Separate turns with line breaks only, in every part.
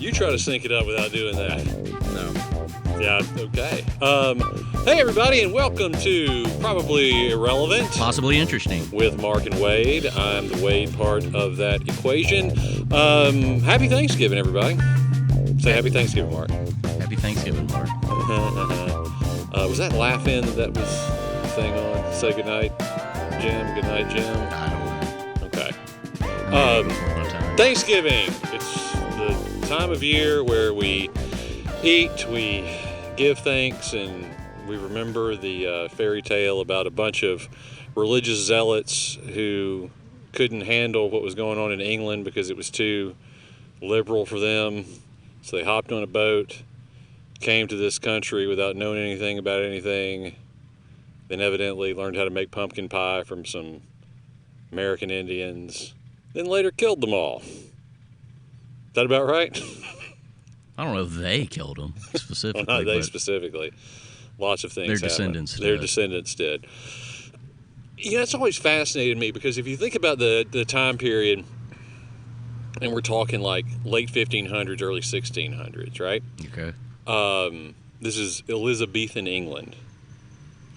You try to sync it up without doing that.
No.
Yeah, okay. Hey, everybody, and welcome to Probably Irrelevant.
Possibly interesting.
With Mark and Wade. I'm the Wade part of that equation. Happy Thanksgiving, everybody. Say happy Thanksgiving, Mark.
Happy Thanksgiving, Mark.
Was that laughing that was the thing on? Say goodnight, Jim. Good night, Jim.
I don't know.
Okay. Thanksgiving. It's the time of year where we eat, we give thanks, and we remember the fairy tale about a bunch of religious zealots who couldn't handle what was going on in England because it was too liberal for them. So they hopped on a boat, came to this country without knowing anything about anything, then evidently learned how to make pumpkin pie from some American Indians, then later killed them all. Is that about right?
I don't know if they killed them specifically.
Well, not they specifically. Lots of things
their
happened.
Descendants did.
Their descendants did. You know, it's always fascinated me because if you think about the time period, and we're talking like late 1500s, early 1600s, right?
Okay.
This is Elizabethan England.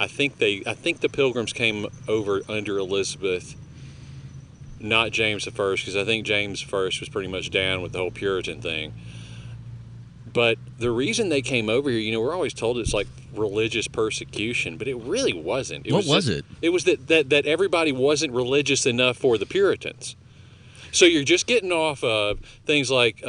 I think the Pilgrims came over under Elizabeth, not James I, because I think James I was pretty much down with the whole Puritan thing. But the reason they came over here, you know, we're always told it's like religious persecution, but it really wasn't.
What was it?
It was that everybody wasn't religious enough for the Puritans. So you're just getting off of things like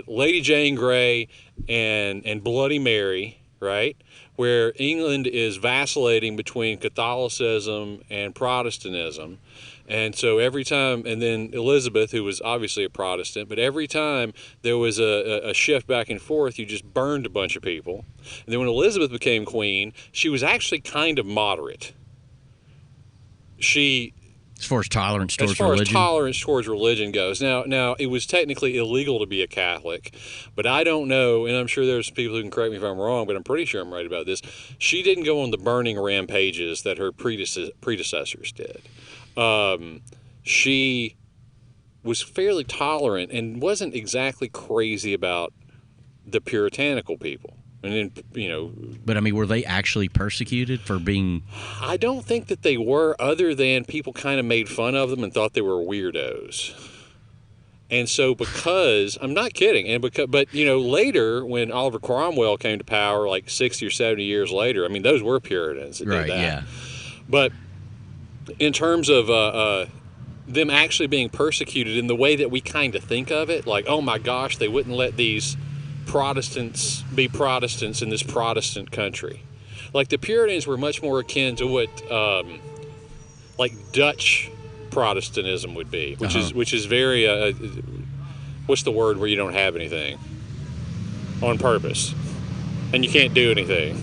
Lady Jane Grey and Bloody Mary, right? Where England is vacillating between Catholicism and Protestantism. And so every time, and then Elizabeth, who was obviously a Protestant, but every time there was a shift back and forth, you just burned a bunch of people. And then when Elizabeth became queen, she was actually kind of moderate.
As far as tolerance towards religion?
As far as tolerance towards religion goes. Now, it was technically illegal to be a Catholic, but I don't know, and I'm sure there's people who can correct me if I'm wrong, but I'm pretty sure I'm right about this. She didn't go on the burning rampages that her predecessors did. She was fairly tolerant and wasn't exactly crazy about the puritanical people. And then, you know...
But, I mean, were they actually persecuted for being...
I don't think that they were, other than people kind of made fun of them and thought they were weirdos. And so because... I'm not kidding. But, you know, later, when Oliver Cromwell came to power, like 60 or 70 years later, I mean, those were Puritans that did that.
Yeah.
But in terms of them actually being persecuted in the way that we kind of think of it, like, oh my gosh, they wouldn't let these Protestants be Protestants in this Protestant country. Like the Puritans were much more akin to what like Dutch Protestantism would be, which is very what's the word where you don't have anything on purpose and you can't do anything?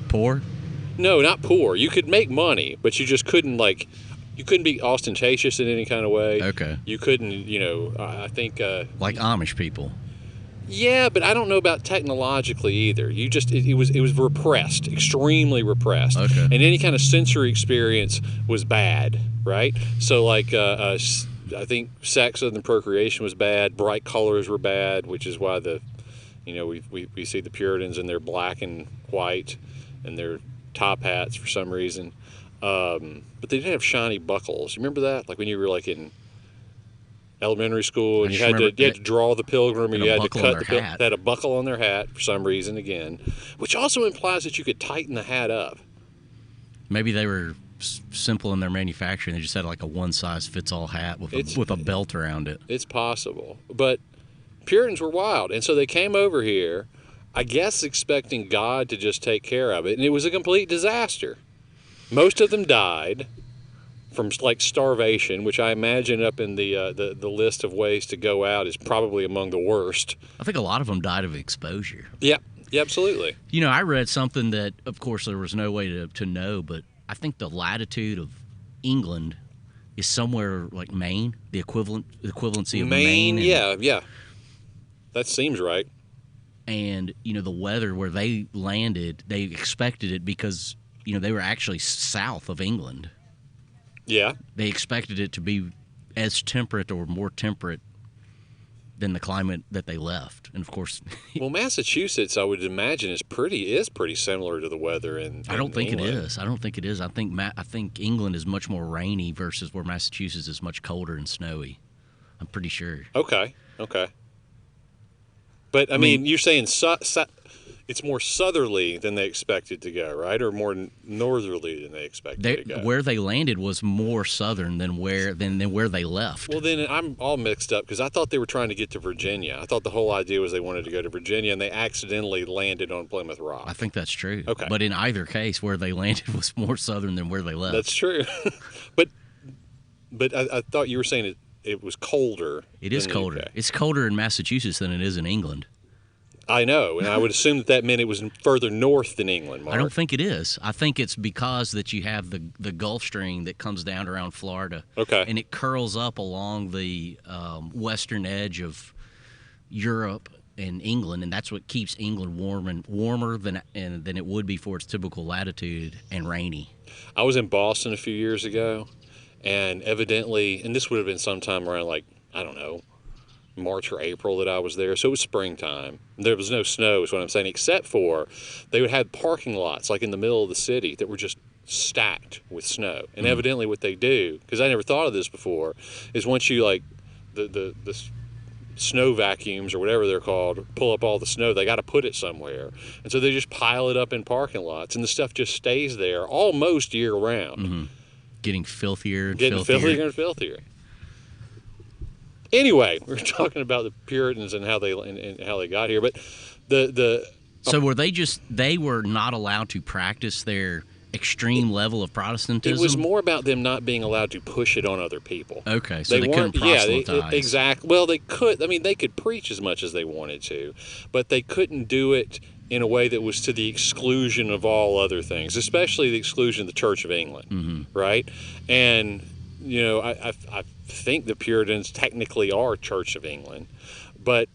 Poor?
No, not poor. You could make money, but you just couldn't you couldn't be ostentatious in any kind of way.
Okay.
You couldn't, you know, I think
like Amish people.
Yeah, but I don't know about technologically either. You just it was repressed, extremely repressed.
Okay.
And any kind of sensory experience was bad, right? So like I think sex other than procreation was bad. Bright colors were bad, which is why we see the Puritans in their black and white and their top hats for some reason. But they did have shiny buckles. You remember that? Like when you were like in elementary school, and you had to draw the pilgrim, and you had to cut the pilgrim. They had a buckle on their hat for some reason again, which also implies that you could tighten the hat up.
Maybe they were simple in their manufacturing. They just had like a one-size-fits-all hat with a belt around it.
It's possible, but Puritans were wild, and so they came over here, I guess expecting God to just take care of it, and it was a complete disaster. Most of them died from like starvation, which I imagine up in the list of ways to go out is probably among the worst.
I think a lot of them died of exposure.
Yeah, absolutely.
You know, I read something that, of course, there was no way to know, but I think the latitude of England is somewhere like Maine, the equivalency of Maine.
Yeah. That seems right.
And, you know, the weather where they landed, they expected it because, you know, they were actually south of England.
Yeah.
They expected it to be as temperate or more temperate than the climate that they left. And of course,
well, Massachusetts, I would imagine, is pretty similar to the weather in
I don't think
England.
it is. I don't think it is. I think England is much more rainy versus where Massachusetts is much colder and snowy. I'm pretty sure.
Okay. But I mean, you're saying it's more southerly than they expected to go, right? Or more northerly than they expected to go?
Where they landed was more southern than where they left.
Well, then I'm all mixed up because I thought they were trying to get to Virginia. I thought the whole idea was they wanted to go to Virginia, and they accidentally landed on Plymouth Rock.
I think that's true.
Okay.
But in either case, where they landed was more southern than where they left.
That's true. but I thought you were saying it was colder.
It is colder.
UK.
It's colder in Massachusetts than it is in England.
I know, and I would assume that meant it was further north than England, Mark.
I don't think it is. I think it's because that you have the Gulf Stream that comes down around Florida.
Okay.
And it curls up along the western edge of Europe and England, and that's what keeps England warmer than it would be for its typical latitude and rainy.
I was in Boston a few years ago, and evidently, and this would have been sometime around I don't know, March or April that I was there, so it was springtime. There was no snow is what I'm saying, except for they would have parking lots in the middle of the city that were just stacked with snow. And evidently what they do, because I never thought of this before, is once you the snow vacuums or whatever they're called pull up all the snow, they got to put it somewhere, and so they just pile it up in parking lots, and the stuff just stays there almost year round.
Getting filthier and
filthier. Anyway, we're talking about the Puritans and how they got here, but
so they were not allowed to practice their extreme level of Protestantism?
It was more about them not being allowed to push it on other people.
Okay, so they couldn't proselytize.
Exactly. Well, they could. I mean, they could preach as much as they wanted to, but they couldn't do it in a way that was to the exclusion of all other things, especially the exclusion of the Church of England, right? And I think the Puritans technically are Church of England, but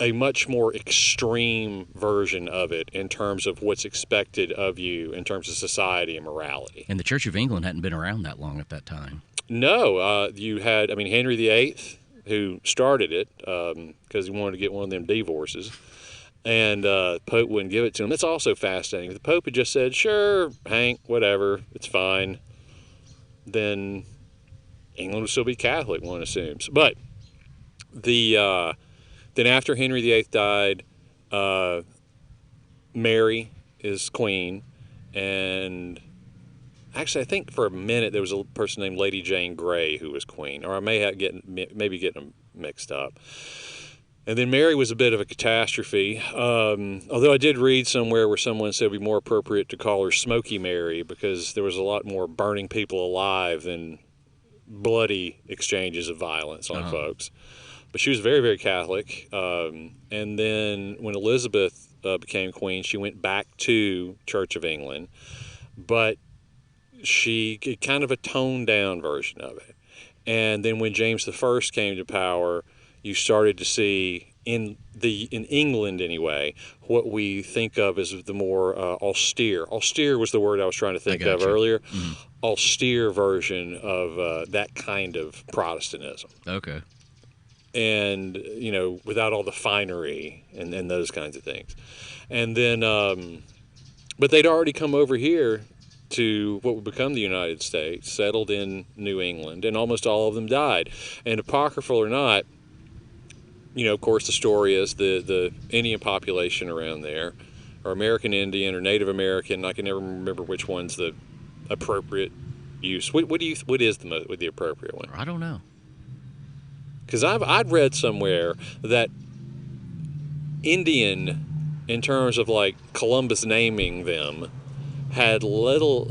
a much more extreme version of it in terms of what's expected of you in terms of society and morality.
And the Church of England hadn't been around that long at that time.
No, you had, Henry VIII, who started it because he wanted to get one of them divorces, and the Pope wouldn't give it to him. That's also fascinating. If the Pope had just said, sure, Hank, whatever, it's fine, then England would still be Catholic, one assumes. But then after Henry VIII died, Mary is queen, and actually I think for a minute there was a person named Lady Jane Grey who was queen, or I may have maybe getting them mixed up. And then Mary was a bit of a catastrophe, although I did read somewhere where someone said it would be more appropriate to call her Smoky Mary because there was a lot more burning people alive than bloody exchanges of violence on folks. But she was very, very Catholic. And then when Elizabeth became queen, she went back to Church of England. But she kind of a toned-down version of it. And then when James I came to power, you started to see in England anyway what we think of as the more austere. Austere was the word I was trying to think of earlier. Austere version of that kind of Protestantism.
Okay.
And without all the finery and those kinds of things. And then but they'd already come over here to what would become the United States, settled in New England, and almost all of them died. And apocryphal or not, of course the story is the Indian population around there, or American Indian or Native American. I can never remember which one's the appropriate use. What is the appropriate one?
I don't know.
Because I'd read somewhere that Indian, in terms of Columbus naming them, had little,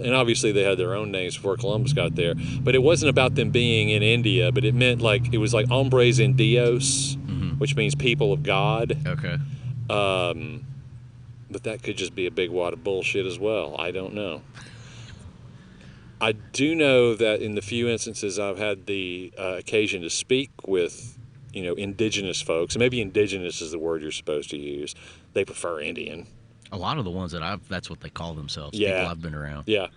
and obviously they had their own names before Columbus got there, but it wasn't about them being in India, but it meant it was hombres en Dios, which means people of God.
Okay.
But that could just be a big wad of bullshit as well. I don't know. I do know that in the few instances I've had the occasion to speak with, indigenous folks, and maybe indigenous is the word you're supposed to use. They prefer Indian.
A lot of the ones that's what they call themselves.
Yeah.
People I've been around.
Yeah.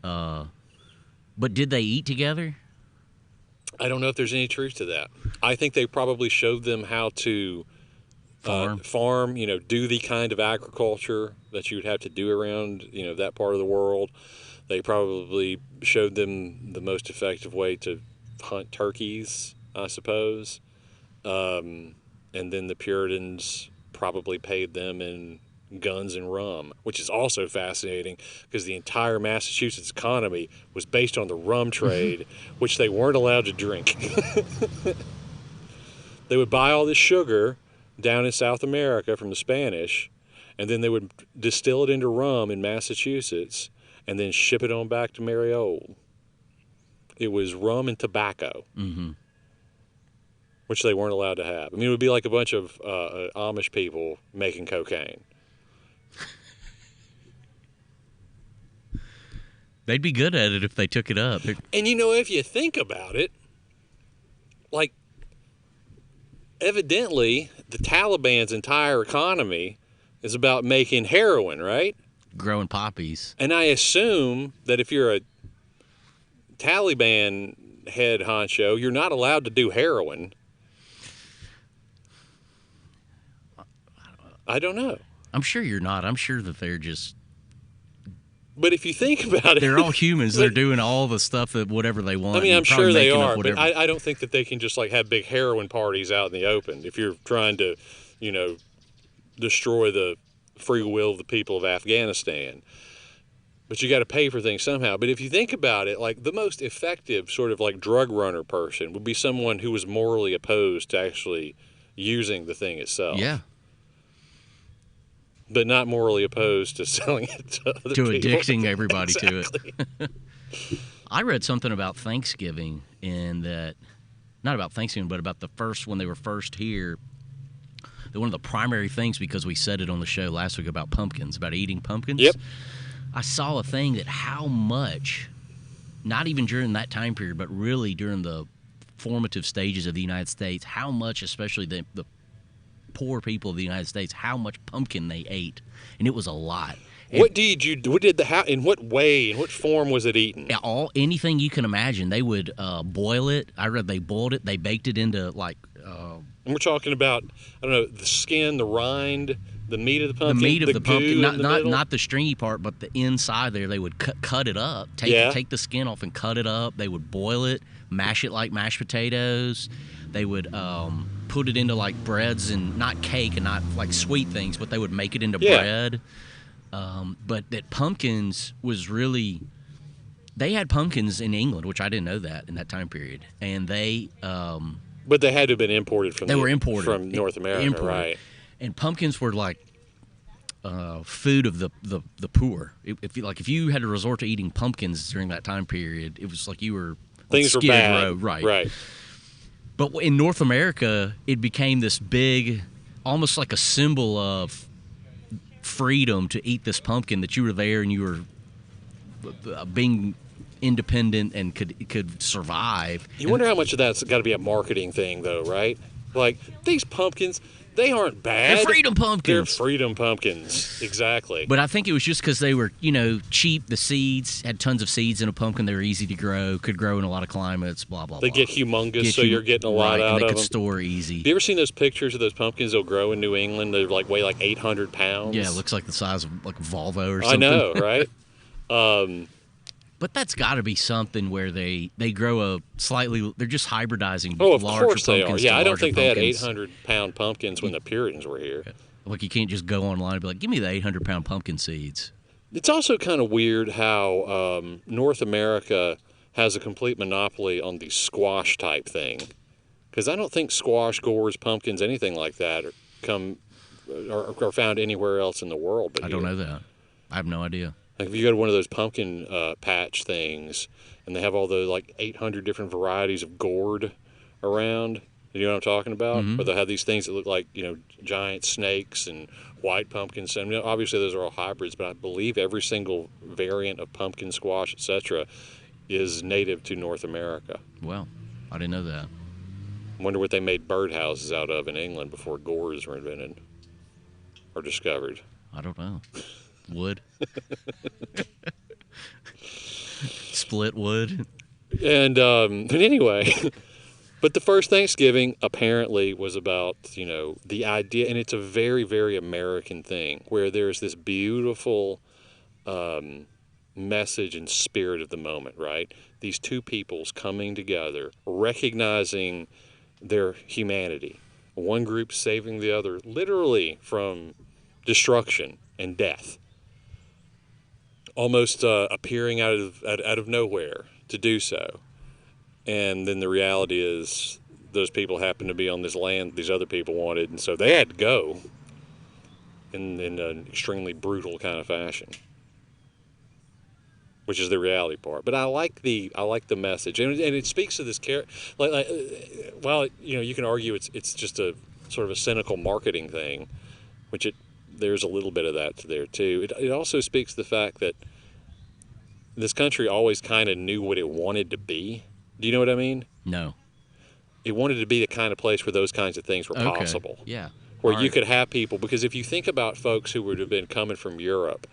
But did they eat together?
I don't know if there's any truth to that. I think they probably showed them how to farm, do the kind of agriculture that you would have to do around, that part of the world. They probably showed them the most effective way to hunt turkeys, I suppose. And then the Puritans probably paid them in guns and rum, which is also fascinating because the entire Massachusetts economy was based on the rum trade, which they weren't allowed to drink. They would buy all this sugar down in South America from the Spanish, and then they would distill it into rum in Massachusetts and then ship it on back to Merry Old. It was rum and tobacco, which they weren't allowed to have. I mean, it would be like a bunch of Amish people making cocaine.
They'd be good at it if they took it up.
And if you think about it, like, evidently the Taliban's entire economy is about making heroin, right?
Growing poppies.
And I assume that if you're a Taliban head honcho, you're not allowed to do heroin. I don't know.
I'm sure you're not. I'm sure that they're just...
But if you think about it...
They're all humans. They're doing all the stuff that whatever they want.
I mean, I'm sure they are, but I don't think that they can just, have big heroin parties out in the open if you're trying to, destroy the free will of the people of Afghanistan. But you got to pay for things somehow. But if you think about it, the most effective sort of drug runner person would be someone who was morally opposed to actually using the thing itself.
Yeah.
But not morally opposed to selling it to other people.
Addicting everybody
Exactly.
to it. I read something about Thanksgiving, and that, not about Thanksgiving, but about when they were first here, that one of the primary things, because we said it on the show last week about pumpkins, about eating pumpkins.
Yep.
I saw a thing that how much, not even during that time period, but really during the formative stages of the United States, how much, especially the poor people of the United States, how much pumpkin they ate, and it was a lot. In what
form was it eaten?
Anything you can imagine. They would boil it. I read they boiled it. They baked it into
and we're talking about, I don't know, the skin, the rind, the meat of the pumpkin.
The meat of the pumpkin,
not
the stringy part, but the inside there. They would cut it up, take the skin off and cut it up. They would boil it, mash it like mashed potatoes. They would put it into breads, and not cake and not sweet things, but they would make it into bread. But that pumpkins was really, they had pumpkins in England, which I didn't know that in that time period, and they.
But they had to have been imported from.
They were imported
from North America, right?
And pumpkins were food of the poor. If you had to resort to eating pumpkins during that time period, it was like you were
things were bad,
right? But in North America, it became this big, almost like a symbol of freedom to eat this pumpkin, that you were there and you were being independent and could survive.
You wonder how much of that's got to be a marketing thing, though, right? These pumpkins, they aren't bad.
They're freedom pumpkins.
They're freedom pumpkins, exactly.
But I think it was just because they were, cheap. The seeds had tons of seeds in a pumpkin. They were easy to grow, could grow in a lot of climates. Blah blah.
They get humongous, so you're getting a lot out of them.
And they could store easy.
Have you ever seen those pictures of those pumpkins that'll grow in New England? They weigh 800 pounds.
Yeah, it looks like the size of a Volvo or something.
I know, right?
But that's got to be something where they grow they're just hybridizing.
Oh, of
larger
course they are. Yeah, I don't think they had
pumpkins.
800-pound pumpkins when the Puritans were here.
You can't just go online and be like, give me the 800-pound pumpkin seeds.
It's also kind of weird how North America has a complete monopoly on the squash type thing. Because I don't think squash, gourds, pumpkins, anything like that are found anywhere else in the world. But
I don't know that. I have no idea.
If you go to one of those pumpkin patch things, and they have all the 800 different varieties of gourd around, you know what I'm talking about?
Mm-hmm.
Where they have these things that look like giant snakes and white pumpkins. I mean, obviously those are all hybrids, but I believe every single variant of pumpkin squash, etc., is native to North America.
Well, I didn't know that.
I wonder what they made birdhouses out of in England before gourds were invented or discovered.
I don't know. Wood. Split wood.
And but anyway, But the first Thanksgiving apparently was about, the idea, and it's a very, very American thing, where there's this beautiful message and spirit of the moment, right? These two peoples coming together, recognizing their humanity. One group saving the other literally from destruction and death, almost appearing out of nowhere to do so. And then the reality is those people happened to be on this land these other people wanted, and so they had to go in an extremely brutal kind of fashion, which is the reality part. But I like the message, and it speaks to this character. While you can argue it's just a sort of a cynical marketing thing, which there's a little bit of that there too. It also speaks to the fact that this country always kind of knew what it wanted to be. Do you know what I mean?
No.
It wanted to be the kind of place where those kinds of things were possible.
Yeah.
Where you could have people, because if you think about folks who would have been coming from Europe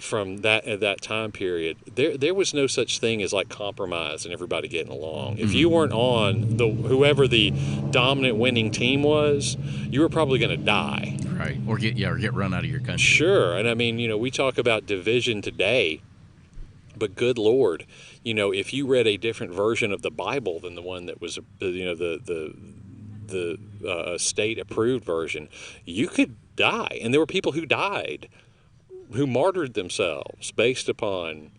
from that time period, there was no such thing as like compromise and everybody getting along. If you weren't on whoever the dominant winning team was, you were probably going to die.
Right. Or get run out of your country.
Sure. And I mean, we talk about division today, but good Lord, if you read a different version of the Bible than the one that was, the state-approved version, you could die. And there were people who died, who martyred themselves based upon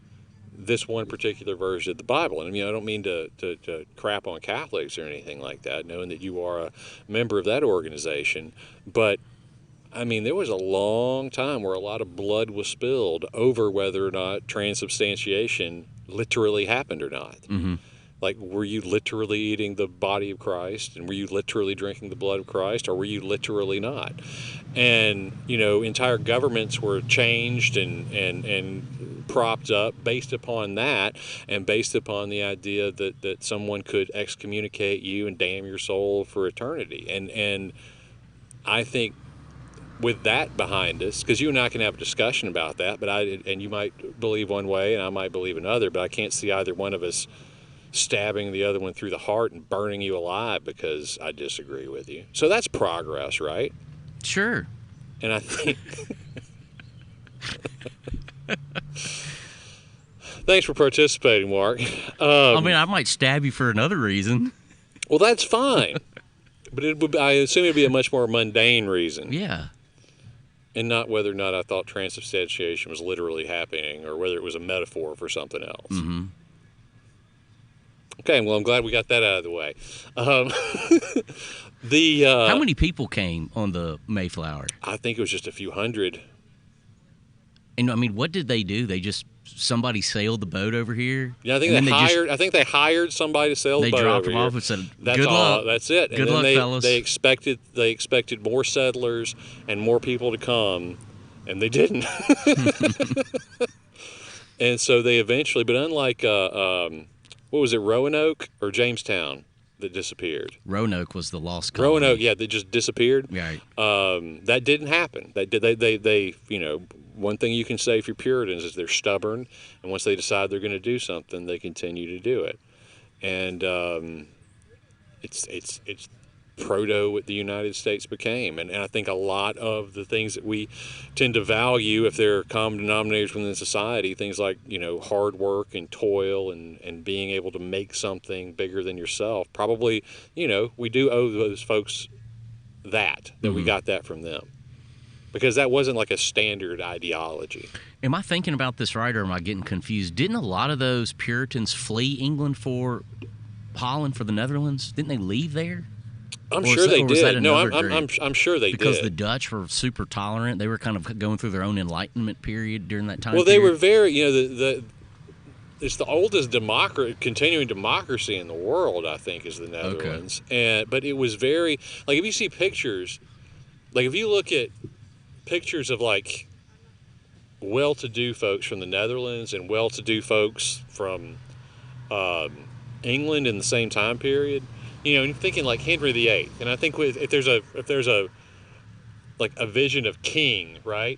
this one particular version of the Bible. And I don't mean to crap on Catholics or anything like that, knowing that you are a member of that organization, but I mean, there was a long time where a lot of blood was spilled over whether or not transubstantiation literally happened or not.
Mm-hmm.
Like, were you literally eating the body of Christ, and were you literally drinking the blood of Christ, or were you literally not? And, entire governments were changed and propped up based upon that, and based upon the idea that someone could excommunicate you and damn your soul for eternity. And I think with that behind us, because you and I can have a discussion about that, and you might believe one way and I might believe another, but I can't see either one of us stabbing the other one through the heart and burning you alive because I disagree with you. So that's progress, right?
Sure.
And I think thanks for participating, Mark.
I might stab you for another reason.
Well, that's fine. But I assume it would be a much more mundane reason.
Yeah.
And not whether or not I thought transubstantiation was literally happening or whether it was a metaphor for something else.
Mm-hmm.
Okay, well, I'm glad we got that out of the way.
How many people came on the Mayflower?
I think it was just a few hundred.
And what did they do? Somebody sailed the boat over here?
Yeah, I think they hired somebody to sail the boat over here.
They dropped them off and said,
"That's
good
all.
luck.
That's it."
Good luck, fellas.
They expected more settlers and more people to come, and they didn't. And so they eventually, but unlike what was it, Roanoke or Jamestown that disappeared?
Roanoke was the lost colony.
Roanoke, yeah, they just disappeared.
Right.
That didn't happen. They one thing you can say for Puritans is they're stubborn, and once they decide they're going to do something, they continue to do it. And it's proto what the United States became. And I think a lot of the things that we tend to value, if they're common denominators within society, things like, hard work and toil and being able to make something bigger than yourself, probably, we do owe those folks that we got that from them. Because that wasn't like a standard ideology.
Am I thinking about this right, or am I getting confused? Didn't a lot of those Puritans flee England for Holland, for the Netherlands? Didn't they leave there?
I'm sure they did. No, I'm sure they
did.
Because
the Dutch were super tolerant. They were kind of going through their own Enlightenment period during that time.
Well, they were very, it's the oldest continuing democracy in the world, I think, is the Netherlands. Okay. But it was very, like, if you see pictures, like if you look at pictures of like well-to-do folks from the Netherlands and well-to-do folks from England in the same time period, and you're thinking like Henry VIII, and I think if there's a like a vision of king, right?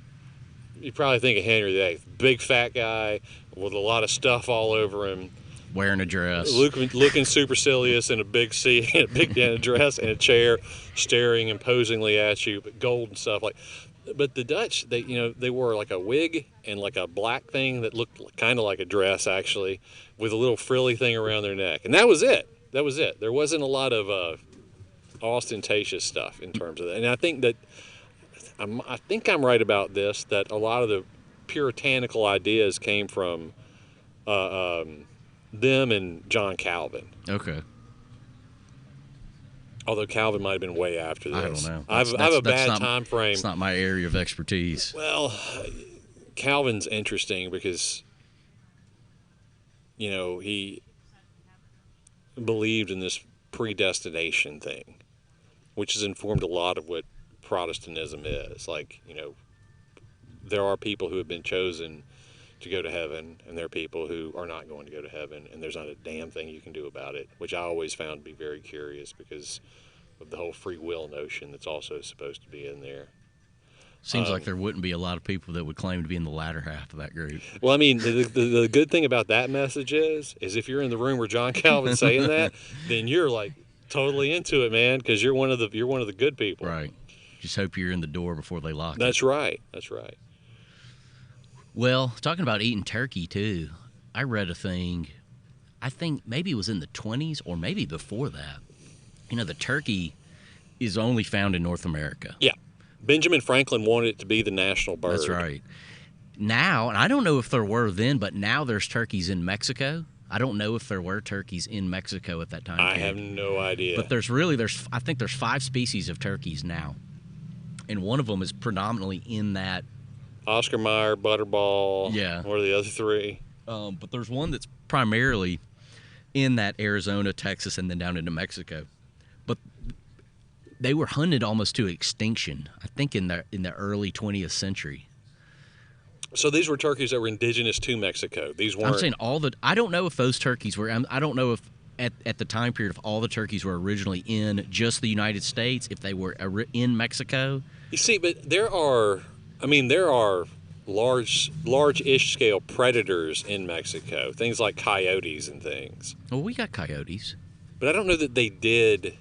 You probably think of Henry VIII, big fat guy with a lot of stuff all over him,
wearing a dress,
looking supercilious in a big seat, in a big dress and a chair, staring imposingly at you, but gold and stuff like. But the Dutch, they wore like a wig and like a black thing that looked kind of like a dress, actually, with a little frilly thing around their neck, and that was it. That was it. There wasn't a lot of ostentatious stuff in terms of that. And I think that I'm right about this, that a lot of the puritanical ideas came from them and John Calvin.
Okay.
Although Calvin might have been way after this.
I don't know.
I have a bad time frame.
It's not my area of expertise.
Well, Calvin's interesting because, he believed in this predestination thing, which has informed a lot of what Protestantism is. Like, there are people who have been chosen to go to heaven, and there are people who are not going to go to heaven, and there's not a damn thing you can do about it, which I always found to be very curious because of the whole free will notion that's also supposed to be in there.
Seems like there wouldn't be a lot of people that would claim to be in the latter half of that group.
Well, I mean, the good thing about that message is if you're in the room where John Calvin's saying that, then you're like totally into it, man, because you're one of the good people.
Right. Just hope you're in the door before they lock it.
That's right. That's right.
Well, talking about eating turkey, too, I read a thing, I think maybe it was in the 20s or maybe before that. The turkey is only found in North America.
Yeah. Benjamin Franklin wanted it to be the national bird.
That's right. Now, and I don't know if there were then, but now there's turkeys in Mexico. I don't know if there were turkeys in Mexico at that time.
I have no idea.
But I think there's 5 species of turkeys now. And one of them is predominantly in that
Oscar Mayer, Butterball.
Yeah.
What are the other 3?
But there's one that's primarily in that Arizona, Texas, and then down into Mexico. But they were hunted almost to extinction, I think, in the early 20th century.
So these were turkeys that were indigenous to Mexico. These weren't.
I'm saying I don't know if those turkeys were. I don't know if at the time period if all the turkeys were originally in just the United States, if they were in Mexico.
You see, but there are large-ish scale predators in Mexico. Things like coyotes and things.
Well, we got coyotes.
But I don't know that they did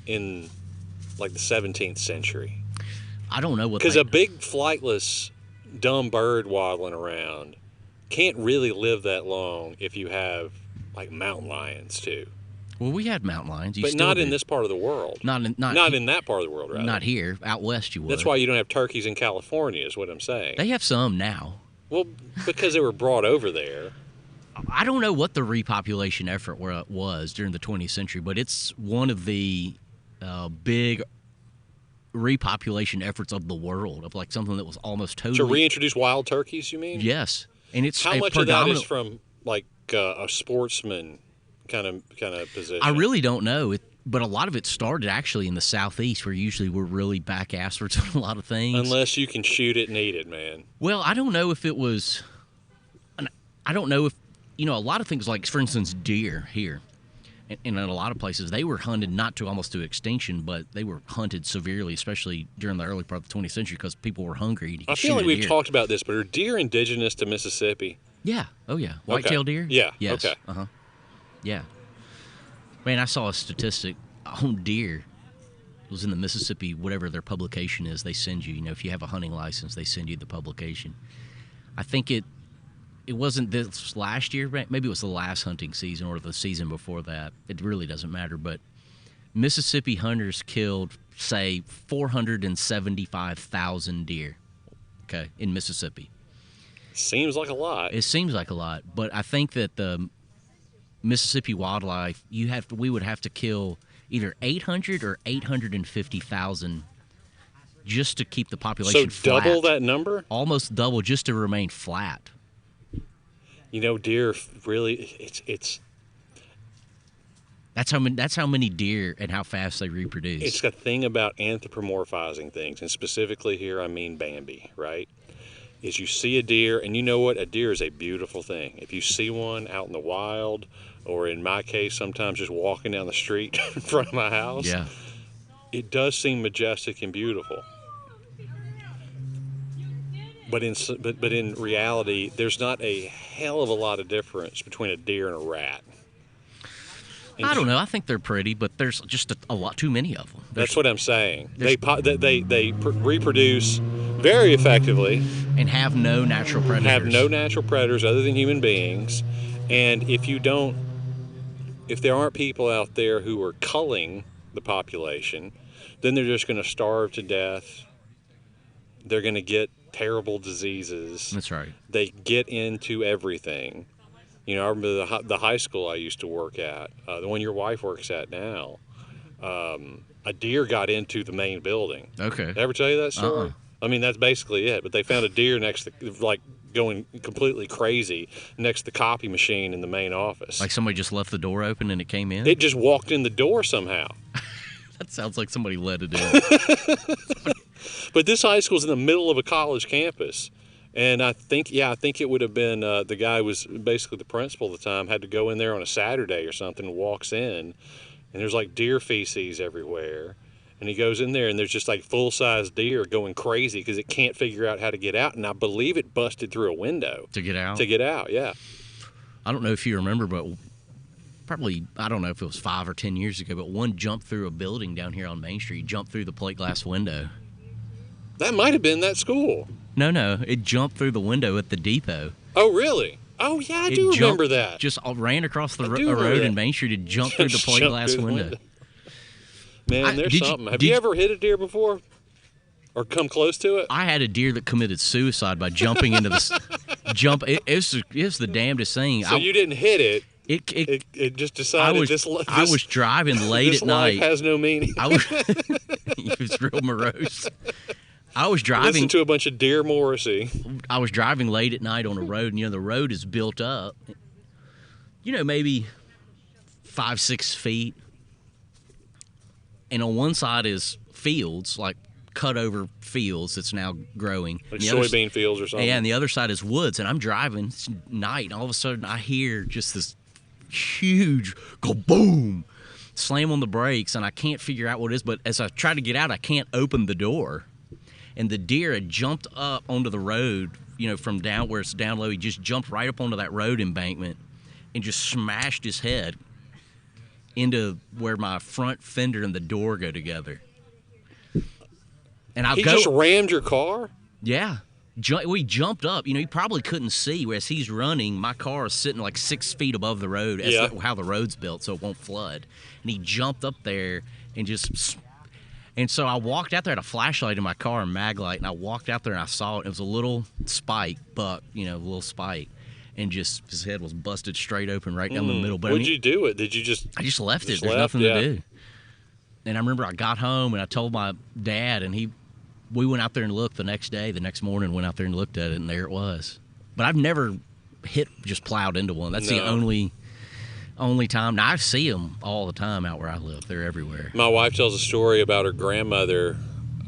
in like the 17th century.
I don't know what.
Because a big flightless dumb bird waddling around can't really live that long if you have like mountain lions too.
Well, we had mountain lions,
but not in this part of the world.
Not in
that part of the world, rather.
Not here, out west. You would.
That's why you don't have turkeys in California, is what I'm saying.
They have some now.
Well, because they were brought over there.
I don't know what the repopulation effort was during the 20th century, but it's one of the big repopulation efforts of the world, of like something that was almost totally.
To reintroduce wild turkeys, you mean?
Yes, and it's
how much of that is from like a sportsman kind of position?
I really don't know. But a lot of it started actually in the southeast, where usually we're really back-asswards on a lot of things.
Unless you can shoot it and eat it, man.
Well, I don't know if it was. I don't know if a lot of things like, for instance, deer here. And in a lot of places, they were hunted not to almost to extinction, but they were hunted severely, especially during the early part of the 20th century, because people were hungry.
I feel like we've talked about this, but are deer indigenous to Mississippi?
Yeah. Oh, yeah. White-tailed deer?
Yeah.
Yes.
Okay.
Uh-huh. Yeah. Man, I saw a statistic on deer. It was in the Mississippi, whatever their publication is, they send you. If you have a hunting license, they send you the publication. I think it wasn't this last year, maybe it was the last hunting season or the season before that. It really doesn't matter, but Mississippi hunters killed, say, 475,000 deer, okay, in Mississippi.
Seems like a lot.
It seems like a lot, but I think that the Mississippi wildlife, we would have to kill either 800 or 850,000 just to keep the population flat.
So double that number?
Almost double, just to remain flat.
Deer really, it's.
That's how many deer and how fast they reproduce.
It's a thing about anthropomorphizing things, and specifically here I mean Bambi, right? Is you see a deer, and you know what? A deer is a beautiful thing. If you see one out in the wild, or in my case, sometimes just walking down the street in front of my house,
yeah,
it does seem majestic and beautiful. but in reality, there's not a hell of a lot of difference between a deer and a rat. And
I don't know. I think they're pretty, but there's just a lot too many of them.
That's what I'm saying. They reproduce very effectively
and have no natural predators.
Have no natural predators other than human beings, and if there aren't people out there who are culling the population, then they're just going to starve to death. They're going to get terrible diseases.
That's right.
They get into everything. I remember the high school I used to work at, the one your wife works at now. A deer got into the main building.
Okay.
Did I ever tell you that story? I mean, that's basically it. But they found a deer next to, like, going completely crazy next to the copy machine in the main office.
Like somebody just left the door open and it came in?
It just walked in the door somehow.
That sounds like somebody let it in.
But this high school's in the middle of a college campus. And I think it would have been the guy was basically the principal at the time, had to go in there on a Saturday or something, and walks in, and there's like deer feces everywhere. And he goes in there, and there's just like full-size deer going crazy because it can't figure out how to get out. And I believe it busted through a window.
To get out?
To get out, yeah.
I don't know if you remember, but probably, I don't know if it was 5 or 10 years ago, but one jumped through a building down here on Main Street, jumped through the plate glass window.
That might have been that school.
No, it jumped through the window at the depot.
Oh, really? Oh, yeah, I do remember that.
Just ran across the road in Main Street and jumped through the plate glass window.
Man, there's something. Have you ever hit a deer before? Or come close to it?
I had a deer that committed suicide by jumping into the It was the damnedest thing.
So you didn't hit it. It just decided
I was driving late at night.
This life has no meaning.
It was real morose. I was driving.
Listen to a bunch of Dear Morrissey.
I was driving late at night on a road, and the road is built up. Maybe 5-6 feet, and on one side is fields, like cut over fields that's now growing.
Like soybean fields or something.
Yeah, and the other side is woods. And I'm driving, it's night, and all of a sudden I hear just this huge go boom, slam on the brakes, and I can't figure out what it is. But as I try to get out, I can't open the door. And the deer had jumped up onto the road, from down where it's down low. He just jumped right up onto that road embankment and just smashed his head into where my front fender and the door go together. And
he just rammed your car?
Yeah. We jumped up. He probably couldn't see. Whereas he's running, my car is sitting like 6 feet above the road. That's how the road's built, so it won't flood. And he jumped up there and just... And so I walked out there, had a flashlight in my car, a mag light, and I walked out there and I saw it. It was a little spike buck, a little spike. And just his head was busted straight open right down the middle. But
What'd you do it? Did you just...
I just left it. There's nothing to do. And I remember I got home and I told my dad, and we went out there and looked the next day. The next morning, went out there and looked at it, and there it was. But I've never just plowed into one. That's the only time. Now, I see them all the time out where I live. They're everywhere.
My wife tells a story about her grandmother,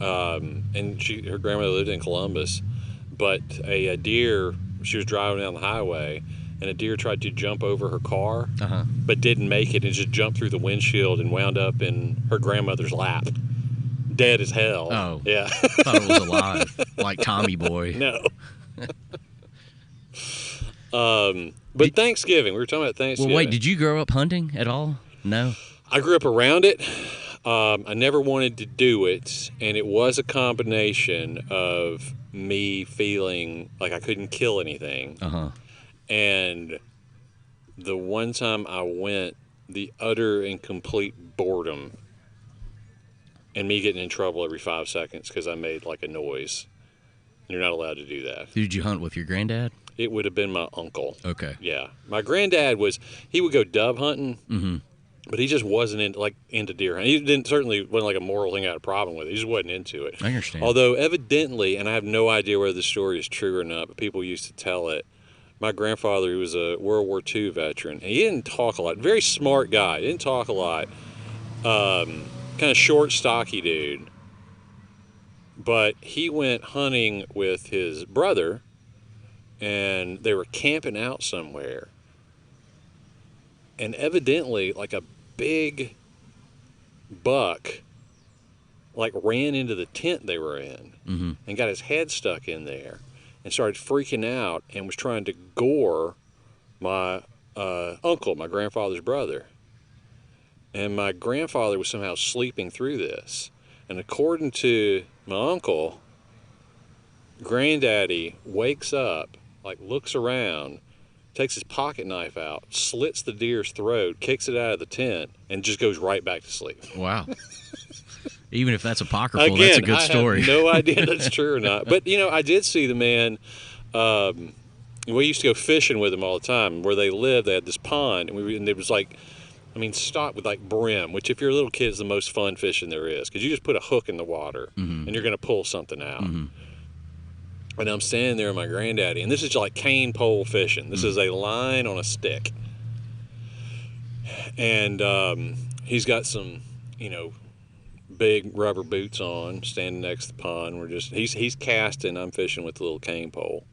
and her grandmother lived in Columbus, but a deer, she was driving down the highway, and a deer tried to jump over her car, but didn't make it, and just jumped through the windshield and wound up in her grandmother's lap. Dead as hell.
Oh.
Yeah.
I thought it was alive, like Tommy Boy.
No. But Thanksgiving, we were talking about Thanksgiving.
Well, wait, did you grow up hunting at all? No?
I grew up around it. I never wanted to do it, and it was a combination of me feeling like I couldn't kill anything. And the one time I went, the utter and complete boredom, and me getting in trouble every 5 seconds because I made like a noise. You're not allowed to do that.
Did you hunt with your granddad?
It would have been my uncle.
Okay.
Yeah. My granddad he would go dove hunting, but he just wasn't into deer hunting. He certainly wasn't like a moral thing I had a problem with. He just wasn't into it.
I understand.
Although evidently, and I have no idea whether the story is true or not, but people used to tell it, my grandfather, who was a World War II veteran, and he didn't talk a lot. Very smart guy. He didn't talk a lot. Kind of short, stocky dude. But he went hunting with his brother, and they were camping out somewhere. And evidently, like a big buck, ran into the tent they were in and got his head stuck in there. and started freaking out and was trying to gore my uncle, my grandfather's brother. And my grandfather was somehow sleeping through this. And according to my uncle, Granddaddy wakes up, like looks around, takes his pocket knife out, slits the deer's throat, kicks it out of the tent, and just goes right back to sleep.
Wow. Even if that's apocryphal,
Again,
that's a good story.
I have no idea if that's true or not. But, I did see the man. We used to go fishing with him all the time. Where they lived, they had this pond, and it was like, stocked with like brim, which if you're a little kid is the most fun fishing there is, because you just put a hook in the water and you're going to pull something out. And I'm standing there with my granddaddy, and this is like cane pole fishing. This is a line on a stick. And he's got some, big rubber boots on, standing next to the pond. He's casting, I'm fishing with the little cane pole.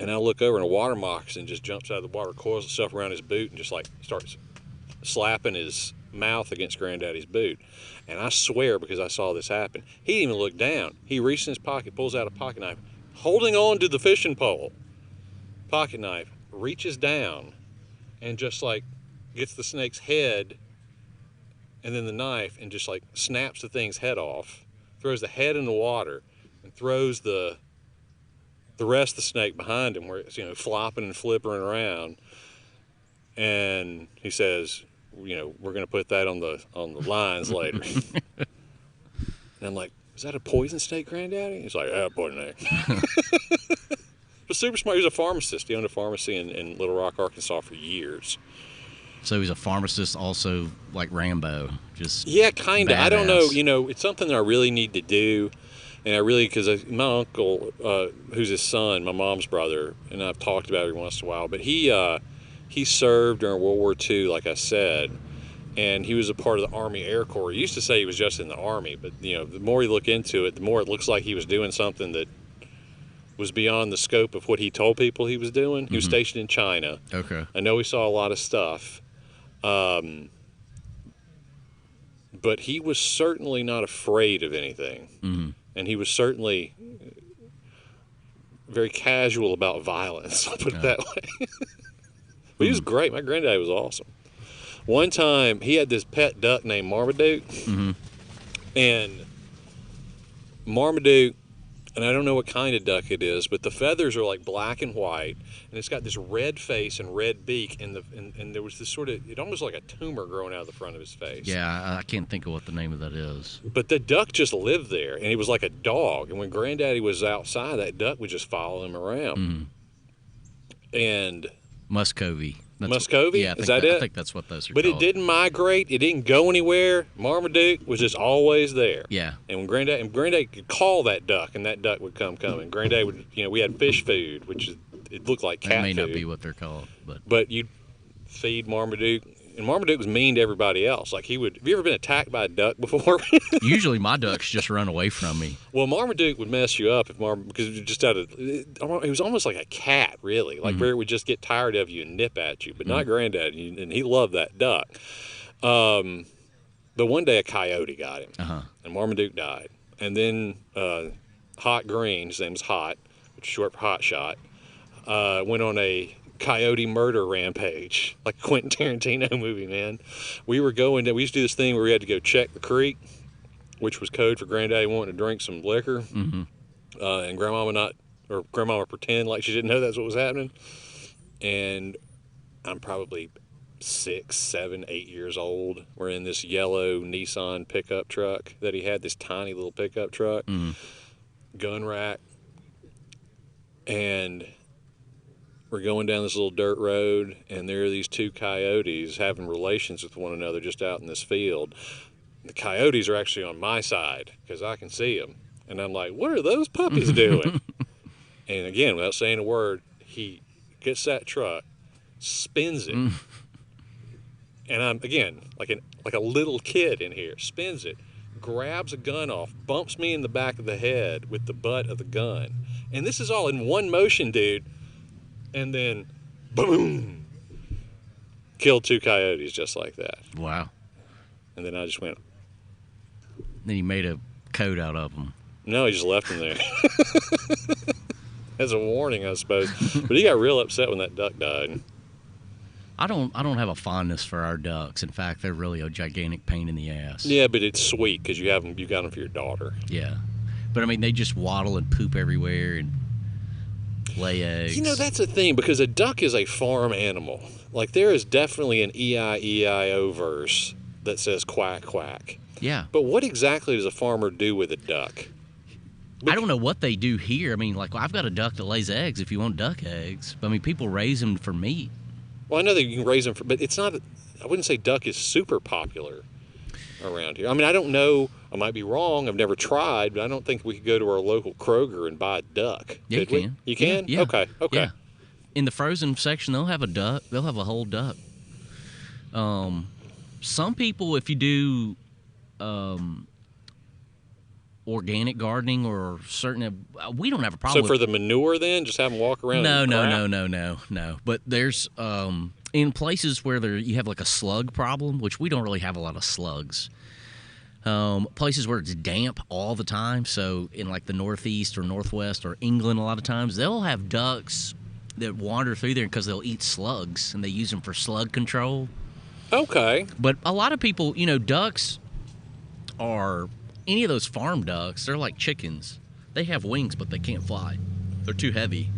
And I look over, and a water moccasin just jumps out of the water, coils itself around his boot, and just like starts slapping his mouth against Granddaddy's boot. And I swear, because I saw this happen, he didn't even look down. He reaches in his pocket, pulls out a pocket knife, holding on to the fishing pole. Pocket knife, reaches down, and just like gets the snake's head, and then the knife, and just like snaps the thing's head off, throws the head in the water, and throws the rest of the snake behind him, where it's flopping and flippering around. And he says, we're going to put that on the lines later. And I'm like, is that a poison snake, Granddaddy? He's like, poison snake. But super smart. He was a pharmacist. He owned a pharmacy in Little Rock, Arkansas for years.
So he's a pharmacist, also like Rambo.
Yeah, kind of. I don't know.
Badass.
It's something that I really need to do. And because my uncle, who's his son, my mom's brother, and I've talked about it every once in a while, but he served during World War II, like I said, and he was a part of the Army Air Corps. He used to say he was just in the Army, but the more you look into it, the more it looks like he was doing something that was beyond the scope of what he told people he was doing. He was stationed in China.
Okay.
I know he saw a lot of stuff. But he was certainly not afraid of anything. And he was certainly very casual about violence, I'll put it that way. But he was great. My granddad was awesome. One time, he had this pet duck named Marmaduke. And Marmaduke, and I don't know what kind of duck it is, but the feathers are like black and white, and it's got this red face and red beak, and there was this sort of, it almost like a tumor growing out of the front of his face.
Yeah, I can't think of what the name of that is.
But the duck just lived there, and he was like a dog, and when Granddaddy was outside, that duck would just follow him around. And
Muscovy.
Muscovy?
Yeah,
is that it?
I think that's what those are
But
called.
it didn't migrate. It didn't go anywhere. Marmaduke was just always there.
Yeah.
And when Granddad could call that duck, and that duck would come. And Granddad would, we had fish food, which it looked like cat food.
That may not be what they're called,
but you'd feed Marmaduke, and Marmaduke was mean to everybody else. Like have you ever been attacked by a duck before?
Usually my ducks just run away from me.
Well, Marmaduke would mess you up because he was almost like a cat, really, like where it would just get tired of you and nip at you, but not Granddad, and he loved that duck. But one day a coyote got him, and Marmaduke died. And then Hot Green, his name was Hot, which is short for Hot Shot, went on a coyote murder rampage, like a Quentin Tarantino movie, man. We used to do this thing where we had to go check the creek, which was code for Granddaddy wanting to drink some liquor, and Grandmama pretend like she didn't know that's what was happening. And I'm probably 6, 7, 8 years old. We're in this yellow Nissan pickup truck that he had, this tiny little pickup truck, gun rack, and we're going down this little dirt road, and there are these two coyotes having relations with one another just out in this field. The coyotes are actually on my side because I can see them. And I'm like, what are those puppies doing? And again, without saying a word, he gets that truck, spins it. And I'm, again, like a little kid in here, spins it, grabs a gun off, bumps me in the back of the head with the butt of the gun. And this is all in one motion, dude. And then, boom, killed 2 coyotes just like that.
Wow.
And then I just went.
Then he made a coat out of them.
No, he just left him there. As a warning, I suppose. But he got real upset when that duck died.
I don't have a fondness for our ducks. In fact, they're really a gigantic pain in the ass.
Yeah, but it's sweet because you got them for your daughter.
Yeah. But I mean, they just waddle and poop everywhere and lay eggs.
You know, that's the thing, because a duck is a farm animal. Like, there is definitely an E-I-E-I-O verse that says quack, quack.
Yeah.
But what exactly does a farmer do with a duck?
I don't know what they do here. I mean, like, I've got a duck that lays eggs if you want duck eggs. But, I mean, people raise them for meat.
Well, I know that you can raise them, but it's not, I wouldn't say duck is super popular around here. I mean, I don't know, I might be wrong, I've never tried, but I don't think we could go to our local Kroger and buy a duck.
Yeah,
could
you
we?
can.
You can?
Yeah.
Okay.
Yeah. In the frozen section, they'll have a duck. They'll have a whole duck. Some people, if you do organic gardening or certain, we don't have a problem.
So for the manure, then, just have them walk around.
No. But there's in places where you have like a slug problem, which we don't really have a lot of slugs. Places where it's damp all the time. So in like the Northeast or Northwest or England, a lot of times they'll have ducks that wander through there because they'll eat slugs and they use them for slug control.
Okay.
But a lot of people, ducks are, any of those farm ducks, they're like chickens. They have wings, but they can't fly. They're too heavy.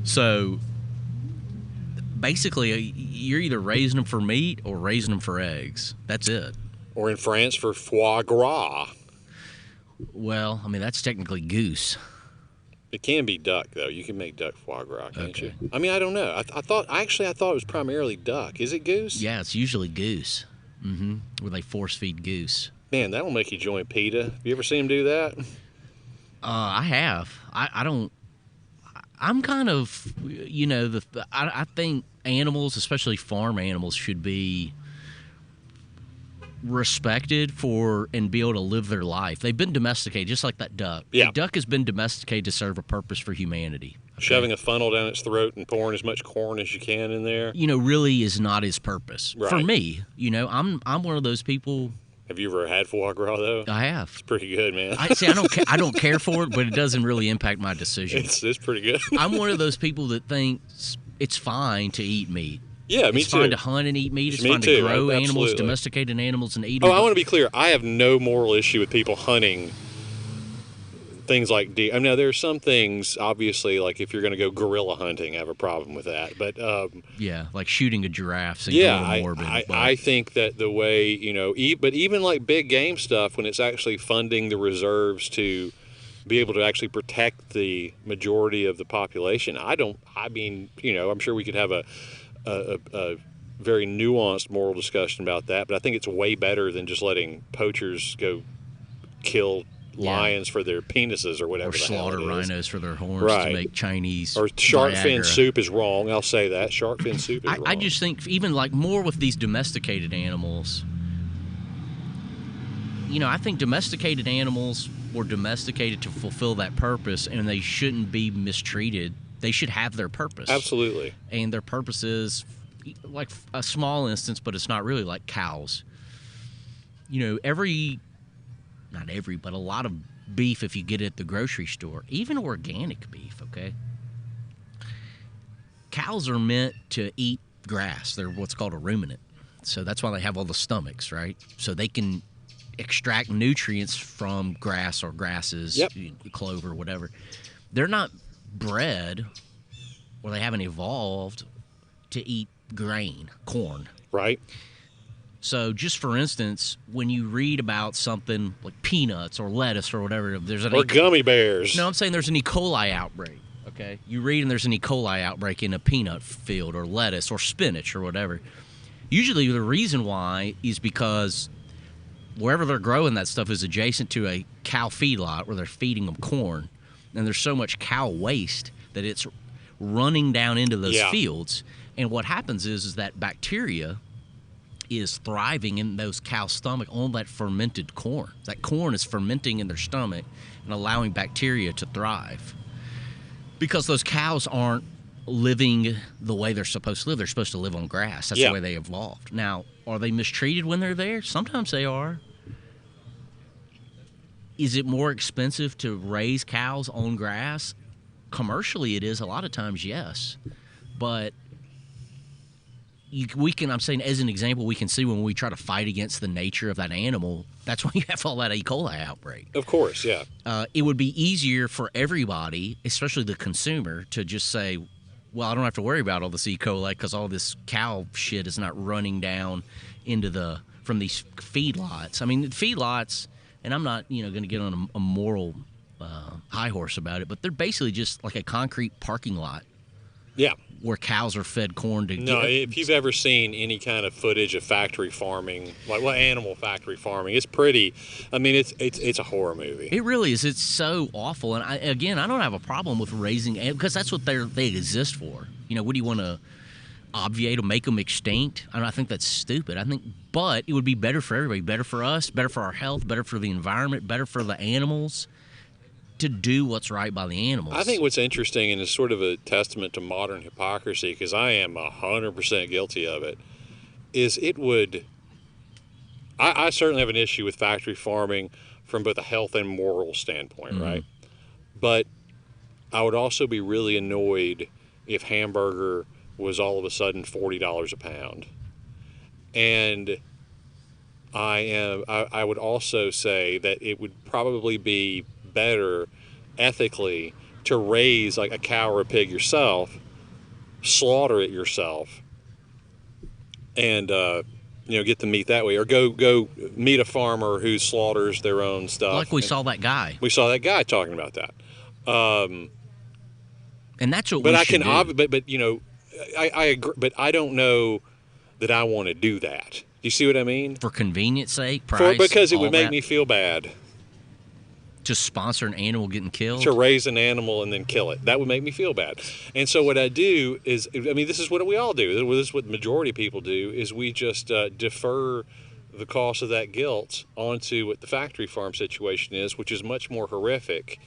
So basically, you're either raising them for meat or raising them for eggs. That's it.
Or in France for foie gras.
Well, I mean, that's technically goose.
It can be duck, though. You can make duck foie gras, can't
Okay.
you? I mean, I don't know. I thought it was primarily duck. Is it goose?
Yeah, it's usually goose. Where they force feed goose.
Man, that'll make you join PETA. Have you ever seen him do that?
I have. I don't. I'm kind of, I think animals, especially farm animals, should be respected for and be able to live their life. They've been domesticated, just like that duck.
Yeah.
The duck has been domesticated to serve a purpose for humanity. Okay?
Shoving a funnel down its throat and pouring as much corn as you can in there.
Really is not his purpose.
Right.
For me, I'm one of those people.
Have you ever had foie gras, though?
I have.
It's pretty good, man.
I don't care for it, but it doesn't really impact my decision.
It's pretty good.
I'm one of those people that thinks it's fine to eat meat.
Yeah, me
It's
too.
fine to hunt and eat meat. It's
Me
fine
too,
to grow animals,
absolutely.
domesticated animals, and eat
Oh,
them.
I want to be clear. I have no moral issue with people hunting things like deer. I mean, now, there are some things, obviously, like if you're going to go gorilla hunting, I have a problem with that. But
yeah, like shooting a giraffe. Seems
yeah,
a little morbid,
I think that the way, but even like big game stuff, when it's actually funding the reserves to be able to actually protect the majority of the population, I'm sure we could have a very nuanced moral discussion about that, but I think it's way better than just letting poachers go kill lions for their penises or whatever.
or slaughter rhinos for their horns
Right.
to make Chinese.
Or shark fin
Viagra.
soup is wrong. I'll say that. Shark fin soup is wrong.
I just think even like more with these domesticated animals. I think domesticated animals were domesticated to fulfill that purpose, and they shouldn't be mistreated. They should have their purpose.
Absolutely.
And their purpose is like a small instance, but it's not really, like cows. Not every, but a lot of beef, if you get it at the grocery store, even organic beef, okay? Cows are meant to eat grass. They're what's called a ruminant. So that's why they have all the stomachs, right? So they can extract nutrients from grass or grasses,
Yep.
clover, whatever. They're not bred, or they haven't evolved to eat grain, corn.
Right.
So just for instance, when you read about something like peanuts or lettuce or whatever, there's an
Or gummy bears.
No, I'm saying there's an E. coli outbreak, okay? You read and there's an E. coli outbreak in a peanut field or lettuce or spinach or whatever. Usually the reason why is because wherever they're growing that stuff is adjacent to a cow feedlot where they're feeding them corn. And there's so much cow waste that it's running down into those fields. And what happens is that bacteria is thriving in those cows' stomach on that fermented corn. That corn is fermenting in their stomach and allowing bacteria to thrive. Because those cows aren't living the way they're supposed to live. They're supposed to live on grass. That's the way they evolved. Now, are they mistreated when they're there? Sometimes they are. Is it more expensive to raise cows on grass? Commercially, it is. A lot of times, yes. But I'm saying as an example, we can see when we try to fight against the nature of that animal, that's when you have all that E. coli outbreak.
Of course, yeah.
It would be easier for everybody, especially the consumer, to just say, well, I don't have to worry about all this E. coli because all this cow shit is not running down from these feedlots. I mean, feedlots, and I'm not, going to get on a moral high horse about it, but they're basically just like a concrete parking lot.
Yeah.
Where cows are fed corn to
No, if you've ever seen any kind of footage of factory farming, like animal factory farming, it's pretty. I mean, it's a horror movie.
It really is. It's so awful. And I don't have a problem with raising because that's what they exist for. What do you want to obviate or make them extinct? I think that's stupid. But it would be better for everybody, better for us, better for our health, better for the environment, better for the animals, to do what's right by the animals.
I think what's interesting, and is sort of a testament to modern hypocrisy, because I am 100% guilty of it, is it would... I certainly have an issue with factory farming from both a health and moral standpoint, right? But I would also be really annoyed if hamburger was all of a sudden $40 a pound. And I would also say that it would probably be better ethically to raise like a cow or a pig yourself, slaughter it yourself, and get the meat that way, or go meet a farmer who slaughters their own stuff.
Like we saw that guy.
We saw that guy talking about that.
And that's what.
But
we
I
should
can,
do.
I agree, but I don't know that I want to do that. Do you see what I mean?
For convenience sake, price,
because it would make
that.
me feel bad.
To sponsor an animal getting killed?
To raise an animal and then kill it. That would make me feel bad. And so what I do is, this is what we all do. This is what the majority of people do, is we just defer the cost of that guilt onto what the factory farm situation is, which is much more horrific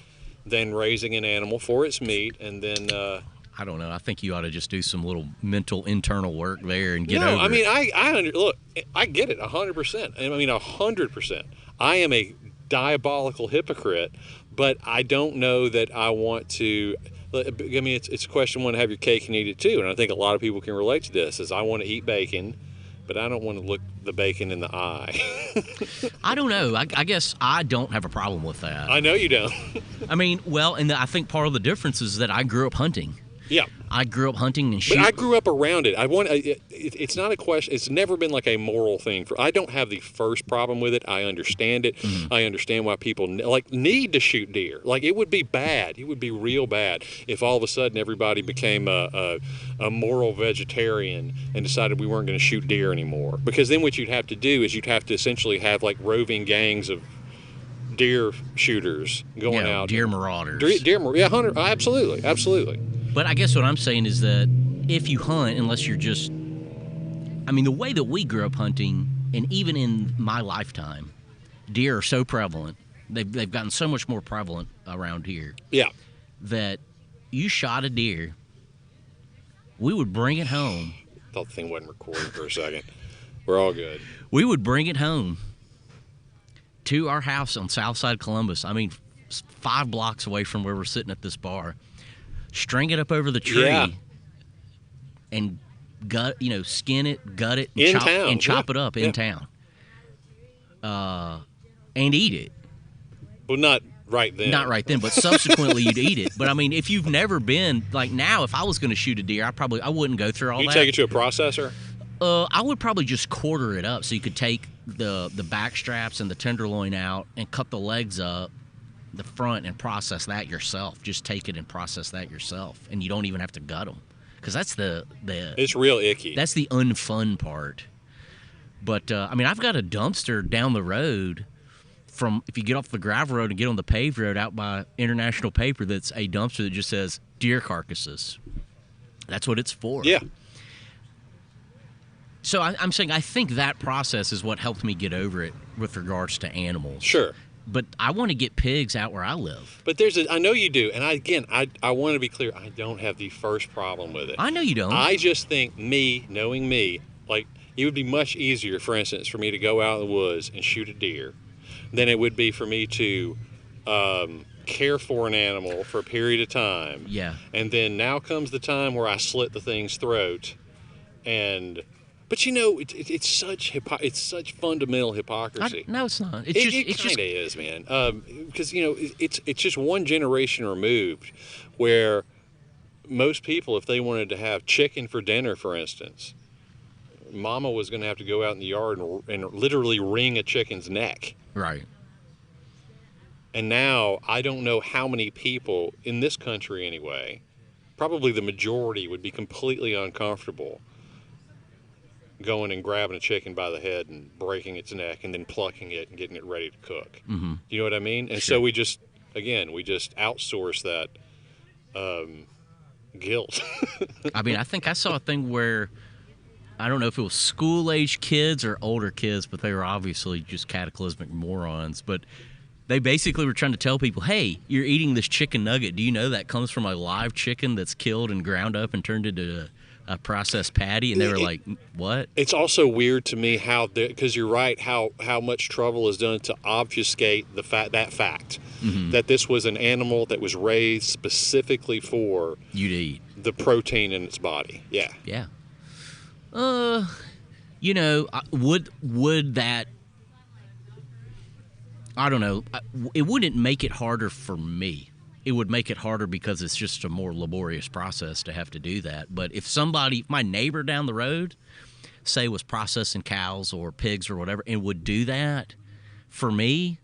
than raising an animal for its meat and then...
I don't know. I think you ought to just do some little mental internal work there and get over it.
No, I mean, look, I get it 100%. 100%. I am a diabolical hypocrite, but I don't know that I want to. It's a question: want to have your cake and eat it too, and I think a lot of people can relate to this. Is I want to eat bacon, but I don't want to look the bacon in the eye.
I don't know. I guess I don't have a problem with that.
I know you don't.
And I think part of the difference is that I grew up hunting.
Yeah.
I grew up hunting and shooting.
But I grew up around it. It's not a question. It's never been like a moral thing. I don't have the first problem with it. I understand it. Mm-hmm. I understand why people need to shoot deer. Like, it would be bad. It would be real bad if all of a sudden everybody became a moral vegetarian and decided we weren't going to shoot deer anymore. Because then what you'd have to do is you'd have to essentially have like roving gangs of deer shooters going out.
Deer marauders.
Hunter. Absolutely.
But I guess what I'm saying is that if you hunt, unless you're just... the way that we grew up hunting, and even in my lifetime, deer are so prevalent. They've gotten so much more prevalent around here.
Yeah.
That you shot a deer, we would bring it home.
I thought the thing wasn't recording for a second. We're all good.
We would bring it home to our house on Southside Columbus. 5 blocks away from where we're sitting at this bar. String it up over the tree, and skin it, gut it, and chop it up in town, and eat it.
Well, not right then.
Not right then, but subsequently you'd eat it. But if you've never been now, if I was going to shoot a deer, I wouldn't go through all that.
You take it to a processor?
I would probably just quarter it up, so you could take the back straps and the tenderloin out and cut the legs up. The front and process that yourself. Just take it and process that yourself, and you don't even have to gut them, because that's the
it's real icky.
That's the unfun part. But I've got a dumpster down the road from, if you get off the gravel road and get on the paved road out by International Paper, that's a dumpster that just says deer carcasses. That's what it's for.
Yeah.
So I'm saying I think that process is what helped me get over it with regards to animals.
Sure.
But I want to get pigs out where I live.
But I know you do, and I want to be clear. I don't have the first problem with it.
I know you don't.
I just think knowing me, like, it would be much easier, for instance, for me to go out in the woods and shoot a deer than it would be for me to care for an animal for a period of time.
Yeah.
And then now comes the time where I slit the thing's throat. But it's such fundamental hypocrisy.
No, it's not.
It kind of is, man. Because it's just one generation removed, where most people, if they wanted to have chicken for dinner, for instance, Mama was going to have to go out in the yard and literally wring a chicken's neck.
Right.
And now I don't know how many people in this country, anyway, probably the majority, would be completely uncomfortable going and grabbing a chicken by the head and breaking its neck and then plucking it and getting it ready to cook.
Mm-hmm.
You know what I mean? And
Sure.
so we just outsource that guilt.
I mean, I think I saw a thing where, I don't know if it was school-age kids or older kids, but they were obviously just cataclysmic morons. But they basically were trying to tell people, hey, you're eating this chicken nugget. Do you know that comes from a live chicken that's killed and ground up and turned into a processed patty? And they were like, what?
It's also weird to me because you're right, how much trouble is done to obfuscate that fact
Mm-hmm.
that this was an animal that was raised specifically for
You to eat.
the protein in its body. Yeah.
Yeah. Would that, I don't know, it wouldn't make it harder for me. It would make it harder because it's just a more laborious process to have to do that. But if my neighbor down the road, say, was processing cows or pigs or whatever, and would do that for me,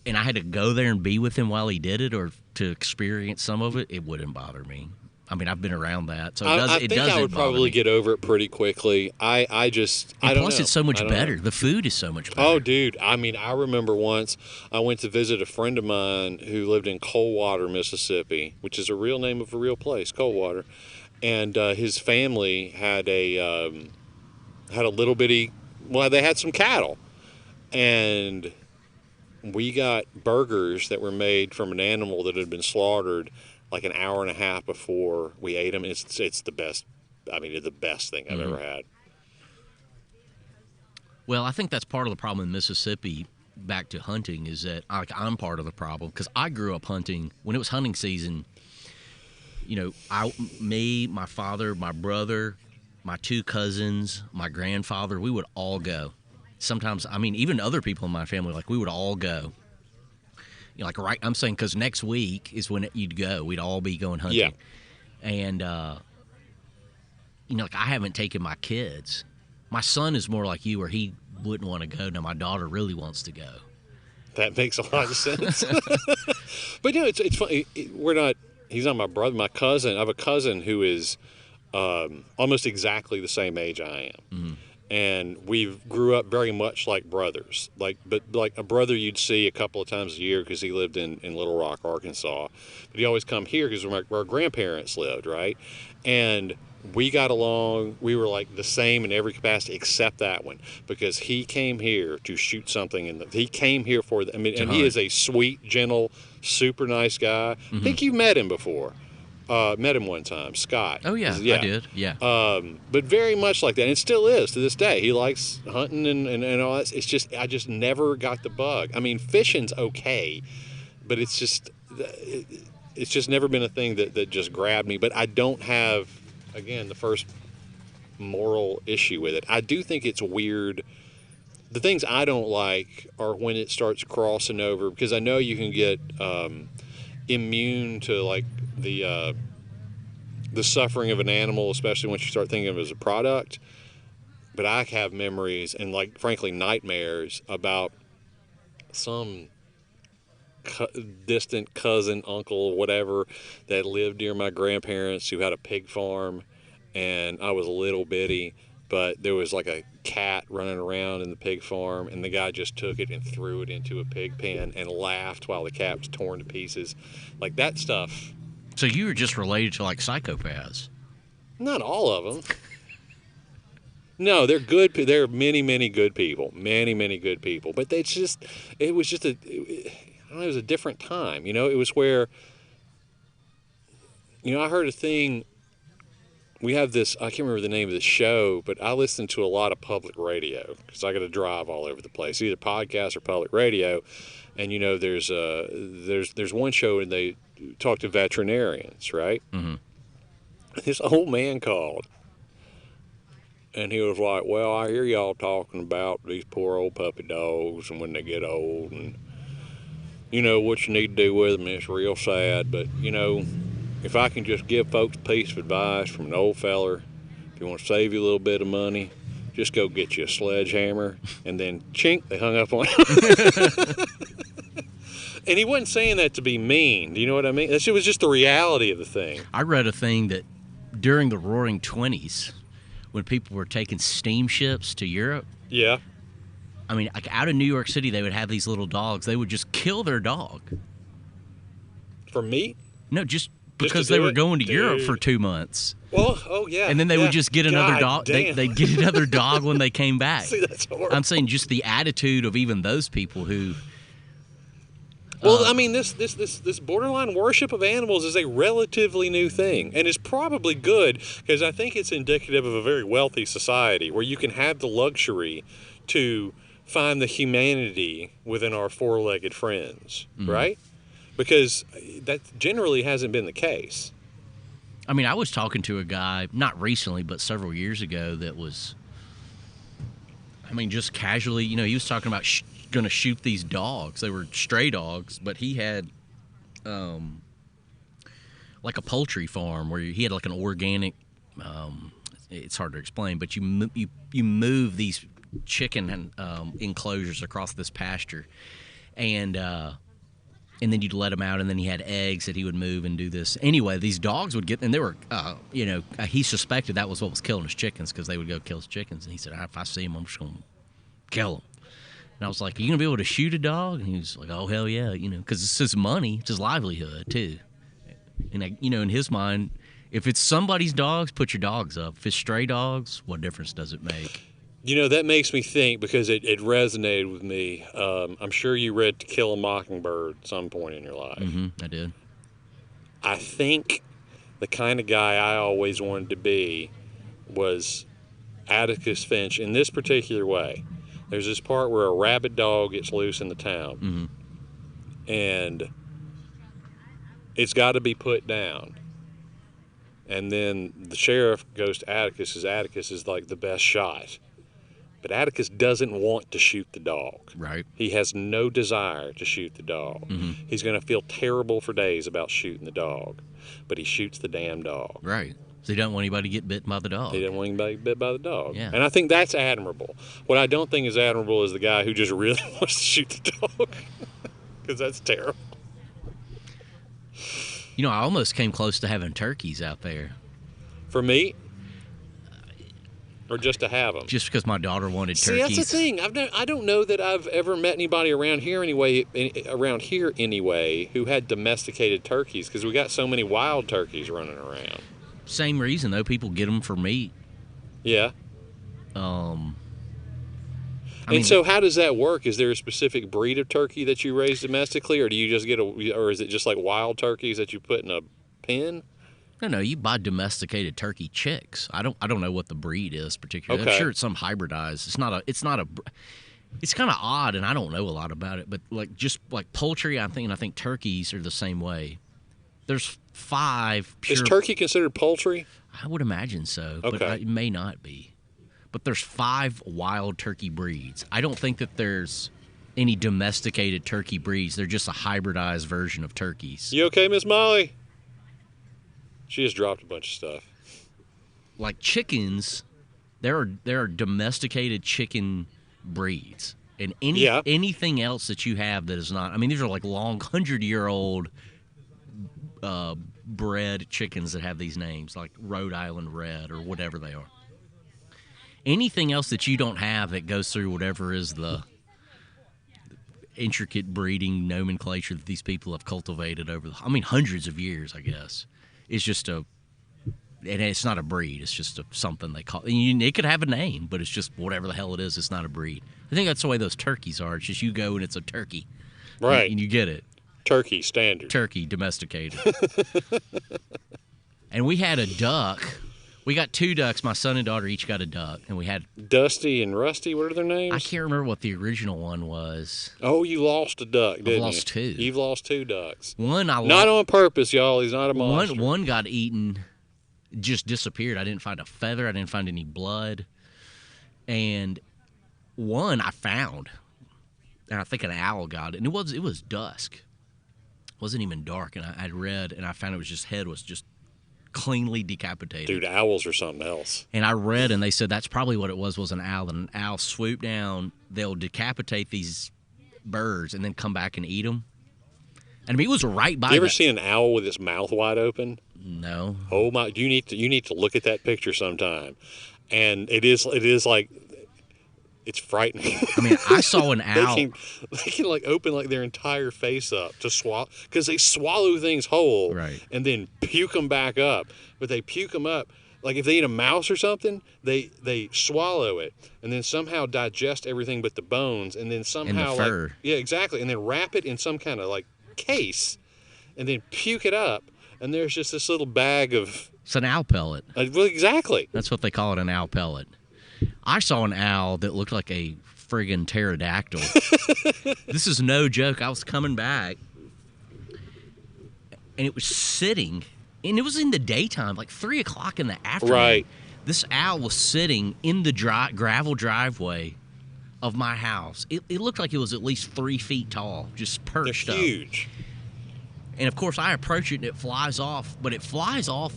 and I had to go there and be with him while he did it or to experience some of it, it wouldn't bother me. I mean, I've been around that, so
I think I would probably get over it pretty quickly. I don't know.
Plus, it's so much
I don't
better.
know.
The food is so much better.
Oh, dude. I mean, I remember once I went to visit a friend of mine who lived in Coldwater, Mississippi, which is a real name of a real place, Coldwater. And his family had a little bitty, well, they had some cattle. And we got burgers that were made from an animal that had been slaughtered like an hour and a half before we ate them. It's the best. I mean, it's the best thing I've ever had.
Well, I think that's part of the problem in Mississippi. Back to hunting is that I'm part of the problem because I grew up hunting when it was hunting season. My father, my brother, my two cousins, my grandfather, we would all go. Sometimes, I mean, even other people in my family, like we would all go. I'm saying because next week is when you'd go. We'd all be going hunting.
Yeah.
And, I haven't taken my kids. My son is more like you where he wouldn't want to go. Now, my daughter really wants to go.
That makes a lot of sense. But, it's funny. He's not my brother, my cousin. I have a cousin who is almost exactly the same age I am. Mm-hmm. And we grew up very much like brothers, but like a brother you'd see a couple of times a year because he lived in Little Rock, Arkansas. But he always come here because where our grandparents lived, right? And we got along. We were like the same in every capacity except that one because he came here to shoot something. He came here and he is a sweet, gentle, super nice guy. Mm-hmm. I think you've met him before. Met him one time, Scott.
Oh, yeah, I did, yeah.
But very much like that, and it still is to this day. He likes hunting and all that. It's just, I just never got the bug. I mean, fishing's okay, but it's just never been a thing that just grabbed me. But I don't have, again, the first moral issue with it. I do think it's weird. The things I don't like are when it starts crossing over, because I know you can get immune to, like, the suffering of an animal, especially once you start thinking of it as a product. But I have memories and, like, frankly, nightmares about some distant cousin, uncle, whatever, that lived near my grandparents who had a pig farm, and I was a little bitty, but there was like a cat running around in the pig farm, and the guy just took it and threw it into a pig pen and laughed while the cat was torn to pieces. Like, that stuff.
So you were just related to, like, psychopaths?
Not all of them. No, they're good. There are many, many good people. Many, many good people. But it was a different time. It was where, I heard a thing we have this, I can't remember the name of the show, but I listen to a lot of public radio because I got to drive all over the place, either podcast or public radio. And, you know, there's one show and they talk to veterinarians, right?
Mm-hmm.
This old man called. And he was like, well, I hear y'all talking about these poor old puppy dogs and when they get old and, you know, what you need to do with them. It's real sad. But, you know, if I can just give folks a piece of advice from an old feller, if you want to save you a little bit of money, just go get you a sledgehammer. And then, chink, they hung up on him. And he wasn't saying that to be mean. Do you know what I mean? It was just the reality of the thing.
I read a thing that during the Roaring '20s, when people were taking steamships to Europe.
Yeah.
I mean, like out of New York City, they would have these little dogs. They would just kill their dog.
For meat?
No, just because they were going to Europe for 2 months.
Well, oh, yeah.
And then they would just get another dog. They'd get another dog when they came back.
See, that's horrible.
I'm saying just the attitude of even those people who...
Well, I mean, this borderline worship of animals is a relatively new thing, and is probably good because I think it's indicative of a very wealthy society where you can have the luxury to find the humanity within our four-legged friends, right? Because that generally hasn't been the case.
I mean, I was talking to a guy, not recently, but several years ago that was, I mean, just casually, you know, he was talking about going to shoot these dogs. They were stray dogs, but he had like a poultry farm where he had like an organic, it's hard to explain, but you move these chicken enclosures across this pasture, and then you'd let them out, and then he had eggs that he would move and do this. Anyway, these dogs would get, and they were, you know, he suspected that was what was killing his chickens because they would go kill his chickens. And he said, if I see them, I'm just going to kill them. And I was like, are you going to be able to shoot a dog? And he was like, oh, hell yeah, you know, because it's his money, it's his livelihood, too. And, you know, in his mind, if it's somebody's dogs, put your dogs up. If it's stray dogs, what difference does it make?
You know, that makes me think because it resonated with me. I'm sure you read To Kill a Mockingbird at some point in your life.
Mm-hmm, I did.
I think the kind of guy I always wanted to be was Atticus Finch in this particular way. There's this part where a rabid dog gets loose in the town, and it's got to be put down. And then the sheriff goes to Atticus because Atticus is like the best shot. But Atticus doesn't want to shoot the dog.
Right.
He has no desire to shoot the dog. He's going to feel terrible for days about shooting the dog. But he shoots the damn dog.
Right. So he doesn't want anybody to get bitten by the dog.
He doesn't want anybody to get bit by the dog.
Yeah.
And I think that's admirable. What I don't think is admirable is the guy who just really wants to shoot the dog. Because that's terrible.
You know, I almost came close to having turkeys out there.
For meat? Or just to have them?
Just because my daughter wanted turkeys.
See, that's the thing. I don't know that I've ever met anybody around here anyway, who had domesticated turkeys because we got so many wild turkeys running around.
Same reason, though. People get them for meat.
Yeah.
I
mean,
mean,
so how does that work? Is there a specific breed of turkey that you raise domestically, or do you just or is it just like wild turkeys that you put in a pen?
No, you buy domesticated turkey chicks. I don't know what the breed is particularly.
Okay.
I'm sure it's some hybridized. It's kind of odd, and I don't know a lot about it. But like just like poultry, I think turkeys are the same way. There's 5 pure.
Is turkey considered poultry?
I would imagine so, but
Okay.
it may not be. But there's 5 wild turkey breeds. I don't think that there's any domesticated turkey breeds. They're just a hybridized version of turkeys.
You okay, Miss Molly? She just dropped a bunch of stuff.
Like chickens, there are domesticated chicken breeds, and anything else that you have that is not. I mean, these are like long 100-year-old bred chickens that have these names, like Rhode Island Red or whatever they are. Anything else that you don't have that goes through whatever is the intricate breeding nomenclature that these people have cultivated over hundreds of years, I guess. It's just and it's not a breed. It's just something they call. It could have a name, but it's just whatever the hell it is. It's not a breed. I think that's the way those turkeys are. It's just you go and it's a turkey,
Right.
And you get it.
Turkey, standard.
Turkey, domesticated. And we had a duck We got 2 ducks. My son and daughter each got a duck, and we had
Dusty and Rusty, what are their names?
I can't remember what the original one was.
Oh, you lost a duck, didn't you?
I've lost 2.
You've lost 2 ducks.
One I
Not on purpose, y'all. He's not a monster.
One got eaten, just disappeared. I didn't find a feather. I didn't find any blood. And one I found, and I think an owl got it. And it was dusk. It wasn't even dark. And I'd read, and I found it was just head was just cleanly decapitated.
Dude, owls are something else.
And I read, and they said that's probably what it was an owl. And an owl swoop down, they'll decapitate these birds and then come back and eat them. And I mean, it was right by.
You ever seen an owl with its mouth wide open?
No.
Oh my! You need to look at that picture sometime. And it is like, it's frightening.
I mean, I saw an owl.
They can like open like their entire face up to swallow, because they swallow things whole,
right,
and then puke them back up. But they puke them up, like if they eat a mouse or something, they swallow it and then somehow digest everything but the bones, and then somehow
and the fur.
like, yeah, exactly, and then wrap it in some kind of like case, and then puke it up, and there's just this little bag of.
It's an owl pellet.
Well, exactly.
That's what they call it, an owl pellet. I saw an owl that looked like a friggin' pterodactyl. This is no joke. I was coming back, and it was sitting, and it was in the daytime, like 3 o'clock in the afternoon.
Right.
This owl was sitting in the gravel driveway of my house. It looked like it was at least 3 feet tall, just perched
They're
up.
huge.
And, of course, I approach it, and it flies off. But it flies off,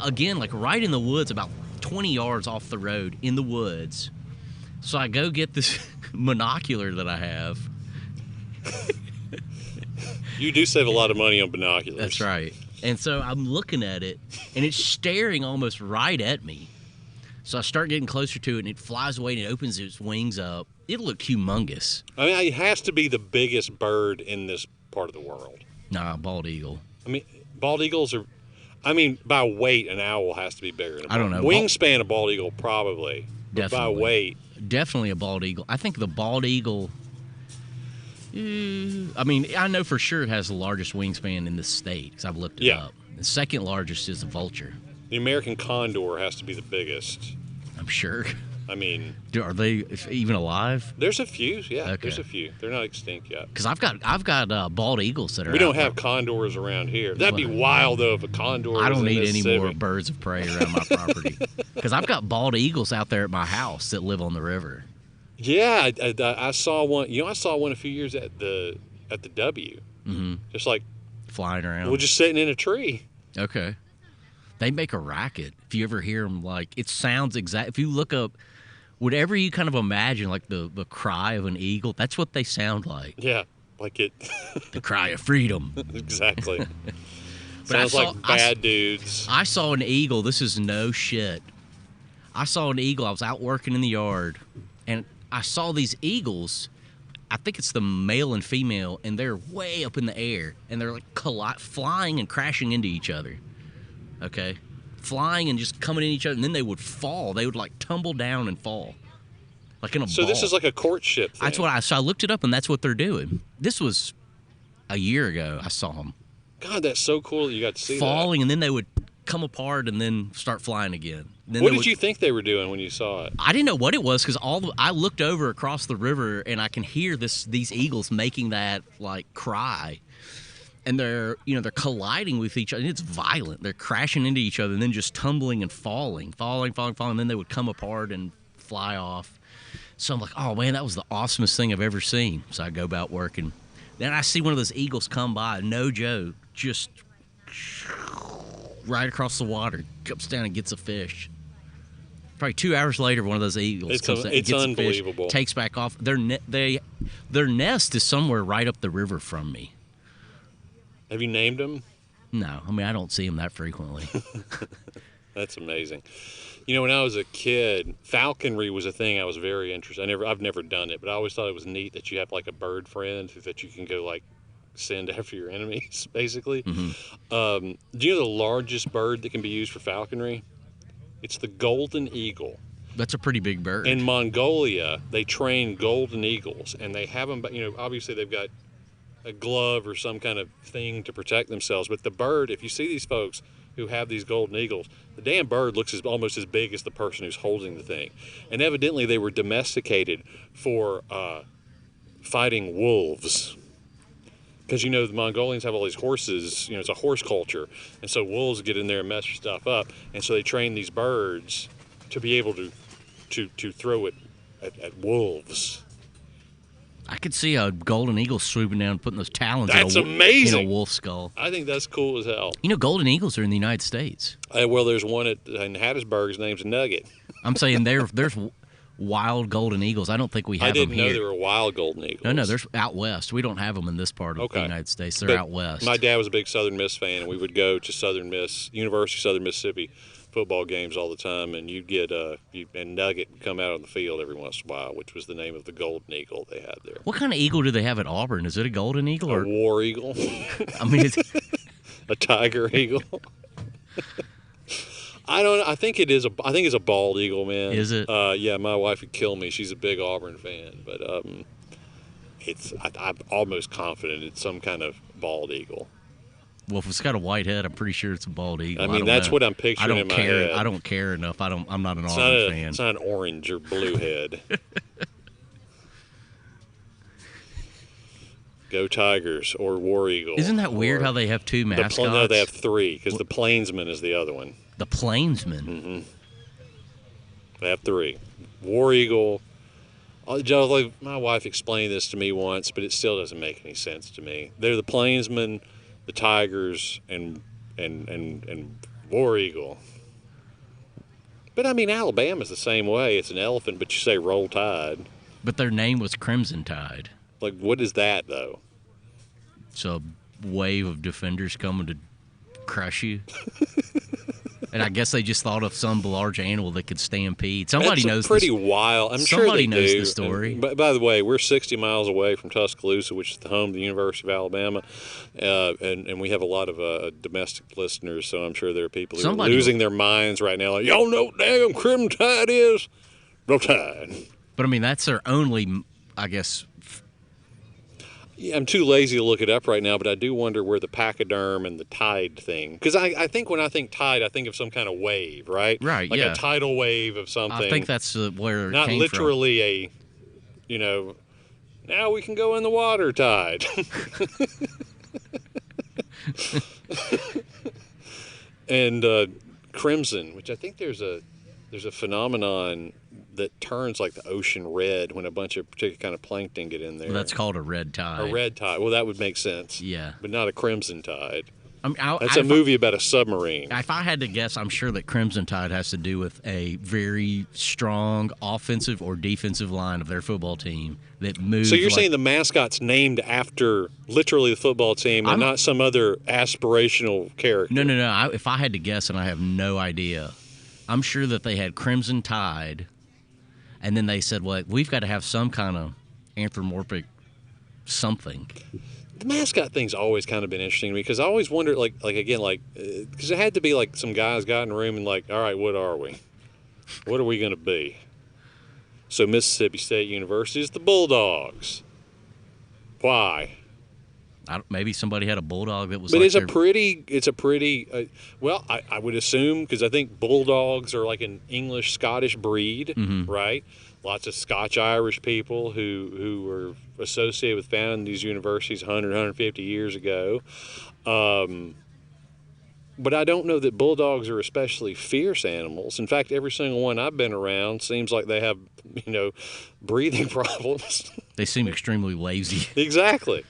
again, like right in the woods, about 20 yards off the road in the woods. So I go get this monocular that I have.
You do save a lot of money on binoculars.
That's right. And so I'm looking at it, and it's staring almost right at me. So I start getting closer to it, and it flies away, and it opens its wings up. It looked humongous.
I mean, it has to be the biggest bird in this part of the world.
Nah, bald eagle.
I mean, bald eagles are, I mean, by weight, an owl has to be bigger than a bald.
I don't know.
Wingspan of bald eagle, probably. But
Definitely.
by weight.
Definitely a bald eagle. I think the bald eagle, I mean, I know for sure it has the largest wingspan in the state, because I've looked it up. The second largest is the vulture.
The American condor has to be the biggest.
I'm sure.
I mean,
are they even alive?
There's a few, yeah.
Okay.
There's a few. They're not extinct yet.
Because I've got bald eagles that are.
We don't have condors around here. That'd be wild though if a condor.
I don't
was in
need any
Mississippi.
more birds of prey around my property. Because I've got bald eagles out there at my house that live on the river.
Yeah, I saw one. You know, I saw one a few years at the W.
Mm-hmm.
Just like
flying around.
We're just sitting in a tree.
Okay. They make a racket. If you ever hear them, like, it sounds exact. If you look up, whatever you kind of imagine, like the cry of an eagle, that's what they sound like.
Yeah, like it.
The cry of freedom.
Exactly.
But
Sounds like bad dudes.
I saw an eagle. This is no shit. I saw an eagle. I was out working in the yard, and I saw these eagles. I think it's the male and female, and they're way up in the air, and they're like flying and crashing into each other. Okay, flying and just coming in each other, and then they would fall. They would like tumble down and fall, like in a ball.
So this is like a courtship thing.
That's what so I looked it up, and that's what they're doing. This was a year ago. I saw them.
God, that's so cool that you got to see
falling,
that.
and then they would come apart and then start flying again. Then
what did you think they were doing when you saw it?
I didn't know what it was, because I looked over across the river, and I can hear these eagles making that like cry. And they're colliding with each other. It's violent. They're crashing into each other and then just tumbling and falling. And then they would come apart and fly off. So I'm like, oh, man, that was the awesomest thing I've ever seen. So I go about working. Then I see one of those eagles come by, no joke, just right across the water, comes down and gets a fish. Probably 2 hours later, one of those eagles comes down and gets a fish, takes back off. Their nest is somewhere right up the river from me.
Have you named them?
No, I mean, I don't see them that frequently.
That's amazing. You know, when I was a kid, falconry was a thing I was very interested in. I've never done it, but I always thought it was neat that you have like a bird friend that you can go like send after your enemies, basically. Mm-hmm. Do you know the largest bird that can be used for falconry? It's the golden eagle.
That's a pretty big bird.
In Mongolia, they train golden eagles, and they have them, obviously they've got a glove or some kind of thing to protect themselves. But the bird, if you see these folks who have these golden eagles, the damn bird looks almost as big as the person who's holding the thing. And evidently they were domesticated for fighting wolves. Because, the Mongolians have all these horses, it's a horse culture. And so wolves get in there and mess stuff up. And so they train these birds to be able to throw it at wolves.
I could see a golden eagle swooping down and putting those talons
amazing.
In a wolf skull.
I think that's cool as hell.
Golden eagles are in the United States.
Well, there's one in Hattiesburg. His name's Nugget.
I'm saying there's wild golden eagles. I don't think we have them here.
I didn't know there were wild golden eagles.
No, there's out west. We don't have them in this part of the United States. They're out west.
My dad was a big Southern Miss fan, and we would go to University of Southern Mississippi football games all the time, and you'd get and Nugget would come out on the field every once in a while, which was the name of the golden eagle they had there.
What kind of eagle do they have at Auburn? Is it a golden eagle or
a war eagle?
I mean, it's
a tiger eagle. I don't know. I think it's a bald eagle, man.
Is it?
Yeah, my wife would kill me. She's a big Auburn fan, but I'm almost confident it's some kind of bald eagle.
Well, if it's got a white head, I'm pretty sure it's a bald eagle.
I mean, that's what I'm picturing in my head.
I don't care enough. I'm not an Auburn fan.
It's not an orange or blue head. Go Tigers or War Eagle.
Isn't that weird how they have two mascots?
No, they have three because the Plainsman is the other one.
The Plainsman?
Mm-hmm. They have three. War Eagle. My wife explained this to me once, but it still doesn't make any sense to me. They're the Plainsman, the Tigers, and War Eagle. But I mean, Alabama's the same way. It's an elephant, but you say Roll Tide.
But their name was Crimson Tide.
Like, what is that though?
It's a wave of defenders coming to crush you. And I guess they just thought of some large animal that could stampede. Somebody knows.
Pretty wild. I'm sure
somebody
they
knows
do.
the story.
And, by the way, we're 60 miles away from Tuscaloosa, which is the home of the University of Alabama, and we have a lot of domestic listeners. So I'm sure there are people who are losing their minds right now. Like, y'all know what damn Crimson Tide is? Roll Tide.
But I mean, that's their only, I guess.
Yeah, I'm too lazy to look it up right now, but I do wonder where the pachyderm and the tide thing. Because I think when I think tide, I think of some kind of wave, right?
Right,
like
yeah.
a tidal wave of something.
I think that's where it
not
came
literally
from.
Now we can go in the water tide. And crimson, which I think there's a phenomenon that turns like the ocean red when a bunch of particular kind of plankton get in there.
Well, that's called a red tide.
A red tide. Well, that would make sense.
Yeah.
But not a crimson tide.
I mean,
that's a movie about a submarine.
If I had to guess, I'm sure that Crimson Tide has to do with a very strong offensive or defensive line of their football team that moves.
So you're saying the mascot's named after literally the football team and not some other aspirational character?
No. If I had to guess, and I have no idea, I'm sure that they had Crimson Tide, and then they said, well, we've got to have some kind of anthropomorphic something.
The mascot thing's always kind of been interesting to me because I always wondered, because it had to be like some guys got in a room and like, all right, what are we? What are we going to be? So Mississippi State University is the Bulldogs. Why?
Maybe somebody had a bulldog that was.
But
like
it's a pretty. Well, I would assume because I think bulldogs are like an English Scottish breed, right? Lots of Scotch-Irish people who were associated with founding these universities 100, 150 years ago. But I don't know that bulldogs are especially fierce animals. In fact, every single one I've been around seems like they have, breathing problems.
They seem extremely lazy.
Exactly.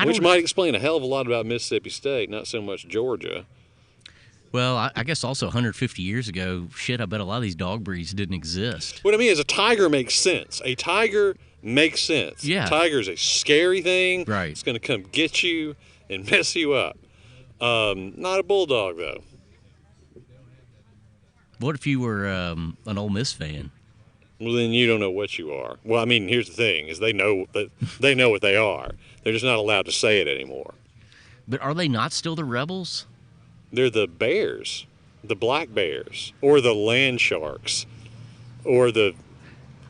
Which might explain a hell of a lot about Mississippi State, not so much Georgia.
Well, I guess also 150 years ago, I bet a lot of these dog breeds didn't exist.
What I mean is a tiger makes sense. A tiger makes sense.
Yeah.
A tiger's a scary thing.
Right.
It's going to come get you and mess you up. Not a bulldog, though.
What if you were an Ole Miss fan?
Well, then you don't know what you are. Well, I mean, here's the thing: is they know what they are. They're just not allowed to say it anymore.
But are they not still the Rebels?
They're the Bears, the Black Bears, or the Land Sharks, or the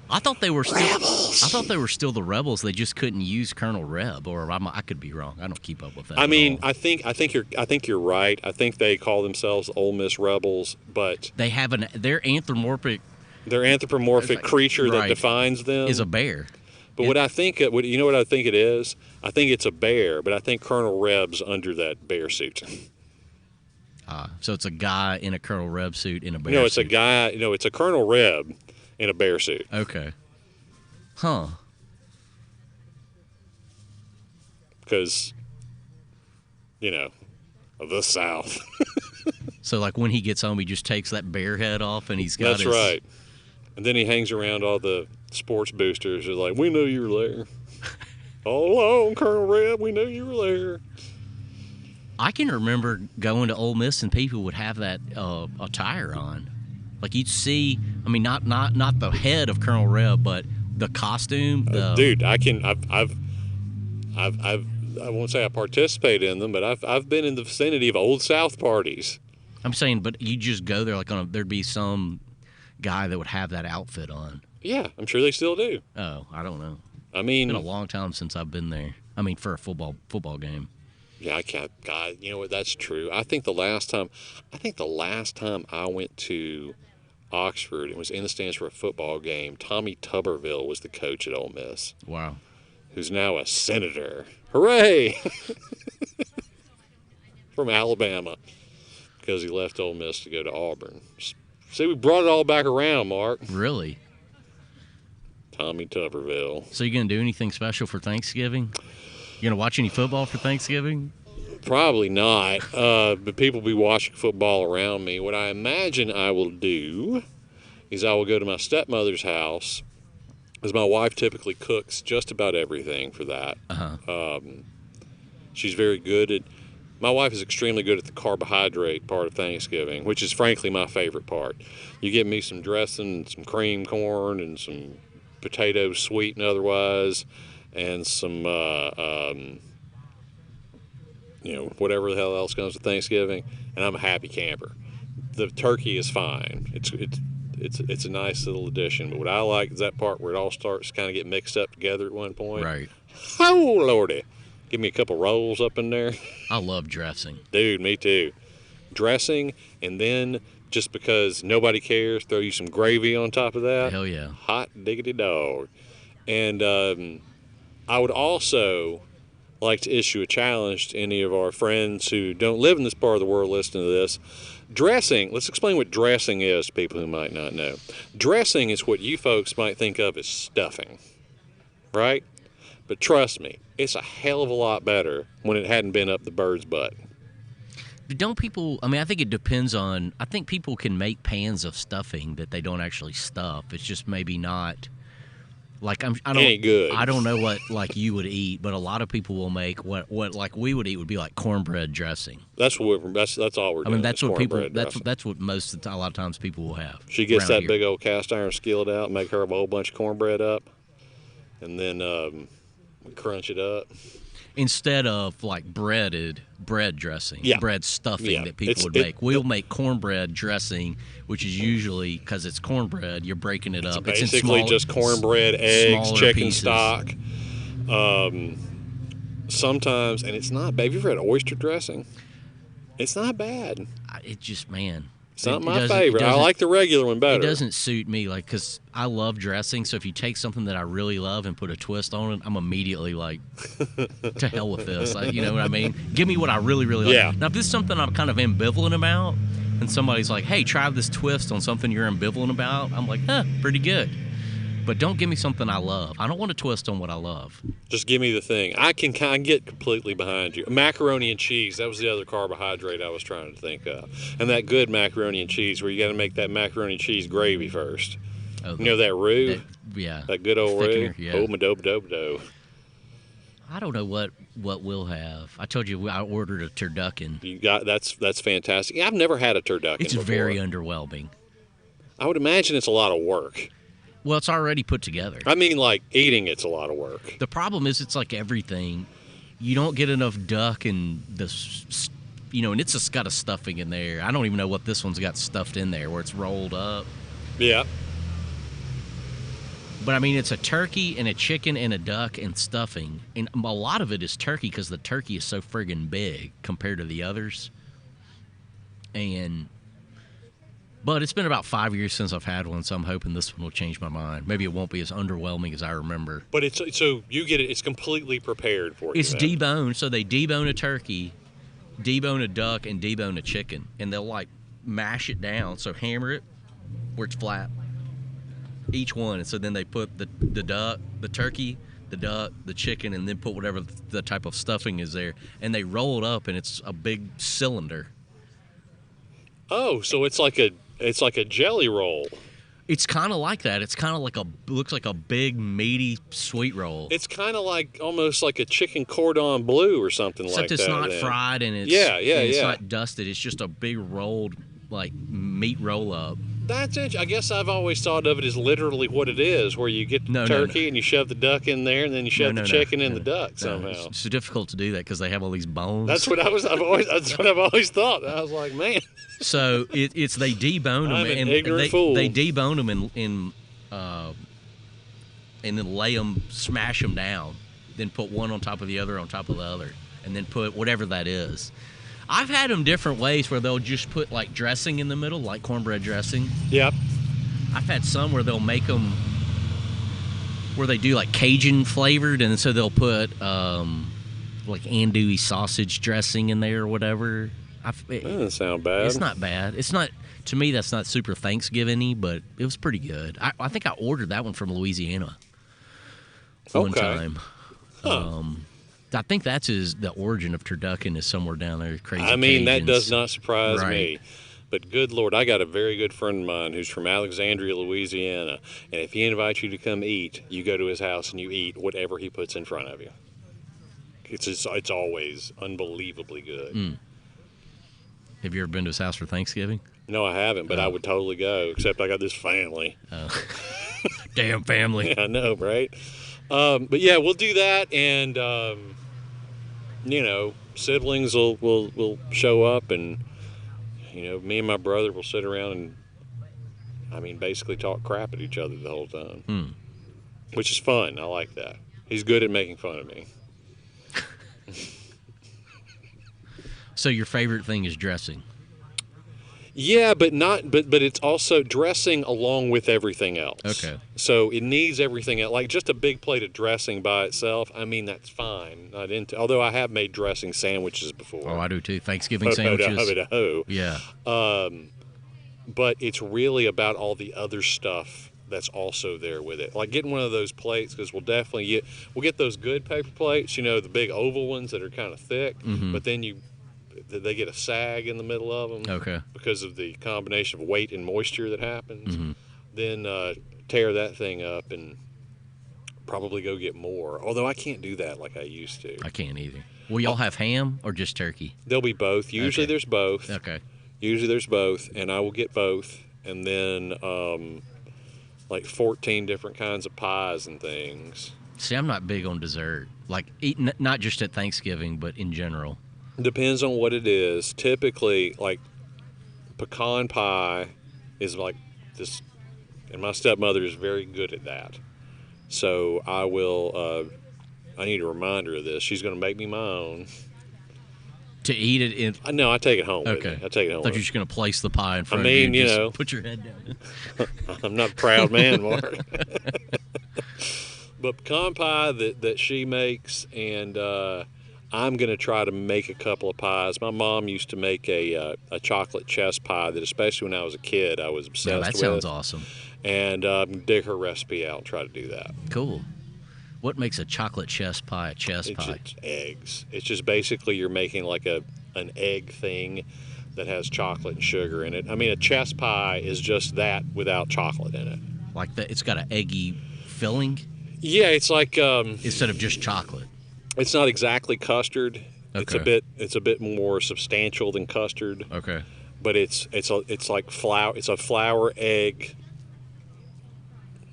I thought they were still.
Rebels.
I thought they were still the rebels. They just couldn't use Colonel Reb, or I could be wrong. I don't keep up with that.
I mean,
all.
I think you're right. I think they call themselves Ole Miss Rebels, but
they have their anthropomorphic.
Their anthropomorphic creature that
right,
defines them
is a bear.
But what I think, you know what I think it is? I think it's a bear, but I think Colonel Reb's under that bear suit.
So it's a guy in a Colonel Reb suit in a bear suit.
No, it's a guy. No, it's a Colonel Reb in a bear suit.
Okay. Huh.
Because, the South.
So, like, when he gets home, he just takes that bear head off, and he's got
That's right. And then he hangs around all the sports boosters. They're like, we knew you were there. All along, Colonel Reb, we knew you were there.
I can remember going to Ole Miss, and people would have that attire on. Like, you'd see, I mean, not the head of Colonel Reb, but the costume.
Dude, I won't say I participate in them, but I've been in the vicinity of Old South parties.
I'm saying, but you just go there, like, there'd be some guy that would have that outfit on.
Yeah, I'm sure they still do.
Oh, I don't know.
I mean,
it's been a long time since I've been there. I mean, for a football game.
Yeah, I can't. God, you know what? That's true. I think the last time I went to Oxford and was in the stands for a football game, Tommy Tuberville was the coach at Ole Miss.
Wow.
Who's now a senator. Hooray! From Alabama. Because he left Ole Miss to go to Auburn. See, we brought it all back around, Mark.
Really?
Tommy Tuberville.
So you going to do anything special for Thanksgiving? You going to watch any football for Thanksgiving?
Probably not, but people will be watching football around me. What I imagine I will do is I will go to my stepmother's house, as my wife typically cooks just about everything for that.
Uh-huh.
She's very good at. My wife is extremely good at the carbohydrate part of Thanksgiving, which is frankly my favorite part. You give me some dressing, some cream corn, and some potatoes, sweet and otherwise, and some, whatever the hell else comes with Thanksgiving, and I'm a happy camper. The turkey is fine. It's a nice little addition, but what I like is that part where it all starts to kind of get mixed up together at one point.
Right.
Oh, Lordy. Give me a couple rolls up in there.
I love dressing.
Dude, me too. Dressing, and then just because nobody cares, throw you some gravy on top of that.
Hell yeah.
Hot diggity dog. And I would also like to issue a challenge to any of our friends who don't live in this part of the world listening to this. Dressing, let's explain what dressing is to people who might not know. Dressing is what you folks might think of as stuffing, right? But trust me, it's a hell of a lot better when it hadn't been up the bird's butt.
Don't people, I mean, I think it depends on, I think people can make pans of stuffing that they don't actually stuff. It's just maybe not, like,
ain't good.
I don't know what, like, you would eat, but a lot of people will make what like, we would eat would be like cornbread dressing.
That's all we're doing.
I mean, that's what people,
dressing.
that's what a lot of times people will have.
She gets that
here.
big old cast iron skillet out and make her a whole bunch of cornbread up, and then crunch it up.
Instead of like bread dressing, bread stuffing that people would make. We'll make cornbread dressing, which is usually, because it's cornbread, you're breaking it up.
It's basically just cornbread, eggs, chicken
pieces.
stock. Sometimes, and it's not bad. Have you ever had oyster dressing? It's not bad.
It just, man.
It's not my favorite. I like the regular one better.
It doesn't suit me, like, because I love dressing. So if you take something that I really love and put a twist on it, I'm immediately like, to hell with this. Like, you know what I mean? Give me what I really, really like.
Yeah.
Now, if this is something I'm kind of ambivalent about, and somebody's like, hey, try this twist on something you're ambivalent about, I'm like, pretty good. But don't give me something I love. I don't want to twist on what I love.
Just give me the thing. I can kind of get completely behind you. Macaroni and cheese. That was the other carbohydrate I was trying to think of. And that good macaroni and cheese where you got to make that macaroni and cheese gravy first.
Oh,
you know that roux? That good old roux?
Yeah.
Oh, my dope.
I don't know what we'll have. I told you I ordered a turducken.
That's fantastic. Yeah, I've never had a turducken
It's
before.
very underwhelming.
I would imagine it's a lot of work.
Well, it's already put together.
I mean, like, eating it's a lot of work.
The problem is it's like everything. You don't get enough duck and this, and it's just got a stuffing in there. I don't even know what this one's got stuffed in there, where it's rolled up.
Yeah.
But I mean, it's a turkey and a chicken and a duck and stuffing, and a lot of it is turkey because the turkey is so friggin' big compared to the others. But it's been about 5 years since I've had one, so I'm hoping this one will change my mind. Maybe it won't be as underwhelming as I remember.
But it's so you get it. It's completely prepared for you.
It's deboned, so they debone a turkey, debone a duck, and debone a chicken, and they'll like mash it down. So hammer it where it's flat, each one, and so then they put the duck, the turkey, the duck, the chicken, and then put whatever the type of stuffing is there, and they roll it up, and it's a big cylinder.
Oh, so it's like a jelly roll.
It's kind of like that. It's kind of like looks like a big meaty sweet roll.
It's kind of like almost like a chicken cordon bleu or something
Except
like that.
Except it's not fried and it's it's not dusted. It's just a big rolled like meat roll up.
That's it. I guess I've always thought of it as literally what it is, where you get the turkey and you shove the duck in there, and then you shove the chicken in the duck somehow.
It's difficult to do that because they have all these bones.
That's what That's what I've always thought. I was like, man.
So they debone them.
I'm an ignorant fool.
They debone them and then smash them down, then put one on top of the other, and then put whatever that is. I've had them different ways where they'll just put like dressing in the middle, like cornbread dressing.
Yep.
I've had some where they'll make them where they do like Cajun flavored, and so they'll put like andouille sausage dressing in there or whatever.
That doesn't sound bad.
It's not bad. It's not, to me, that's not super Thanksgiving-y, but it was pretty good. I think I ordered that one from Louisiana one time.
Huh.
I think that's the origin of turducken is somewhere down there. Crazy.
I mean,
Cajuns.
that does not surprise
Right.
me. But good Lord, I got a very good friend of mine who's from Alexandria, Louisiana. And if he invites you to come eat, you go to his house and you eat whatever he puts in front of you. It's always unbelievably good.
Mm. Have you ever been to his house for Thanksgiving?
No, I haven't, but I would totally go, except I got this family.
Damn family.
Yeah, I know, right? But yeah, we'll do that, and siblings will show up, and me and my brother will sit around and basically talk crap at each other the whole time, which is fun. I like that. He's good at making fun of me.
So your favorite thing is dressing?
Yeah, but it's also dressing along with everything else.
Okay.
So it needs everything else. Like just a big plate of dressing by itself, that's fine. Although I have made dressing sandwiches before.
Oh, I do too. Thanksgiving sandwiches.
Yeah. But it's really about all the other stuff that's also there with it. Like getting one of those plates, because we'll get those good paper plates, the big oval ones that are kind of thick, but then they get a sag in the middle of them.
Okay.
Because of the combination of weight and moisture that happens. Then tear that thing up and probably go get more. Although I can't do that like I used to.
I can't either. Will y'all have ham or just turkey?
There'll be both. Usually there's both.
Okay.
Usually there's both, and I will get both. And then like 14 different kinds of pies and things.
See, I'm not big on dessert. Like eating, not just at Thanksgiving, but in general.
Depends on what it is. Typically, like pecan pie is like this, and my stepmother is very good at that. So I will. I need a reminder of this. She's going to make me my own.
To eat it in.
No, I take it home.
Okay.
With me. I take it home.
I thought you were just going to place the pie in front of you. And just put your head down.
I'm not a proud man, Mark. But pecan pie that she makes, and I'm going to try to make a couple of pies. My mom used to make a chocolate chess pie that, especially when I was a kid, I was obsessed with.
That sounds awesome.
And dig her recipe out and try to do that.
Cool. What makes a chocolate chess pie a chess pie?
It's eggs. It's just basically you're making like an egg thing that has chocolate and sugar in it. A chess pie is just that without chocolate in it.
Like that? It's got an eggy filling?
Yeah, it's like
instead of just chocolate.
It's not exactly custard.
Okay.
It's a bit more substantial than custard.
Okay.
But it's like flour. It's a flour egg.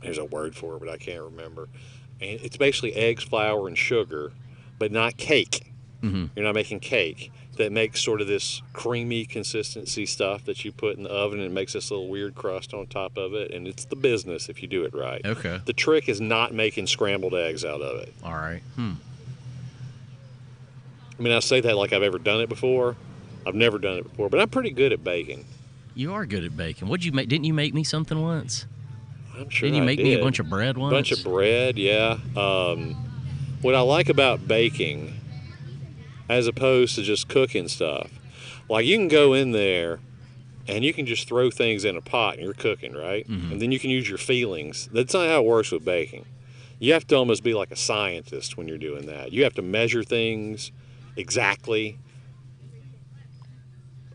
There's a word for it, but I can't remember. And it's basically eggs, flour, and sugar, but not cake.
Mm-hmm.
You're not making cake. that makes sort of this creamy consistency stuff that you put in the oven, and it makes this little weird crust on top of it, and it's the business if you do it right.
Okay.
The trick is not making scrambled eggs out of it.
All right.
I mean, I say that like I've ever done it before. I've never done it before, but I'm pretty good at baking.
You are good at baking. What'd you make? Didn't you make me something once?
I'm sure
Didn't you make me a bunch of bread once?
A bunch of bread, yeah. What I like about baking, as opposed to just cooking stuff, like you can go in there and you can just throw things in a pot and you're cooking, right?
Mm-hmm.
And then you can use your feelings. That's not how it works with baking. You have to almost be like a scientist when you're doing that. You have to measure things exactly.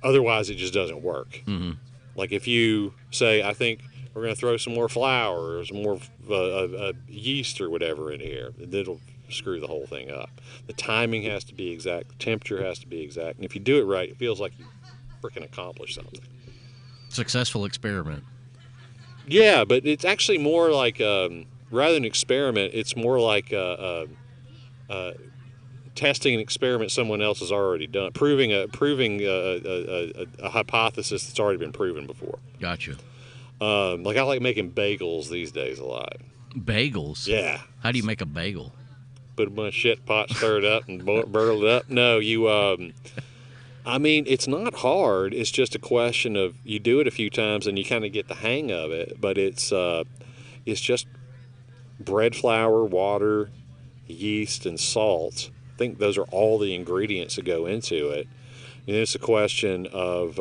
Otherwise, it just doesn't work.
Mm-hmm.
Like if you say, I think we're going to throw some more flour or some more yeast or whatever in here, it'll screw the whole thing up. The timing has to be exact. The temperature has to be exact. And if you do it right, it feels like you freaking accomplished something.
Successful experiment.
Yeah, but it's actually more like, rather than experiment, it's more like testing an experiment someone else has already done, proving a hypothesis that's already been proven before.
Gotcha.
Like I like making bagels these days a lot.
Bagels?
Yeah.
How do you make a bagel?
Put a bunch of shit in a pot, stir it up, and burl it up. No, you. I mean, it's not hard. It's just a question of you do it a few times and you kind of get the hang of it. But it's just bread flour, water, yeast, and salt. I think those are all the ingredients that go into it. And it's a question of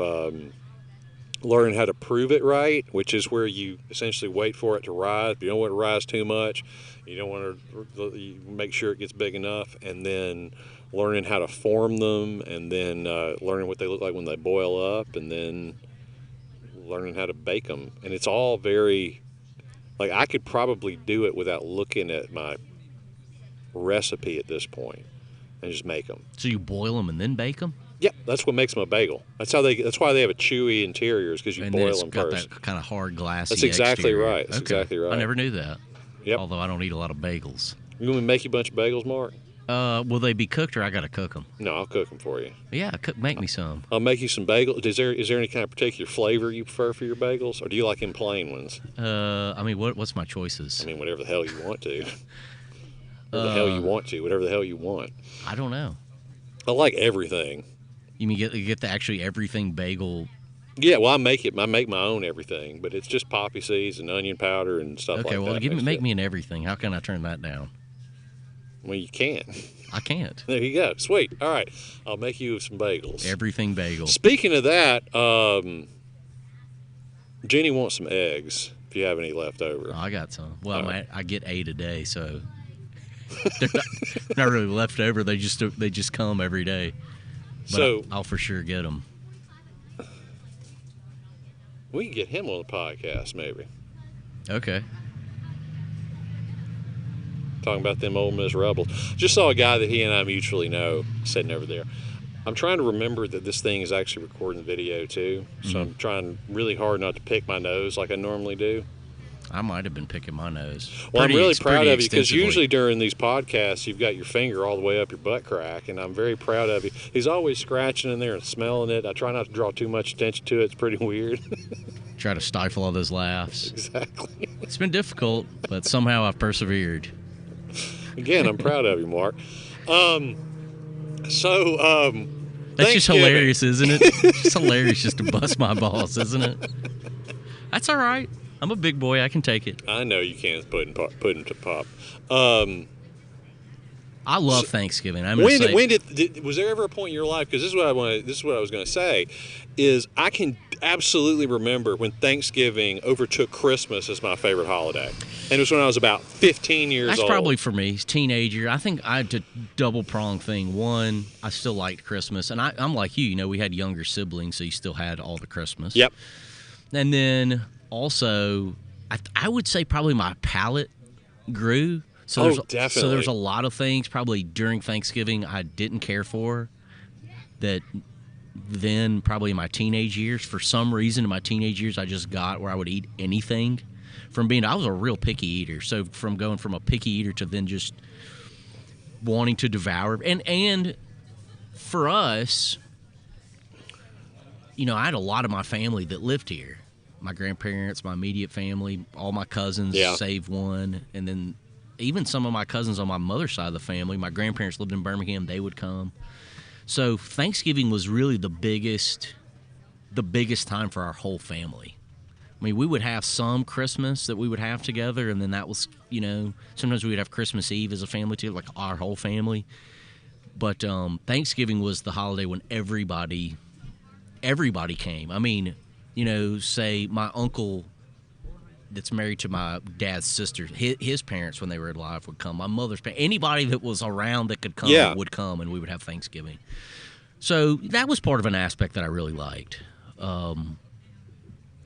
learning how to prove it right, which is where you essentially wait for it to rise. But you don't want it to rise too much. You don't want to you make sure it gets big enough. And then learning how to form them, and then learning what they look like when they boil up, and then learning how to bake them. And it's all very, like I could probably do it without looking at my recipe at this point and just make them.
So you boil them and then bake them?
Yep, that's what makes them a bagel. That's why they have a chewy interior, is because you boil them
got
first.
That kind of hard glassy.
That's exactly
exterior.
right. That's exactly right.
I never knew that.
Yep.
Although I don't eat a lot of bagels.
You want me to make you a bunch of bagels, Mark?
Will they be cooked, or I got to cook them?
No, I'll cook them for you.
Yeah, make me some.
I'll make you some bagels. Is there any kind of particular flavor you prefer for your bagels, or do you like them plain ones?
I mean, what's my choices?
I mean, whatever the hell you want to. Whatever the hell you want to. Whatever the hell you want.
I don't know.
I like everything.
You mean you get the actually everything bagel?
Yeah, well, I make my own everything, but it's just poppy seeds and onion powder and stuff like that.
Okay, well, make me an everything. How can I turn that down?
Well, you can't.
I can't.
There you go. Sweet. All right. I'll make you some bagels.
Everything bagel.
Speaking of that, Jenny wants some eggs, if you have any left over.
Oh, I got some. Well, I get 8 a day, so they're not really left over. They just come every day. But
so
I'll for sure get them.
We can get him on the podcast, maybe.
Okay.
Talking about them Ole Miss Rebels. Just saw a guy that he and I mutually know sitting over there. I'm trying to remember that this thing is actually recording video too, so I'm trying really hard not to pick my nose like I normally do.
I might have been picking my nose.
Well, I'm really proud of you, because usually during these podcasts you've got your finger all the way up your butt crack, and I'm very proud of you. He's always scratching in there and smelling it. I try not to draw too much attention to it. It's pretty weird.
Try to stifle all those laughs.
Exactly.
It's been difficult, but somehow I've persevered.
Again, I'm proud of you, Mark.
That's just hilarious, isn't it? It's hilarious just to bust my balls, isn't it? That's all right. I'm a big boy. I can take it.
I know you can put into pop.
I love Thanksgiving.
Was there ever a point in your life? Because this is what I was going to say. Is I can absolutely remember when Thanksgiving overtook Christmas as my favorite holiday, and it was when I was about 15 years old.
That's probably for me, teenager. I think I had a double prong thing. One, I still liked Christmas, and I'm like you. You know, we had younger siblings, so you still had all the Christmas.
Yep.
And then also, I would say probably my palate grew. So
definitely.
So there's a lot of things probably during Thanksgiving I didn't care for that then probably in my teenage years. For some reason in my teenage years I just got where I would eat anything. I was a real picky eater. So from going from a picky eater to then just wanting to devour. And for us, I had a lot of my family that lived here. My grandparents, my immediate family, all my cousins, save one. And then even some of my cousins on my mother's side of the family, my grandparents lived in Birmingham, they would come. So Thanksgiving was really the biggest time for our whole family. I mean, we would have some Christmas that we would have together, and then that was, sometimes we would have Christmas Eve as a family too, like our whole family. But Thanksgiving was the holiday when everybody came. I mean, say my uncle that's married to my dad's sister, his parents when they were alive would come. My mother's parents, anybody that was around that could come would come, and we would have Thanksgiving. So that was part of an aspect that I really liked.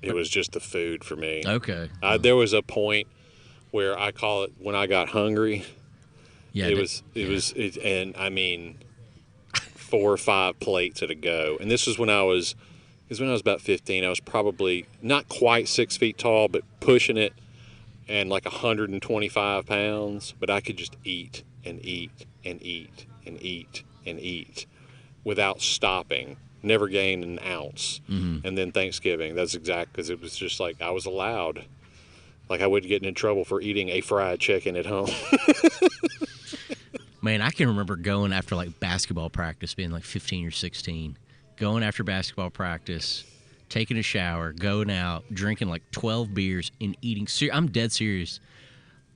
It was just the food for me.
Okay.
There was a point where I call it when I got hungry. Yeah. And I mean, 4 or 5 plates at a go. And this was when I was about 15. I was probably not quite 6 feet tall, but pushing it, and like 125 pounds. But I could just eat and eat and eat and eat and eat without stopping. Never gained an ounce. Mm-hmm. And then Thanksgiving, that's exact, because it was just like I was allowed. Like I wouldn't get in trouble for eating a fried chicken at home.
Man, I can remember going after like basketball practice, being like 15 or 16, going after basketball practice, taking a shower, going out, drinking like 12 beers, and eating. I'm dead serious.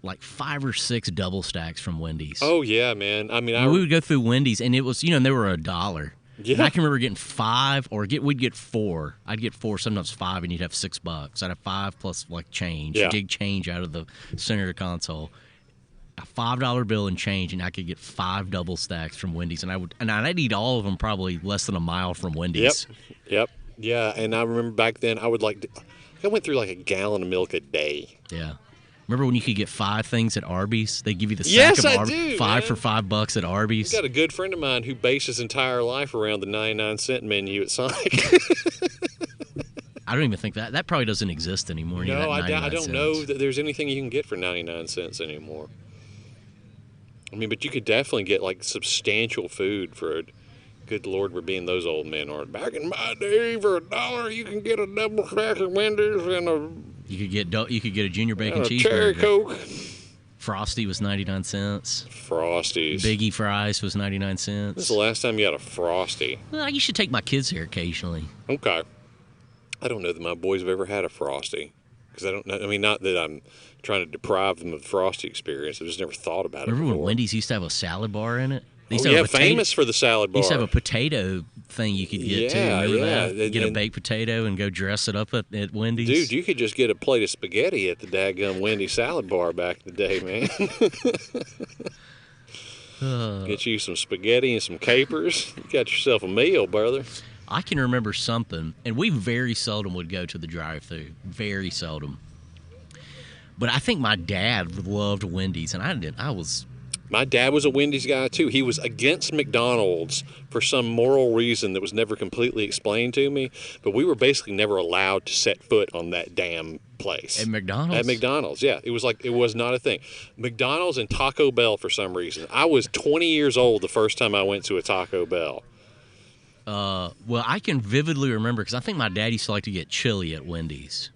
Like 5 or 6 double stacks from Wendy's.
Oh yeah, man. I mean,
we would go through Wendy's, and it was, and they were $1. Yeah. And I can remember getting 5, or we'd get 4. I'd get 4, sometimes 5, and you'd have $6. I'd have 5 plus like change, dig change out of the center of the console. A $5 bill and change, and I could get 5 double stacks from Wendy's, and I'd eat all of them probably less than a mile from Wendy's.
Yep. Yeah, and I remember back then I went through like a gallon of milk a day.
Yeah. Remember when you could get 5 things at Arby's? They give you the sack of Arby's, 5 for $5 at Arby's.
I've got a good friend of mine who based his entire life around the 99-cent menu at Sonic.
I don't even think that probably doesn't exist anymore.
No, I don't know that there's anything you can get for 99 cents anymore. I mean, but you could definitely get like substantial food for it. Good Lord, we're being those old men are. Back in my day, for $1, you can get a double stack of Wendy's and
you could get a junior bacon cheeseburger.
Cherry Coke.
Frosty was 99 cents.
Frosties.
Biggie fries was 99 cents.
When's the last time you had a Frosty?
Well, you should take my kids here occasionally.
Okay. I don't know that my boys have ever had a Frosty. Because I don't know. I mean, not that I'm trying to deprive them of the Frosty experience. I've just never thought about it before.
Remember when Wendy's used to have a salad bar in it?
Famous for the salad bar.
They used to have a potato thing you could get too. Remember that? Get a baked potato and go dress it up at Wendy's.
Dude, you could just get a plate of spaghetti at the daggum Wendy's salad bar back in the day, man. Get you some spaghetti and some capers. You got yourself a meal, brother.
I can remember something, and we very seldom would go to the drive-thru. Very seldom. But I think my dad loved Wendy's, and I didn't.
My dad was a Wendy's guy, too. He was against McDonald's for some moral reason that was never completely explained to me. But we were basically never allowed to set foot on that damn place.
At McDonald's?
At McDonald's, yeah. It was not a thing. McDonald's and Taco Bell for some reason. I was 20 years old the first time I went to a Taco Bell.
Well, I can vividly remember, because I think my dad used to like to get chili at Wendy's.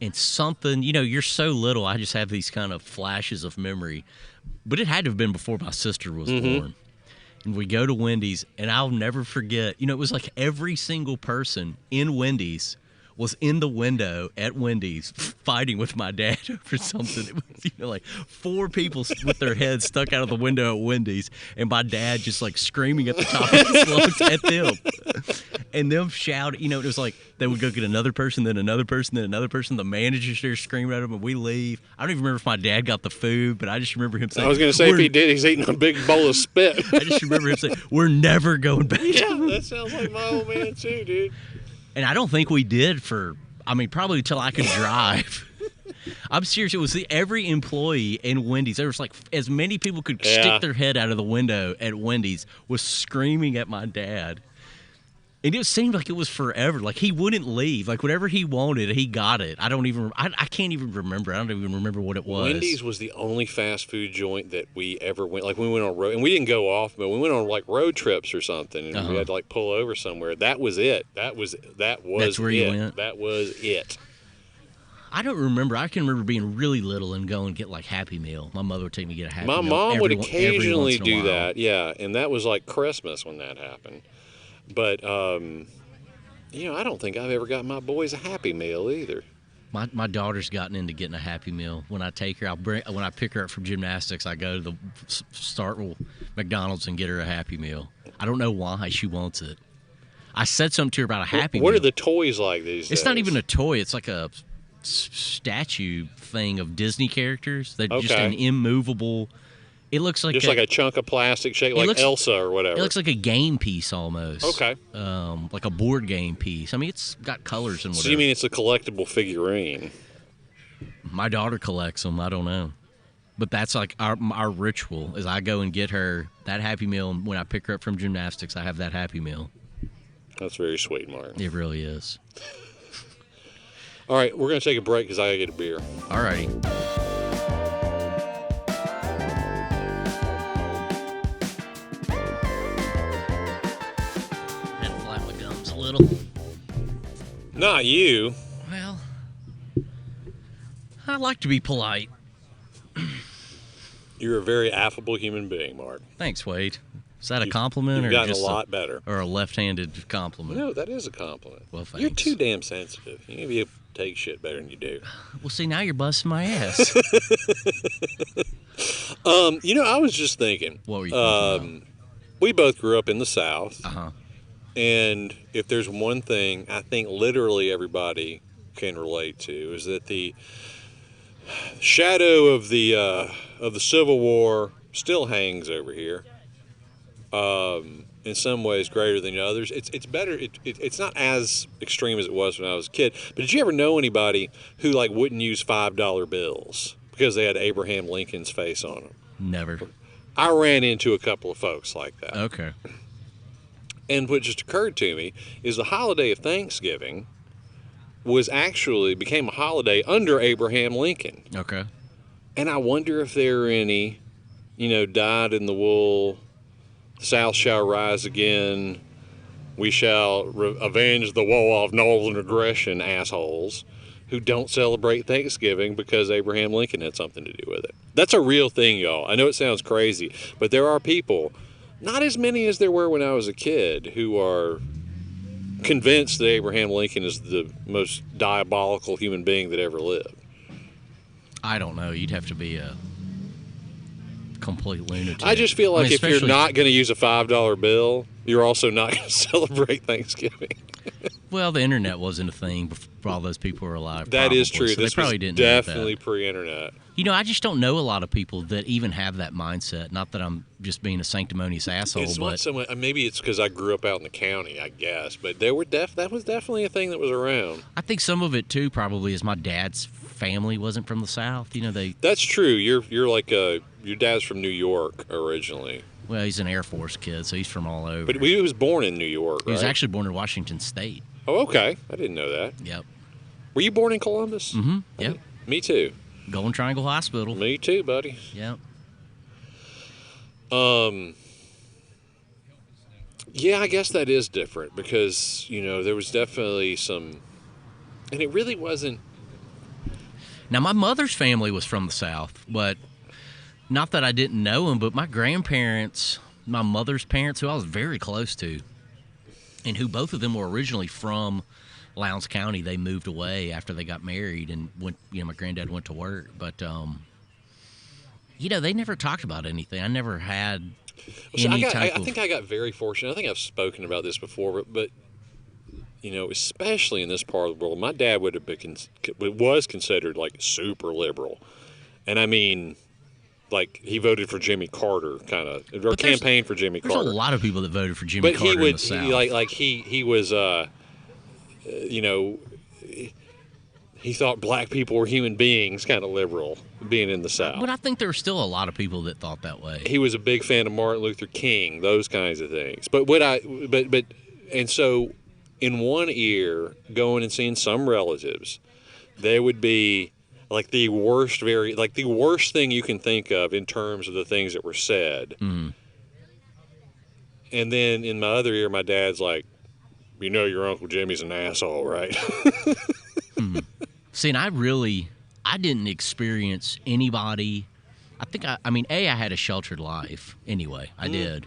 And something, you're so little, I just have these kind of flashes of memory. But it had to have been before my sister was born. And we go to Wendy's, and I'll never forget, it was like every single person in Wendy's was in the window at Wendy's fighting with my dad over something. It was, like 4 people with their heads stuck out of the window at Wendy's, and my dad just like screaming at the top of his lungs at them. And them shouting, it was like they would go get another person, then another person, then another person. The manager's there screaming at them, and we leave. I don't even remember if my dad got the food, but I just remember him saying,
I was going to say if he did, he's eating a big bowl of spit.
I just remember him saying, we're never going back.
Yeah, that sounds like my old man too, dude.
And I don't think we did probably until I could drive. I'm serious. It was every employee in Wendy's. There was like as many people could stick their head out of the window at Wendy's was screaming at my dad. And it seemed like it was forever. Like, he wouldn't leave. Like, whatever he wanted, he got it. I can't even remember. I don't even remember what it was.
Wendy's was the only fast food joint that we ever went. Like, we went on road, and we didn't go off, but we went on like road trips or something, and we had to like pull over somewhere. That was it. That was
That's where you went?
That was it.
I don't remember. I can remember being really little and going and get like Happy Meal. My mother would take me to get a Happy Meal.
My mom would
every
occasionally
once in a
do
while.
that, yeah, and that was like Christmas when that happened. But I don't think I've ever got my boys a Happy Meal either.
My daughter's gotten into getting a Happy Meal. When I take her, when I pick her up from gymnastics, I go to the McDonald's and get her a Happy Meal. I don't know why she wants it. I said something to her about a Happy Meal.
What are the toys like these days?
It's not even a toy. It's like a statue thing of Disney characters. They're just an immovable. It looks like
just like a chunk of plastic shaped like Elsa or whatever.
It looks like a game piece almost.
Okay.
Like a board game piece. I mean, it's got colors and whatever.
So you mean it's a collectible figurine?
My daughter collects them. I don't know. But that's like our ritual is I go and get her that Happy Meal, and when I pick her up from gymnastics, I have that Happy Meal. That's
very sweet, Mark.
It really is.
All right, we're going to take a break because I got to get a beer.
All righty. Had to flap my gums a little.
Not you.
Well, I like to be polite.
You're a very affable human being, Mark.
Thanks, Wade. Is that a compliment
you've
or
gotten
just
a lot better?
Or a left-handed compliment?
No, that is a compliment.
Well, thanks.
You're too damn sensitive. You need to be able to take shit better than you do.
Well, see, now you're busting my ass.
I was just thinking.
What were you thinking about?
We both grew up in the South.
Uh-huh.
And if there's one thing I think literally everybody can relate to is that the shadow of the Civil War still hangs over here. In some ways greater than others. It's better. It's not as extreme as it was when I was a kid. But did you ever know anybody who like wouldn't use $5 bills because they had Abraham Lincoln's face on them?
Never.
I ran into a couple of folks like that.
Okay.
And what just occurred to me is the holiday of Thanksgiving became a holiday under Abraham Lincoln.
Okay.
And I wonder if there are any, dyed in the wool, South shall rise again, we shall avenge the war of northern aggression assholes who don't celebrate Thanksgiving because Abraham Lincoln had something to do with it. That's a real thing, y'all. I know it sounds crazy, but there are people, not as many as there were when I was a kid, who are convinced that Abraham Lincoln is the most diabolical human being that ever lived.
I don't know. You'd have to be a complete lunatic.
I just feel like if you're
especially-
not going to use a $5 bill, you're also not going to celebrate Thanksgiving.
Well, the internet wasn't a thing before all those people were alive.
That is true.
So
This
they probably
was
didn't
definitely
know that.
pre-internet.
I just don't know a lot of people that even have that mindset. Not that I'm just being a sanctimonious asshole,
It's
but
not so much, maybe it's because I grew up out in the county, I guess. But that was definitely a thing that was around.
I think some of it too probably is my dad's family wasn't from the South.
That's true. You're like your dad's from New York originally.
Well, he's an Air Force kid, so he's from all over.
But he was born in New York, right?
He was actually born in Washington State.
Oh, okay. I didn't know that.
Yep.
Were you born in Columbus?
Mm-hmm. Yep.
Me too.
Golden Triangle Hospital.
Me too, buddy.
Yep.
Yeah, I guess that is different because, there was definitely some, and it really wasn't.
Now, my mother's family was from the South, but not that I didn't know them, but my grandparents, my mother's parents, who I was very close to, and who both of them were originally from Lowndes County. They moved away after they got married and went, my granddad went to work. But, they never talked about anything. I never had any
I think I got very fortunate. I think I've spoken about this before, but especially in this part of the world, my dad was considered like super liberal. And I mean, like he voted for Jimmy Carter, kind of, or campaigned for Jimmy Carter.
There's a lot of people that voted for Jimmy Carter in the South.
He was, he thought black people were human beings, kind of liberal, being in the South.
But I think there were still a lot of people that thought that way.
He was a big fan of Martin Luther King, those kinds of things. But And so, in one ear, going and seeing some relatives, they would be like the worst, like the worst thing you can think of in terms of the things that were said.
Mm.
And then in my other ear, my dad's like, "You know, your Uncle Jimmy's an asshole, right?"
Mm. See, and I didn't experience anybody. I mean, I had a sheltered life anyway. I did.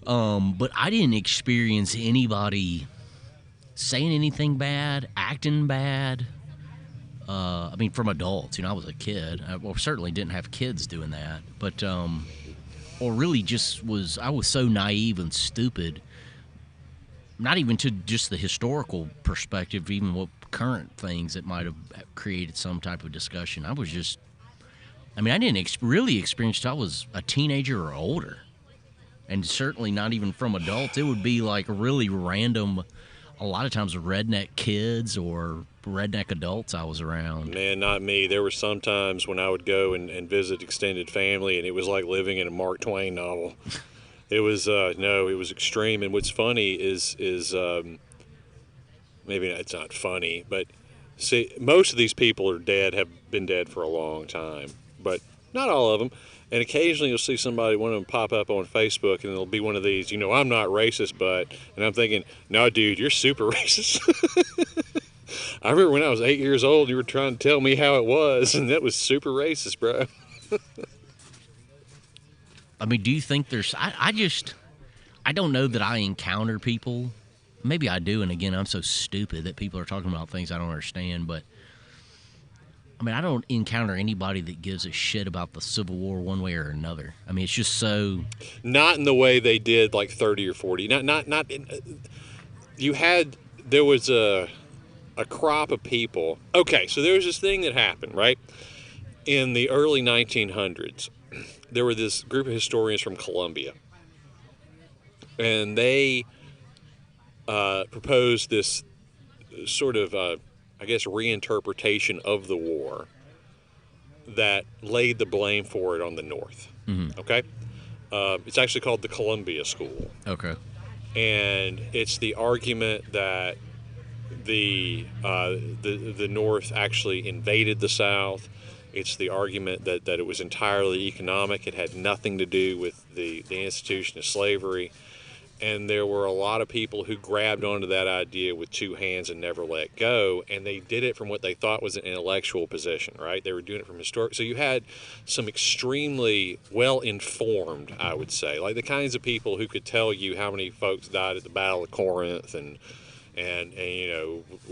But I didn't experience anybody saying anything bad, acting bad. I mean, from adults. I was a kid. I certainly didn't have kids doing that. But, or really I was so naive and stupid, not even to just the historical perspective, even what current things that might have created some type of discussion. I didn't really experience it. I was a teenager or older. And certainly not even from adults. It would be like really random, a lot of times redneck kids or redneck adults I was around.
Man, not me. There were some times when I would go and visit extended family, and it was like living in a Mark Twain novel. It was, no, it was extreme. And what's funny is maybe it's not funny, but see, most of these people are dead, have been dead for a long time, but not all of them. And occasionally you'll see somebody, one of them pop up on Facebook, and it'll be one of these, I'm not racist, but, and I'm thinking, no, dude, you're super racist. I remember when I was 8 years old, you were trying to tell me how it was, and that was super racist, bro.
I mean, do you think I don't know that I encounter people. Maybe I do, and again, I'm so stupid that people are talking about things I don't understand, but I mean, I don't encounter anybody that gives a shit about the Civil War one way or another. I mean, it's just so...
Not in the way they did like 30 or 40. Not there was a crop of people. Okay, so there was this thing that happened, right? In the early 1900s, there were this group of historians from Columbia. And they proposed this sort of... reinterpretation of the war that laid the blame for it on the North.
Mm-hmm.
Okay? It's actually called the Columbia School.
Okay.
And it's the argument that the North actually invaded the South. It's the argument that it was entirely economic. It had nothing to do with the institution of slavery. And there were a lot of people who grabbed onto that idea with two hands and never let go. And they did it from what they thought was an intellectual position, right? They were doing it from historic. So you had some extremely well-informed, I would say, like the kinds of people who could tell you how many folks died at the Battle of Corinth and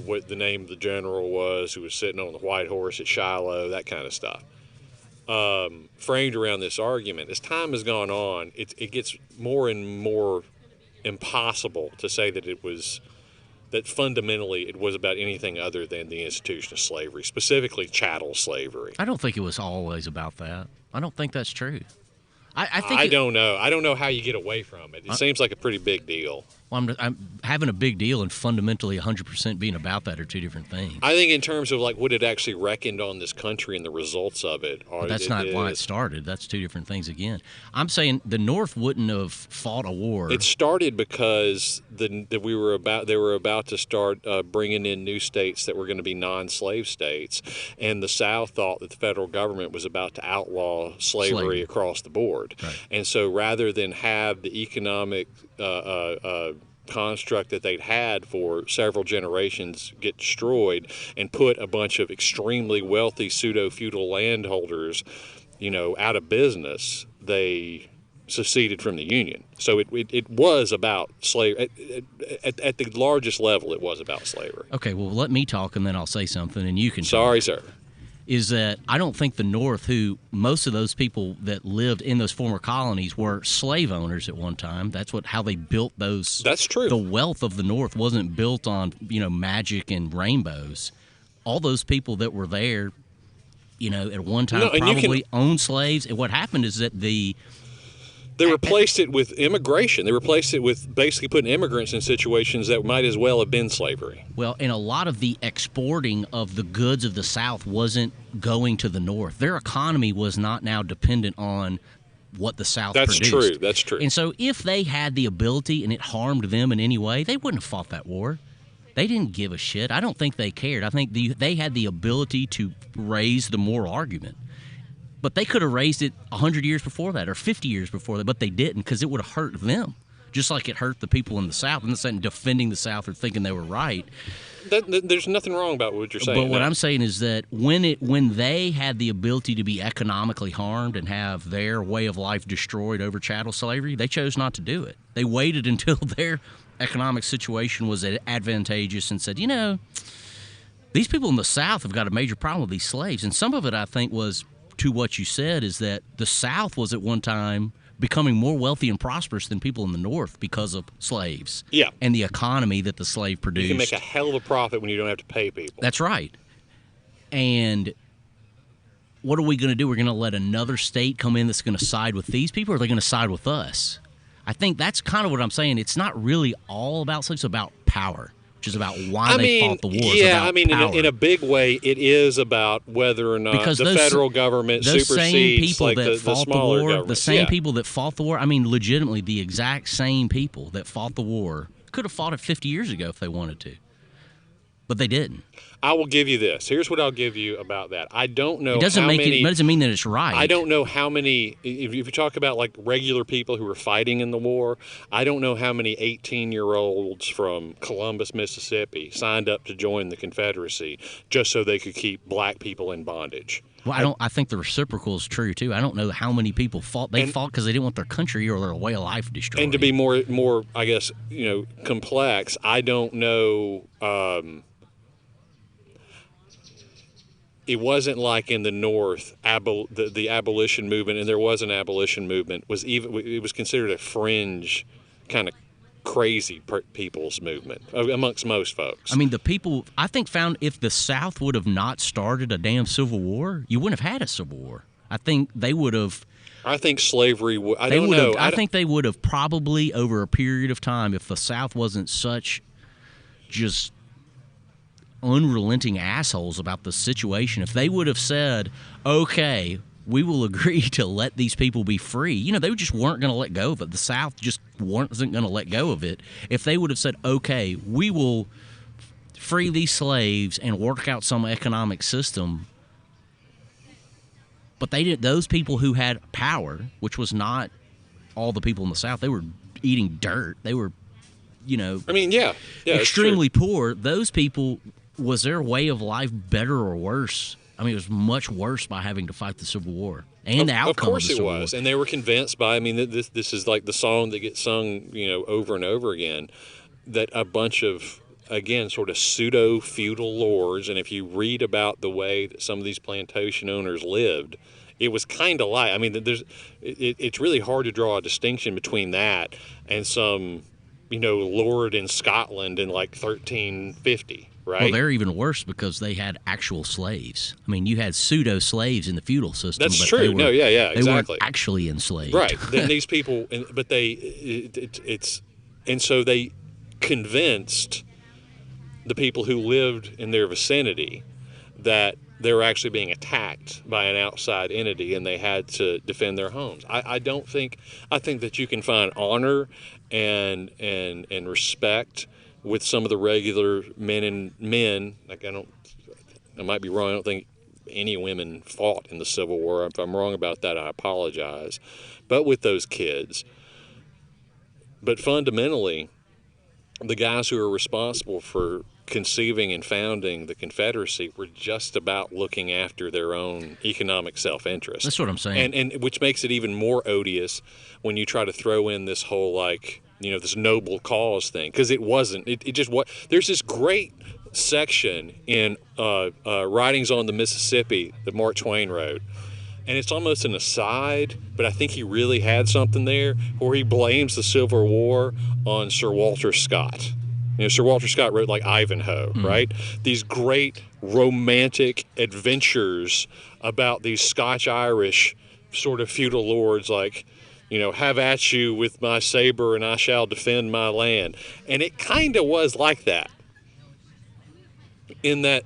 what the name of the general was who was sitting on the white horse at Shiloh, that kind of stuff. Framed around this argument. As time has gone on, it gets more and more impossible to say that fundamentally it was about anything other than the institution of slavery, specifically chattel slavery.
I don't think it was always about that. I don't think that's true.
I don't know. I don't know how you get away from it. It seems like a pretty big deal.
Well, I'm having a big deal and fundamentally 100% being about that are two different things.
I think in terms of like what it actually reckoned on this country and the results of it.
But that's not why it started. That's two different things again. I'm saying the North wouldn't have fought a war.
It started because they were about to start bringing in new states that were going to be non-slave states, and the South thought that the federal government was about to outlaw slavery across the board.
Right.
And so rather than have the economic construct that they'd had for several generations get destroyed and put a bunch of extremely wealthy pseudo-feudal landholders, out of business, they seceded from the Union. So it was about slavery. At the largest level, it was about slavery.
Okay, well, let me talk and then I'll say something and you can
Sorry,
talk.
sir.
Is that I don't think the North, who most of those people that lived in those former colonies were slave owners at one time. That's how they built those.
That's true.
The wealth of the North wasn't built on, magic and rainbows. All those people that were there, at one time probably owned slaves. And what happened is that they
replaced it with immigration. They replaced it with basically putting immigrants in situations that might as well have been slavery.
Well, and a lot of the exporting of the goods of the South wasn't going to the North. Their economy was not now dependent on what the South
That's
produced.
true. That's true.
And so if they had the ability and it harmed them in any way, they wouldn't have fought that war. They didn't give a shit. I don't think they cared. I think they had the ability to raise the moral argument. But they could have raised it 100 years before that or 50 years before that, but they didn't because it would have hurt them, just like it hurt the people in the South. I'm not saying defending the South or thinking they were right.
There's nothing wrong about what you're saying.
But what I'm saying is that when they had the ability to be economically harmed and have their way of life destroyed over chattel slavery, they chose not to do it. They waited until their economic situation was advantageous and said, these people in the South have got a major problem with these slaves. And some of it, I think, was to what you said, is that the South was at one time becoming more wealthy and prosperous than people in the North because of slaves.
Yeah.
And the economy that the slave produced.
You can make a hell of a profit when you don't have to pay people.
That's right. And what are we going to do? We're going to let another state come in that's going to side with these people, or are they going to side with us? I think that's kind of what I'm saying. It's not really all about slaves, it's about power, which is about why they fought the war.
Yeah, in a big way, it is about whether or not
because
the federal government supersedes the smaller governments.
The same people that fought the war, legitimately the exact same people that fought the war could have fought it 50 years ago if they wanted to. But they didn't.
I will give you this. Here's what I'll give you about that. I don't know. It
doesn't mean that it's right.
I don't know how many. If you talk about like regular people who were fighting in the war, I don't know how many 18-year-olds from Columbus, Mississippi, signed up to join the Confederacy just so they could keep black people in bondage.
Well, I think the reciprocal is true too. I don't know how many people fought. They fought because they didn't want their country or their way of life destroyed.
And to be more, I guess, complex, I don't know. It wasn't like in the North, the abolition movement, and there was an abolition movement, it was considered a fringe kind of crazy people's movement amongst most folks.
The people, I think, found if the South would have not started a damn civil war, you wouldn't have had a civil war. I think they would have.
I think slavery would. I don't know.
I think they would have probably over a period of time, if the South wasn't such just unrelenting assholes about the situation, if they would have said, okay, we will agree to let these people be free, they just weren't going to let go of it. The South just wasn't going to let go of it. If they would have said, okay, we will free these slaves and work out some economic system, but they didn't. Those people who had power, which was not all the people in the South, they were eating dirt. They were, extremely poor. Those people, was their way of life better or worse? It was much worse by having to fight the Civil War and the outcome of the Civil War. Of course it was. And
they were convinced by, this is like the song that gets sung, over and over again, that a bunch of, again, sort of pseudo-feudal lords, and if you read about the way that some of these plantation owners lived, it was kind of like, it's really hard to draw a distinction between that and some, lord in Scotland in like 1350. Right?
Well, they're even worse because they had actual slaves. You had pseudo slaves in the feudal system.
That's true. Exactly.
They weren't actually enslaved.
Right. Then these people, and so they convinced the people who lived in their vicinity that they were actually being attacked by an outside entity, and they had to defend their homes. I think that you can find honor and respect with some of the regular men. Like I might be wrong. I don't think any women fought in the Civil War. If I'm wrong about that, I apologize. But with those kids. But fundamentally, the guys who are responsible for conceiving and founding the Confederacy were just about looking after their own economic self-interest.
That's what I'm saying.
And which makes it even more odious when you try to throw in this whole, this noble cause thing, because it wasn't. It just what. There's this great section in Writings on the Mississippi that Mark Twain wrote, and it's almost an aside, but I think he really had something there, where he blames the Civil War on Sir Walter Scott. Sir Walter Scott wrote like Ivanhoe, right? These great romantic adventures about these Scotch-Irish sort of feudal lords, like, have at you with my saber and I shall defend my land. And it kind of was like that, in that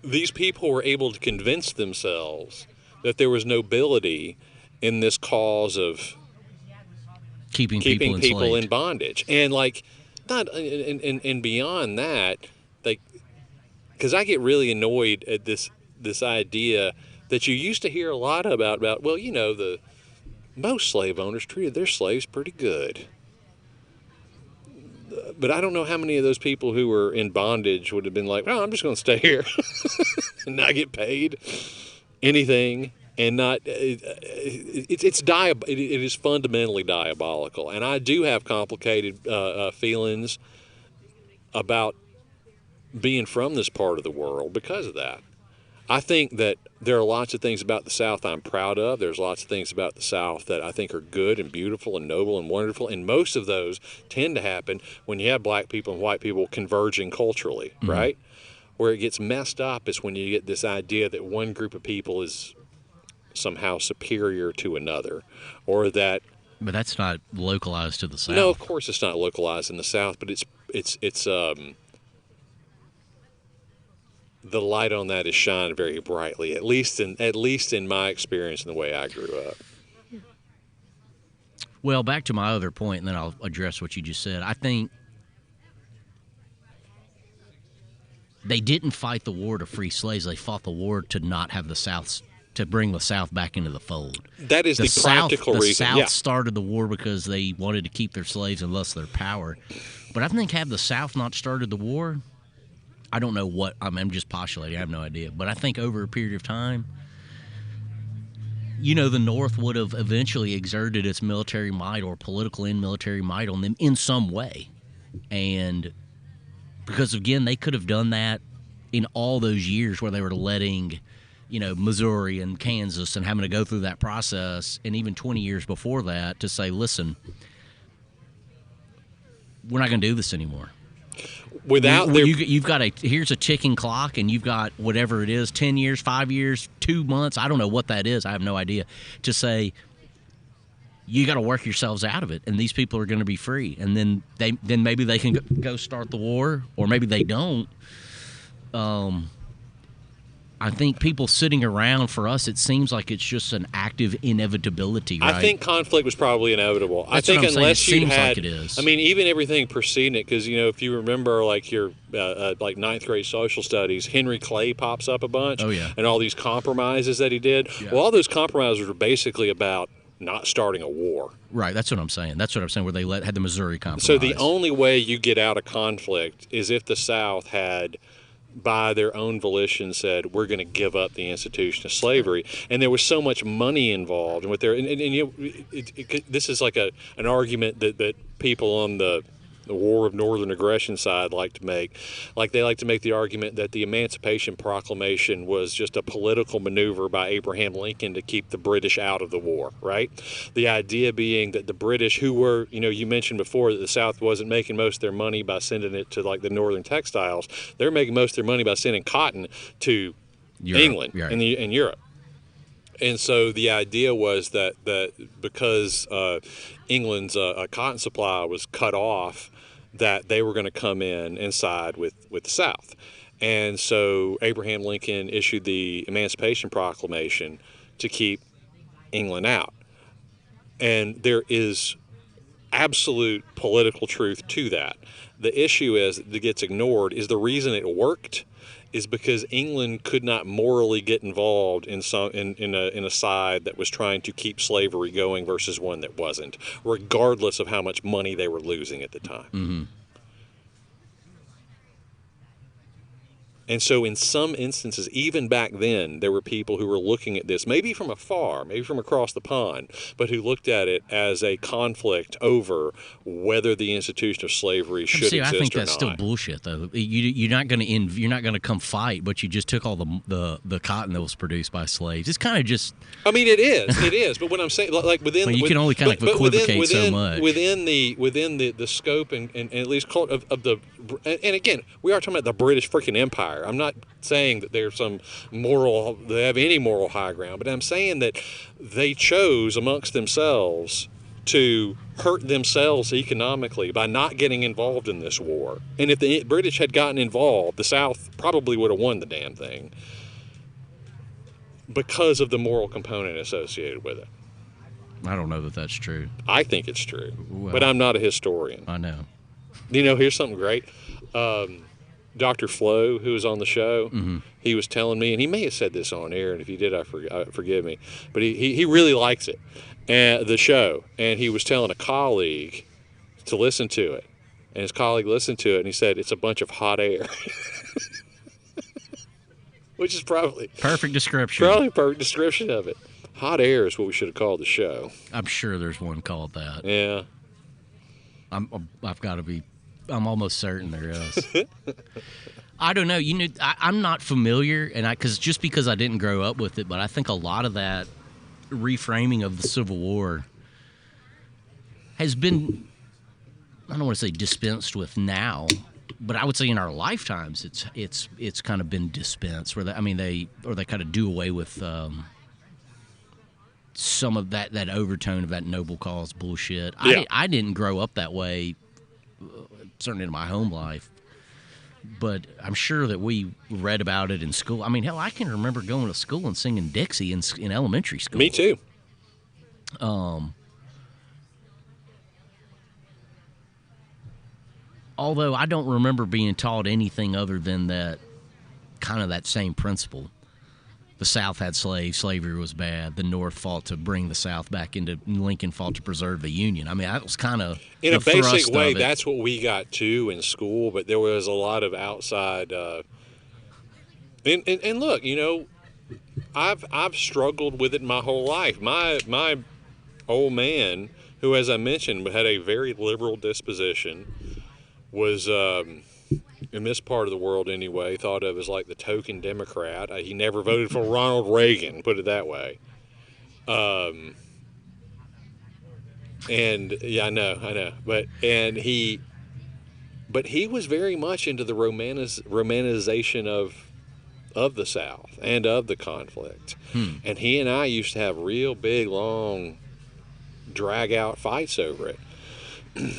these people were able to convince themselves that there was nobility in this cause of
keeping
people in bondage, and like not and beyond that, like, because I get really annoyed at this idea that you used to hear a lot about well, you know, the most slave owners treated their slaves pretty good. But I don't know how many of those people who were in bondage would have been like, oh, I'm just going to stay here and not get paid anything, and not. It is fundamentally diabolical, and I do have complicated feelings about being from this part of the world because of that. I think that there are lots of things about the South I'm proud of. There's lots of things about the South that I think are good and beautiful and noble and wonderful. And most of those tend to happen when you have black people and white people converging culturally, right? Where it gets messed up is when you get this idea that one group of people is somehow superior to another, or that.
But that's not localized to the South.
No, of course it's not localized in the South, but it's the light on that is shined very brightly, at least in my experience and the way I grew up.
Well, back to my other point, and then I'll address what you just said. I think they didn't fight the war to free slaves. They fought the war to not have the South, to bring the South back into the fold.
That is the practical reason.
The South started the war because they wanted to keep their slaves and thus their power. But I think had the South not started the war, I don't know what, I'm just postulating, I have no idea. But I think over a period of time, you know, the North would have eventually exerted its military might or political and military might on them in some way. And because, again, they could have done that in all those years where they were letting, you know, Missouri and Kansas and having to go through that process, and even 20 years before that, to say, listen, we're not going to do this anymore. You've got here's a ticking clock, and you've got whatever it is, 10 years, 5 years, 2 months, I don't know what that is, I have no idea, to say you got to work yourselves out of it, and these people are going to be free, and then maybe they can go start the war, or maybe they don't. I think people sitting around, for us, it seems like it's just an active inevitability, right?
I think conflict was probably inevitable.
That's
I think
unless
you had,
like it is.
I mean, even everything preceding it, because, you know, if you remember, like your like ninth grade social studies, Henry Clay pops up a bunch.
Oh, yeah.
And all these compromises that he did. Yeah. Well, all those compromises were basically about not starting a war.
Right, that's what I'm saying. Where they had the Missouri Compromise.
So the only way you get out of conflict is if the South had, by their own volition, said, we're going to give up the institution of slavery. And there was so much money involved. And with their, and you know, this is like an argument that people on the War of Northern Aggression side like to make. Like, they like to make the argument that the Emancipation Proclamation was just a political maneuver by Abraham Lincoln to keep the British out of the war, right? The idea being that the British, who were, you know, you mentioned before that the South wasn't making most of their money by sending it to, like, the northern textiles. They're making most of their money by sending cotton to England and Europe. And so the idea was that because England's cotton supply was cut off, that they were going to come in and side with the South. And so Abraham Lincoln issued the Emancipation Proclamation to keep England out. And there is absolute political truth to that. The issue that gets ignored is the reason it worked is because England could not morally get involved in a side that was trying to keep slavery going versus one that wasn't, regardless of how much money they were losing at the time.
Mm-hmm.
And so in some instances, even back then, there were people who were looking at this, maybe from afar, maybe from across the pond, but who looked at it as a conflict over whether the institution of slavery should exist or not.
I think that's still bullshit, though. You're not going to come fight, but you just took all the cotton that was produced by slaves. It's kind of just.
I mean, it is. But what I'm saying, like within,
well, you can only kind of equivocate so much
within the scope and at least of the. And again, we are talking about the British freaking Empire. I'm not saying that there's they have any moral high ground, but I'm saying that they chose amongst themselves to hurt themselves economically by not getting involved in this war. And if the British had gotten involved, the South probably would have won the damn thing because of the moral component associated with it.
I don't know that that's true.
I think it's true,
Well,
but I'm not a historian.
I know.
Here's something great. Dr. Flo, who was on the show, he was telling me, and he may have said this on air, and if he did, forgive me, but he really likes it, and the show, and he was telling a colleague to listen to it, and his colleague listened to it, and he said it's a bunch of hot air, which is probably
Perfect description.
probably a perfect description of it. Hot air is what we should have called the show.
I'm sure there's one called that.
Yeah.
I've got to be. I'm almost certain there is. I don't know. I'm not familiar, and because I didn't grow up with it, but I think a lot of that reframing of the Civil War has been, I don't want to say dispensed with now, but I would say in our lifetimes it's kind of been dispensed. Where they kind of do away with some of that overtone of that noble cause bullshit.
Yeah.
I didn't grow up that way, certainly in my home life, but I'm sure that we read about it in school. I mean, hell, I can remember going to school and singing Dixie in elementary school.
Me too.
Although I don't remember being taught anything other than that same principle. The South had slaves, slavery was bad. The North fought to bring the South back into, Lincoln fought to preserve the Union. I mean, that was kind of
in a basic way. That's what we got too in school, but there was a lot of outside. And look, I've struggled with it my whole life. My old man, who, as I mentioned, had a very liberal disposition, was. In this part of the world anyway, thought of as like the token Democrat. He never voted for Ronald Reagan, put it that way. And yeah, I know. But he was very much into the romanization of the South and of the conflict. And he and I used to have real big, long, drag out fights over it.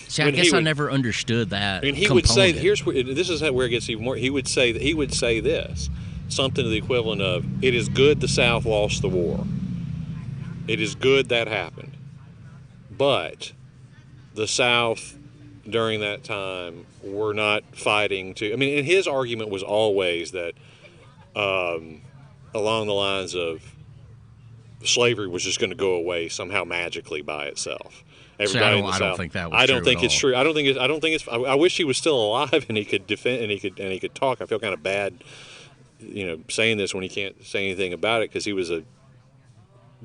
See, I guess I never understood that.
And he would say, this is where it gets even more. He would say this, something to the equivalent of, "It is good the South lost the war. It is good that happened. But the South during that time were not fighting to." I mean, and his argument was always that, along the lines of, slavery was just going to go away somehow magically by itself. Everybody in the South. I don't think that was true. I don't think it's true. I don't think it's. I wish he was still alive and he could defend and he could talk. I feel kind of bad, saying this when he can't say anything about it, because he was a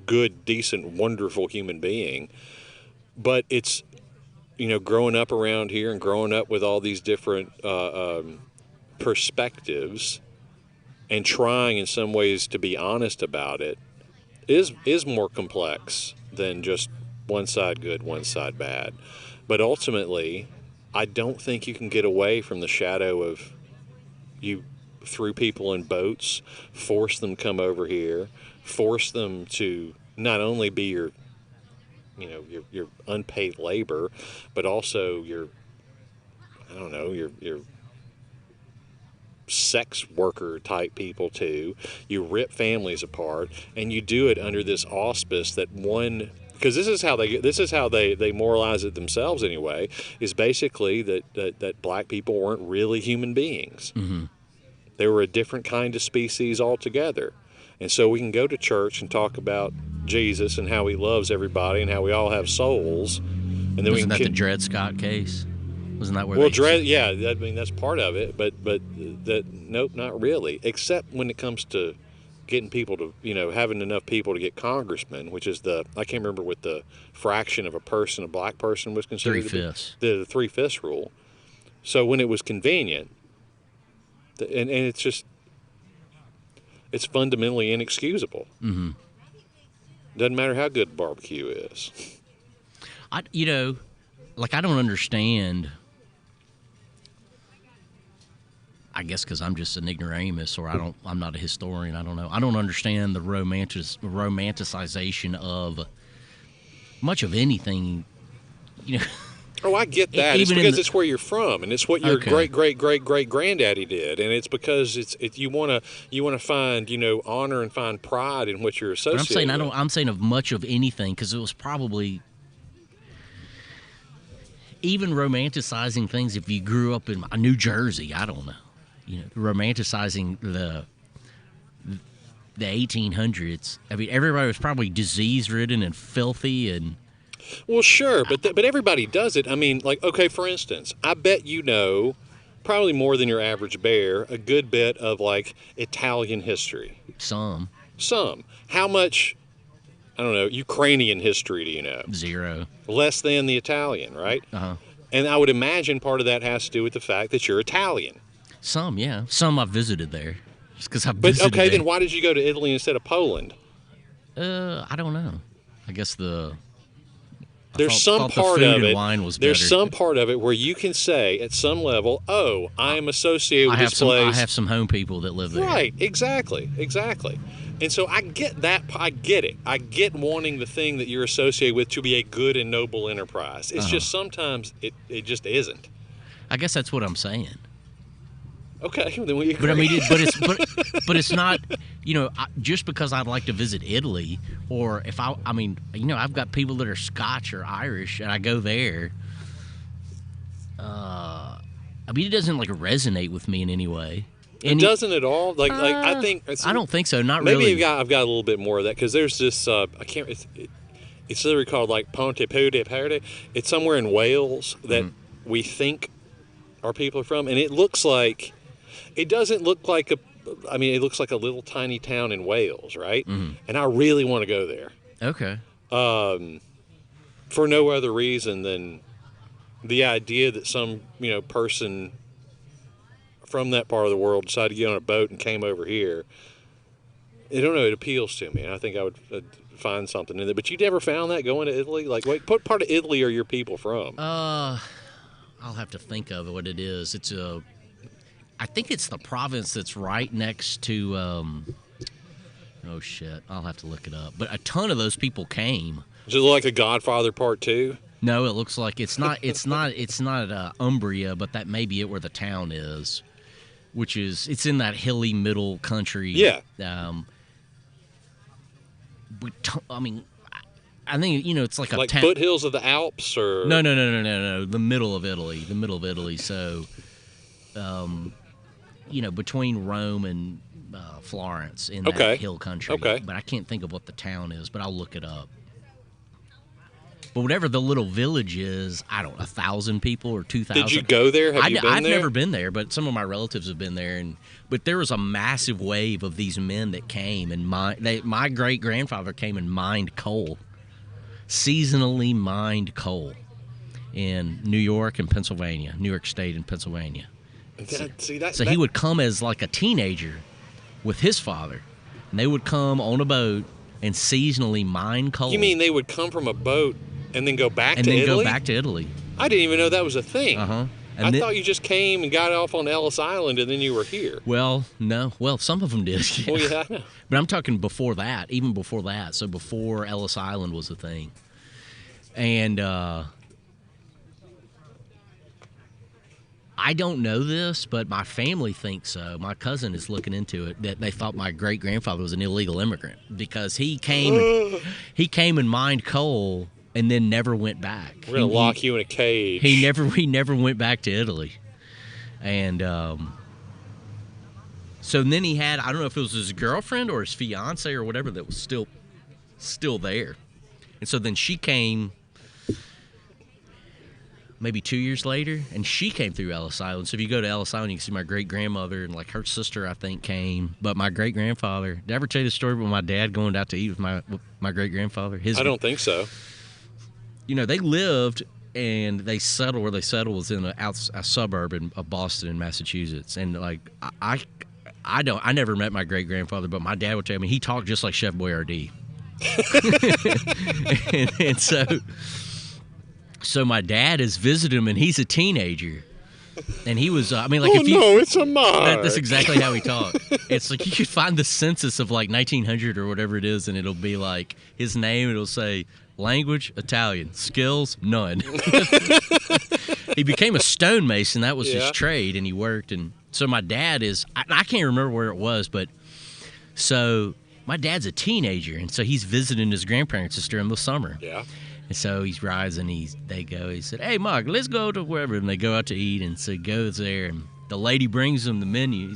good, decent, wonderful human being. But it's, growing up around here and growing up with all these different perspectives and trying in some ways to be honest about it is more complex than just one side good, one side bad. But ultimately, I don't think you can get away from the shadow of, you threw people in boats, force them to come over here, force them to not only be your unpaid labor, but also your sex worker type people too. You rip families apart, and you do it under this auspice that one. Because this is how they moralize it themselves anyway, is basically that black people weren't really human beings.
Mm-hmm.
They were a different kind of species altogether. And so we can go to church and talk about Jesus and how he loves everybody and how we all have souls. And then
Wasn't that the Dred Scott case? Wasn't that where?
Well, I mean, that's part of it, but nope, not really. Except when it comes to getting people to, having enough people to get congressmen, which is I can't remember what the fraction of a black person was considered.
3/5.
The 3/5 rule. So when it was convenient, and it's just, it's fundamentally inexcusable.
Mm-hmm.
Doesn't matter how good barbecue is.
I don't understand. I guess because I'm just an ignoramus, or I'm not a historian. I don't know. I don't understand the romanticization of much of anything.
Oh, I get that. It's
Even
because it's where you're from, and it's what your
Okay.
great granddaddy did, and it's because you want to find honor and find pride in what you're
But
associated.
I'm saying of much of anything because it was probably even romanticizing things. If you grew up in New Jersey, I don't know, romanticizing the 1800s. I mean, everybody was probably disease ridden and filthy and.
Well, sure, but everybody does it. I mean, like, okay, for instance, I bet probably more than your average bear, a good bit of like Italian history.
Some.
How much? I don't know. Ukrainian history do you know?
0.
Less than the Italian, right?
Uh-huh.
And I would imagine part of that has to do with the fact that you're Italian.
Some, yeah. Some I've visited there. Just because I've
But
visited
okay,
there.
then why did you go to Italy instead of Poland?
I don't know. I guess
There's some
thought the
part
food
of
and
it.
wine was
There's
better.
some part of it where you can say at some level, "Oh, I am associated with this place."
I have some home people that live there.
Right, exactly. And so I get that. I get it. I get wanting the thing that you're associated with to be a good and noble enterprise. It's just sometimes it just isn't.
I guess that's what I'm saying.
Okay, then we agree.
But I mean, but it's not. Just because I'd like to visit Italy, or if I've got people that are Scotch or Irish, and I go there. I mean, it doesn't like resonate with me in any way.
It doesn't at all. Like I think
I don't think so. Not
maybe
really.
I've got a little bit more of that because there's this. I can't. It's literally called like Ponte Pude Perde. It's somewhere in Wales that we think our people are from, and it looks like. It doesn't look like it looks like a little tiny town in Wales, right? Mm-hmm. And I really want to go there.
Okay.
For no other reason than the idea that some, person from that part of the world decided to get on a boat and came over here. I don't know. It appeals to me, and I think I would find something in it. But you never found that going to Italy? Like, wait, what part of Italy are your people from?
I'll have to think of what it is. I think it's the province that's right next to. Oh shit! I'll have to look it up. But a ton of those people came.
Does it look like The Godfather Part 2?
No, it looks like it's not. It's not Umbria, but that may be it where the town is, which is it's in that hilly middle country.
Yeah.
I mean, I think it's like a
like
town.
foothills of the Alps, or
No. The middle of Italy. So. Between Rome and Florence in that hill country.
Okay.
But I can't think of what the town is, but I'll look it up. But whatever the little village is, I don't know, 1,000 people or 2,000.
Did you go there? Have you been
I've
there?
never been there, but some of my relatives have been there. But there was a massive wave of these men that came, and my great-grandfather came and mined coal, seasonally mined coal in New York and Pennsylvania, New York State and Pennsylvania. So he would come as like a teenager with his father, and they would come on a boat and seasonally mine coal.
You mean they would come from a boat and then go back to Italy?
And then go back to Italy.
I didn't even know that was a thing.
Uh-huh.
I thought you just came and got off on Ellis Island and then you were here.
Well, no. Well, some of them did. Yeah.
Well, yeah, I know.
But I'm talking before that, even before that. So before Ellis Island was a thing. And I don't know this, but my family thinks so. My cousin is looking into it, that they thought my great-grandfather was an illegal immigrant because he came and mined coal and then never went back.
We're going to lock you in a cage.
He never went back to Italy. And so then he had, I don't know if it was his girlfriend or his fiance or whatever that was still there. And so then she came maybe 2 years later, and she came through Ellis Island. So if you go to Ellis Island, you can see my great-grandmother, and like her sister, I think, came. But my great-grandfather, did I ever tell you the story about my dad going out to eat with my great-grandfather?
I don't think so.
They lived and they settled where they settled was in a suburb of Boston in Massachusetts. And like I never met my great-grandfather, but my dad would tell me he talked just like Chef Boyardee. and so my dad has visited him, and he's a teenager. And he was,
it's a mark.
That's exactly how he talked. It's like you could find the census of like 1900 or whatever it is, and it'll be like his name. It'll say Language, Italian. Skills, none. He became a stonemason. That was his trade, and he worked. And so my dad is, I can't remember where it was, but so my dad's a teenager, and so he's visiting his grandparents during the summer.
Yeah.
And so he's rising. He said, "Hey, Mark, let's go to wherever." And they go out to eat. And so he goes there, and the lady brings him the menu.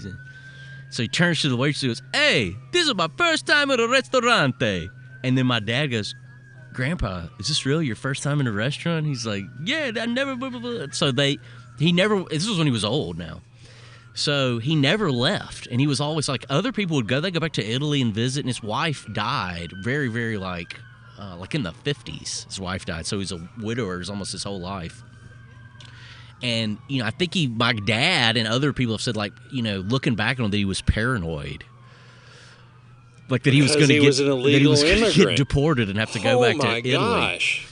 So he turns to the waitress and goes, "Hey, this is my first time at a restaurante." And then my dad goes, "Grandpa, is this really your first time in a restaurant?" He's like, "Yeah, I never." Blah, blah, blah. So he never. This was when he was old now. So he never left, and he was always like, other people would go. They go back to Italy and visit, and his wife died very, very like in the 50s. His wife died, so he's a widower almost his whole life. And I think my dad and other people have said, like, looking back on him, that he was paranoid, like that he was going to get
an illegal immigrant,
deported and have to go back to Italy.
Oh my gosh!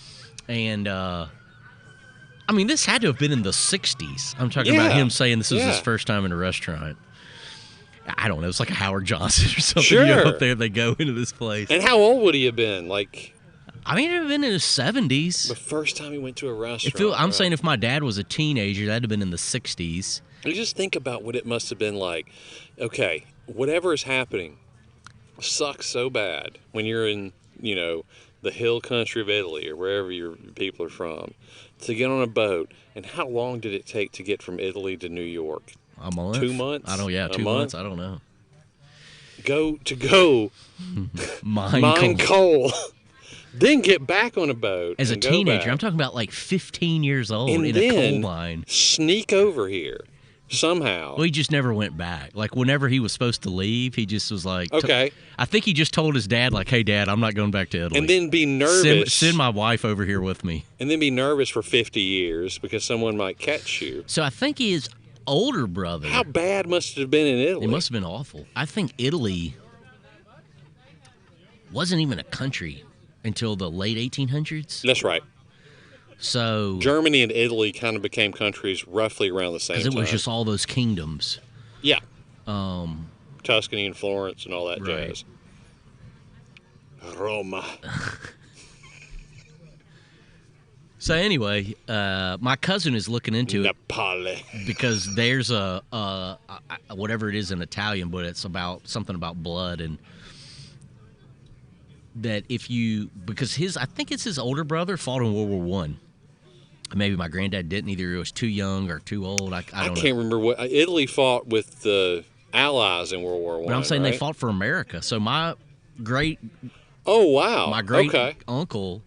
And I mean, this had to have been in the 60s. I'm talking about him saying this was his first time in a restaurant. I don't know. It's like a Howard Johnson or something.
Sure.
You go up there, they go into this place.
And how old would he have been? Like,
I mean, he'd have been in his 70s.
The first time he went to a restaurant.
I'm saying if my dad was a teenager, that'd have been in the 60s.
You just think about what it must have been like. Okay, whatever is happening sucks so bad when you're in, the hill country of Italy or wherever your people are from, to get on a boat. And how long did it take to get from Italy to New York?
A month?
2 months?
I don't. Yeah, 2 months. I don't know.
Go
mine
coal. Then get back on a boat.
As a teenager, I'm talking about like 15 years old
and
in
then
a coal mine.
Sneak over here somehow.
Well, he just never went back. Like, whenever he was supposed to leave, he just was like,
okay.
I think he just told his dad, like, "Hey, Dad, I'm not going back to Italy."
And then be nervous.
Send my wife over here with me.
And then be nervous for 50 years because someone might catch you.
So I think his older brother.
How bad must it have been in Italy?
It must have been awful. I think Italy wasn't even a country until the late 1800s.
That's right.
So
Germany and Italy kind of became countries roughly around the same time.
Because it was just all those kingdoms.
Yeah. Tuscany and Florence and all that jazz. Roma.
So anyway, my cousin is looking into
Napoli.
Because there's a whatever it is in Italian, but it's about something about blood, and that because I think it's his older brother fought in World War One. Maybe my granddad didn't. Either he was too young or too old. I don't know.
Can't remember what Italy fought with the Allies in World War One.
But I'm saying
right?
they fought for America. So my great uncle.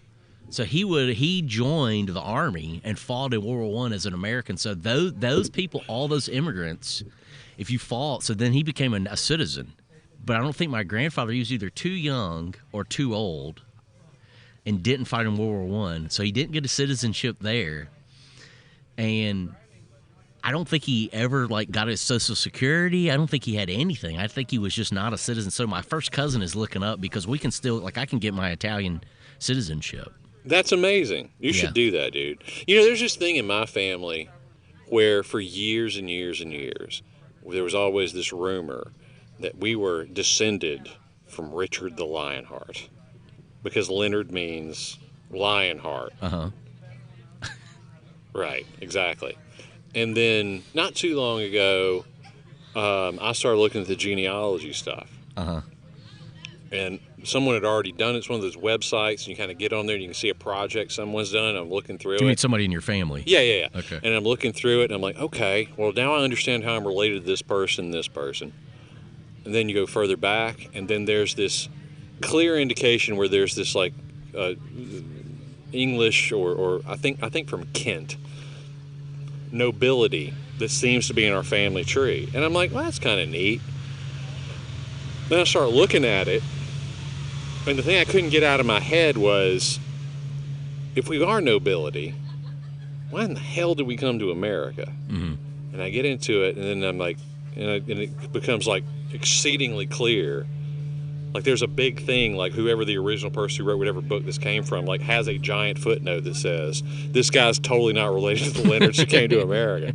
So he joined the army and fought in World War One as an American. So those people, all those immigrants, if you fought, so then he became a citizen. But I don't think my grandfather, he was either too young or too old and didn't fight in World War One. So he didn't get a citizenship there. And I don't think he ever got his Social Security. I don't think he had anything. I think he was just not a citizen. So my first cousin is looking up because we can still, I can get my Italian citizenship.
That's amazing. You should do that, dude. There's this thing in my family where for years and years and years, there was always this rumor that we were descended from Richard the Lionheart, because Leonard means Lionheart.
Uh-huh.
Right, exactly. And then not too long ago, I started looking at the genealogy stuff.
Uh-huh.
And someone had already done it. It's one of those websites, and you kind of get on there and you can see a project someone's done. I'm looking through it.
You mean somebody in your family?
Yeah.
Okay.
And I'm looking through it, and I'm like, okay, well, now I understand how I'm related to this person. And then you go further back, and then there's this clear indication where there's this English or I think from Kent nobility that seems to be in our family tree. And I'm like, well, that's kind of neat. Then I start looking at it, and the thing I couldn't get out of my head was, if we are nobility, why in the hell did we come to America?
Mm-hmm.
And I get into it, and then I'm like, and it becomes exceedingly clear. There's a big thing, whoever the original person who wrote whatever book this came from, has a giant footnote that says, this guy's totally not related to the Leonards who came to America.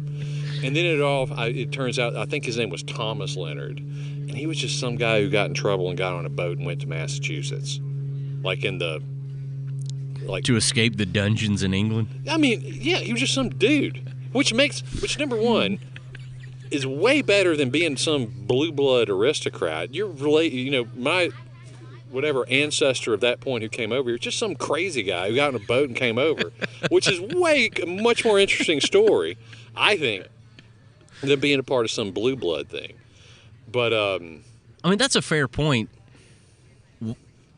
And then it turns out, I think his name was Thomas Leonard, and he was just some guy who got in trouble and got on a boat and went to Massachusetts, in the like
to escape the dungeons in England.
I mean, yeah, he was just some dude, which number one is way better than being some blue blood aristocrat. You're related, my whatever ancestor of that point who came over here, just some crazy guy who got on a boat and came over, which is a much more interesting story, I think, than being a part of some blue blood thing. But
I mean, that's a fair point.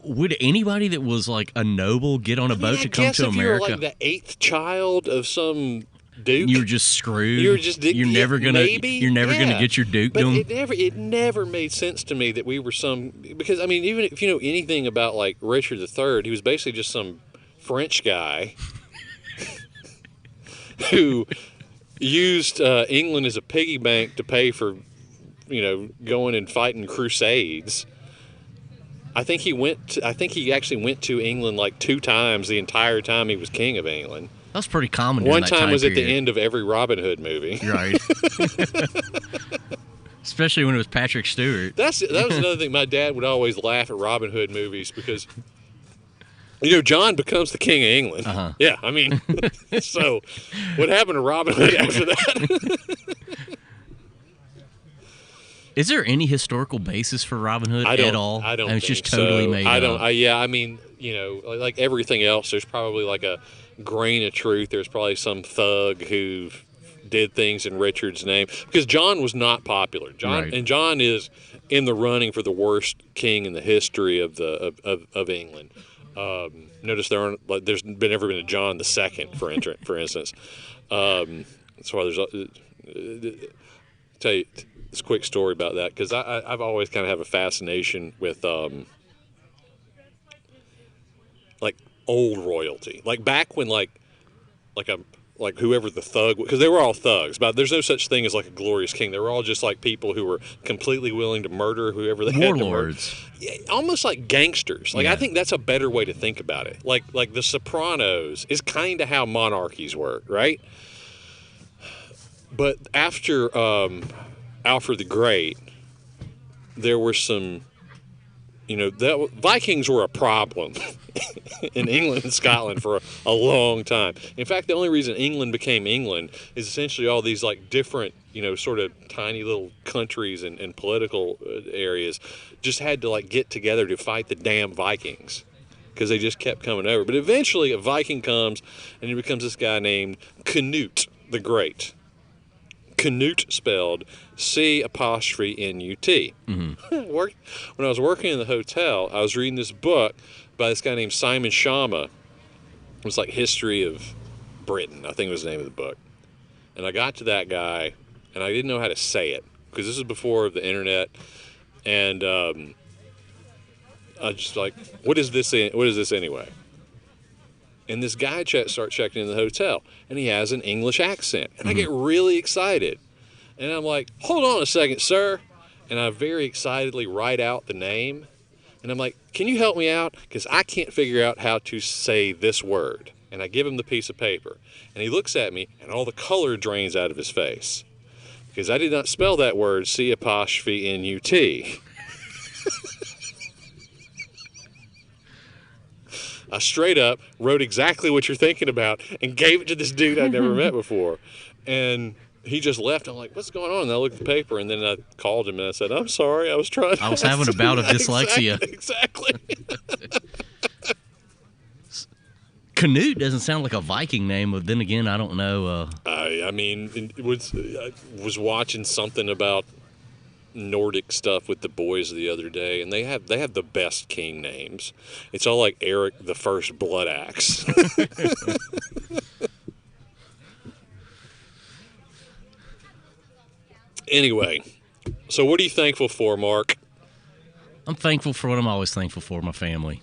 Would anybody that was like a noble get on a boat to come to America?
If you were like the eighth child of some duke,
you're just screwed.
You're never gonna
get your dukedom.
But it never made sense to me that we were because I mean, even if you know anything about like Richard III, he was basically just some French guy who used England as a piggy bank to pay for going and fighting crusades. I think he actually went to England like 2 times the entire time he was king of England.
That's pretty common.
One time was at the end of every Robin Hood movie.
Right. Especially when it was Patrick Stewart.
That was another thing. My dad would always laugh at Robin Hood movies because, John becomes the king of England.
Uh-huh.
Yeah, I mean, so what happened to Robin Hood after that?
Is there any historical basis for Robin Hood at all?
I don't
think
it's just totally made up. I mean, like everything else, there's probably like a grain of truth. There's probably some thug who did things in Richard's name because John was not popular. John is in the running for the worst king in the history of England. Notice there's never been a John II, for instance. That's why tell you this quick story about that because I've always kind of have a fascination with like old royalty, like back when like whoever the thug, because they were all thugs, but there's no such thing as like a glorious king. They were all just like people who were completely willing to murder whoever they had to murder.
Warlords.
Yeah, almost like gangsters. Like I think that's a better way to think about it. Like The Sopranos is kind of how monarchies work, right? But after Alfred the Great, there were some, Vikings were a problem in England and Scotland for a long time. In fact, the only reason England became England is essentially all these like different, sort of tiny little countries and political areas just had to like get together to fight the damn Vikings because they just kept coming over. But eventually a Viking comes and he becomes this guy named Canute the Great. Canute spelled C''NUT.
Mm-hmm.
When I was working in the hotel, I was reading this book by this guy named Simon Schama. It was like History of Britain, I think was the name of the book. And I got to that guy, and I didn't know how to say it because this is before the internet. And I was just like, what is this anyway? And this guy starts checking in the hotel, and he has an English accent. And I get really excited. And I'm like, hold on a second, sir. And I very excitedly write out the name. And I'm like, can you help me out? Because I can't figure out how to say this word. And I give him the piece of paper. And he looks at me, and all the color drains out of his face. Because I did not spell that word C''NUT. I straight up wrote exactly what you're thinking about and gave it to this dude I'd never met before. And he just left. I'm like, what's going on? And I looked at the paper, and then I called him and I said, I'm sorry. I was having a bout of dyslexia. Exactly.
Canute doesn't sound like a Viking name, but then again, I don't know.
I was watching something about Nordic stuff with the boys the other day, and they have the best king names. It's all like Eric the First Blood Axe. Anyway, so what are you thankful for, Mark?
I'm thankful for what I'm always thankful for, my family.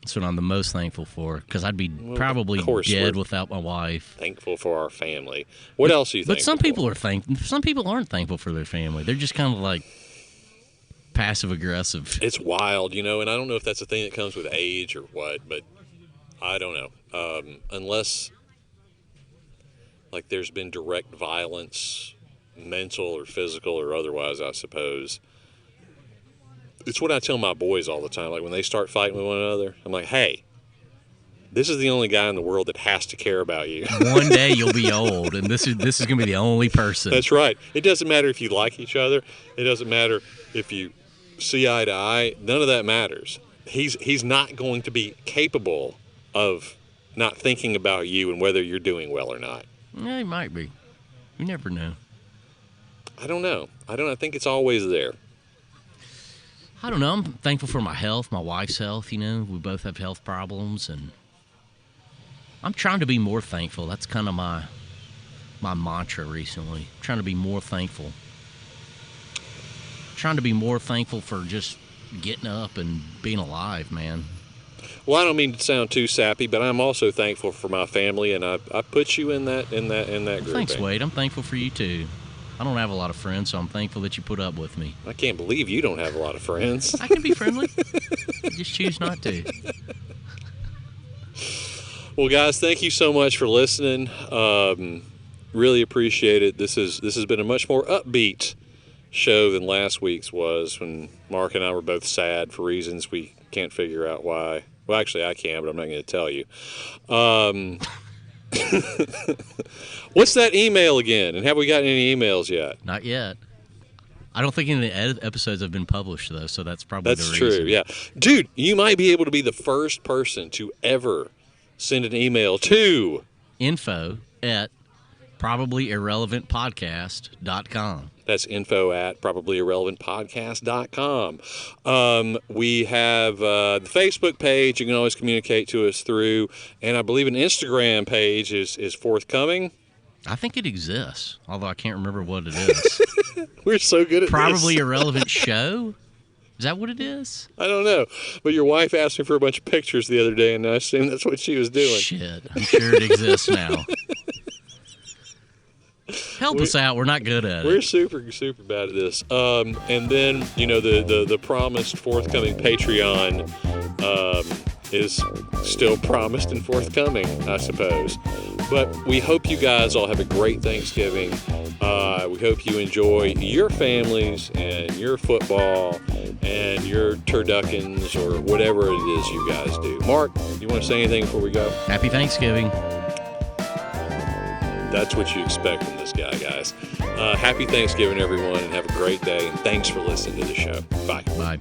That's what I'm the most thankful for, because I'd be probably dead without my wife.
Thankful for our family. What else are you thankful for?
But some people aren't thankful for their family. They're just kind of like passive aggressive.
It's wild, and I don't know if that's a thing that comes with age or what, but I don't know. Unless like there's been direct violence, mental or physical or otherwise, I suppose. It's what I tell my boys all the time. Like when they start fighting with one another, I'm like, hey, this is the only guy in the world that has to care about you.
One day you'll be old, and this is going to be the only person.
That's right. It doesn't matter if you like each other. It doesn't matter if you see eye to eye. None of that matters. He's not going to be capable of not thinking about you and whether you're doing well or not.
Yeah, he might be. You never know.
I don't know. I think it's always there.
I don't know. I'm thankful for my health, my wife's health. You know, we both have health problems, and I'm trying to be more thankful. That's kind of my mantra recently. I'm trying to be more thankful. Trying to be more thankful for just getting up and being alive, man.
Well, I don't mean to sound too sappy, but I'm also thankful for my family, and I put you in that group.
Thanks, Wade. I'm thankful for you too. I don't have a lot of friends, so I'm thankful that you put up with me.
I can't believe you don't have a lot of friends.
I can be friendly. Just choose not to.
Well, guys, thank you so much for listening. Really appreciate it. This has been a much more upbeat show than last week's was, when Mark and I were both sad for reasons we can't figure out why. Well, actually, I can, but I'm not going to tell you. What's that email again? And have we gotten any emails yet?
Not yet. I don't think any episodes have been published, though, so that's probably the reason.
That's true, yeah. Dude, you might be able to be the first person to ever send an email to
info@probablyirrelevantpodcast.com.
That's info@probablyirrelevantpodcast.com. We have the Facebook page you can always communicate to us through, and I believe an Instagram page is forthcoming.
I think it exists, although I can't remember what it is.
We're so good at
Probably
this.
Irrelevant Show? Is that what it is?
I don't know, but your wife asked me for a bunch of pictures the other day, and I assume that's what she was doing.
Shit, I'm sure it exists now. Help us out. We're not good at it.
We're super bad at this. And then, the promised forthcoming Patreon is still promised and forthcoming, I suppose. But we hope you guys all have a great Thanksgiving. We hope you enjoy your families and your football and your turduckens or whatever it is you guys do. Mark, you want to say anything before we go?
Happy Thanksgiving.
That's what you expect from this guy, guys. Happy Thanksgiving, everyone, and have a great day. And thanks for listening to the show. Bye.
Bye.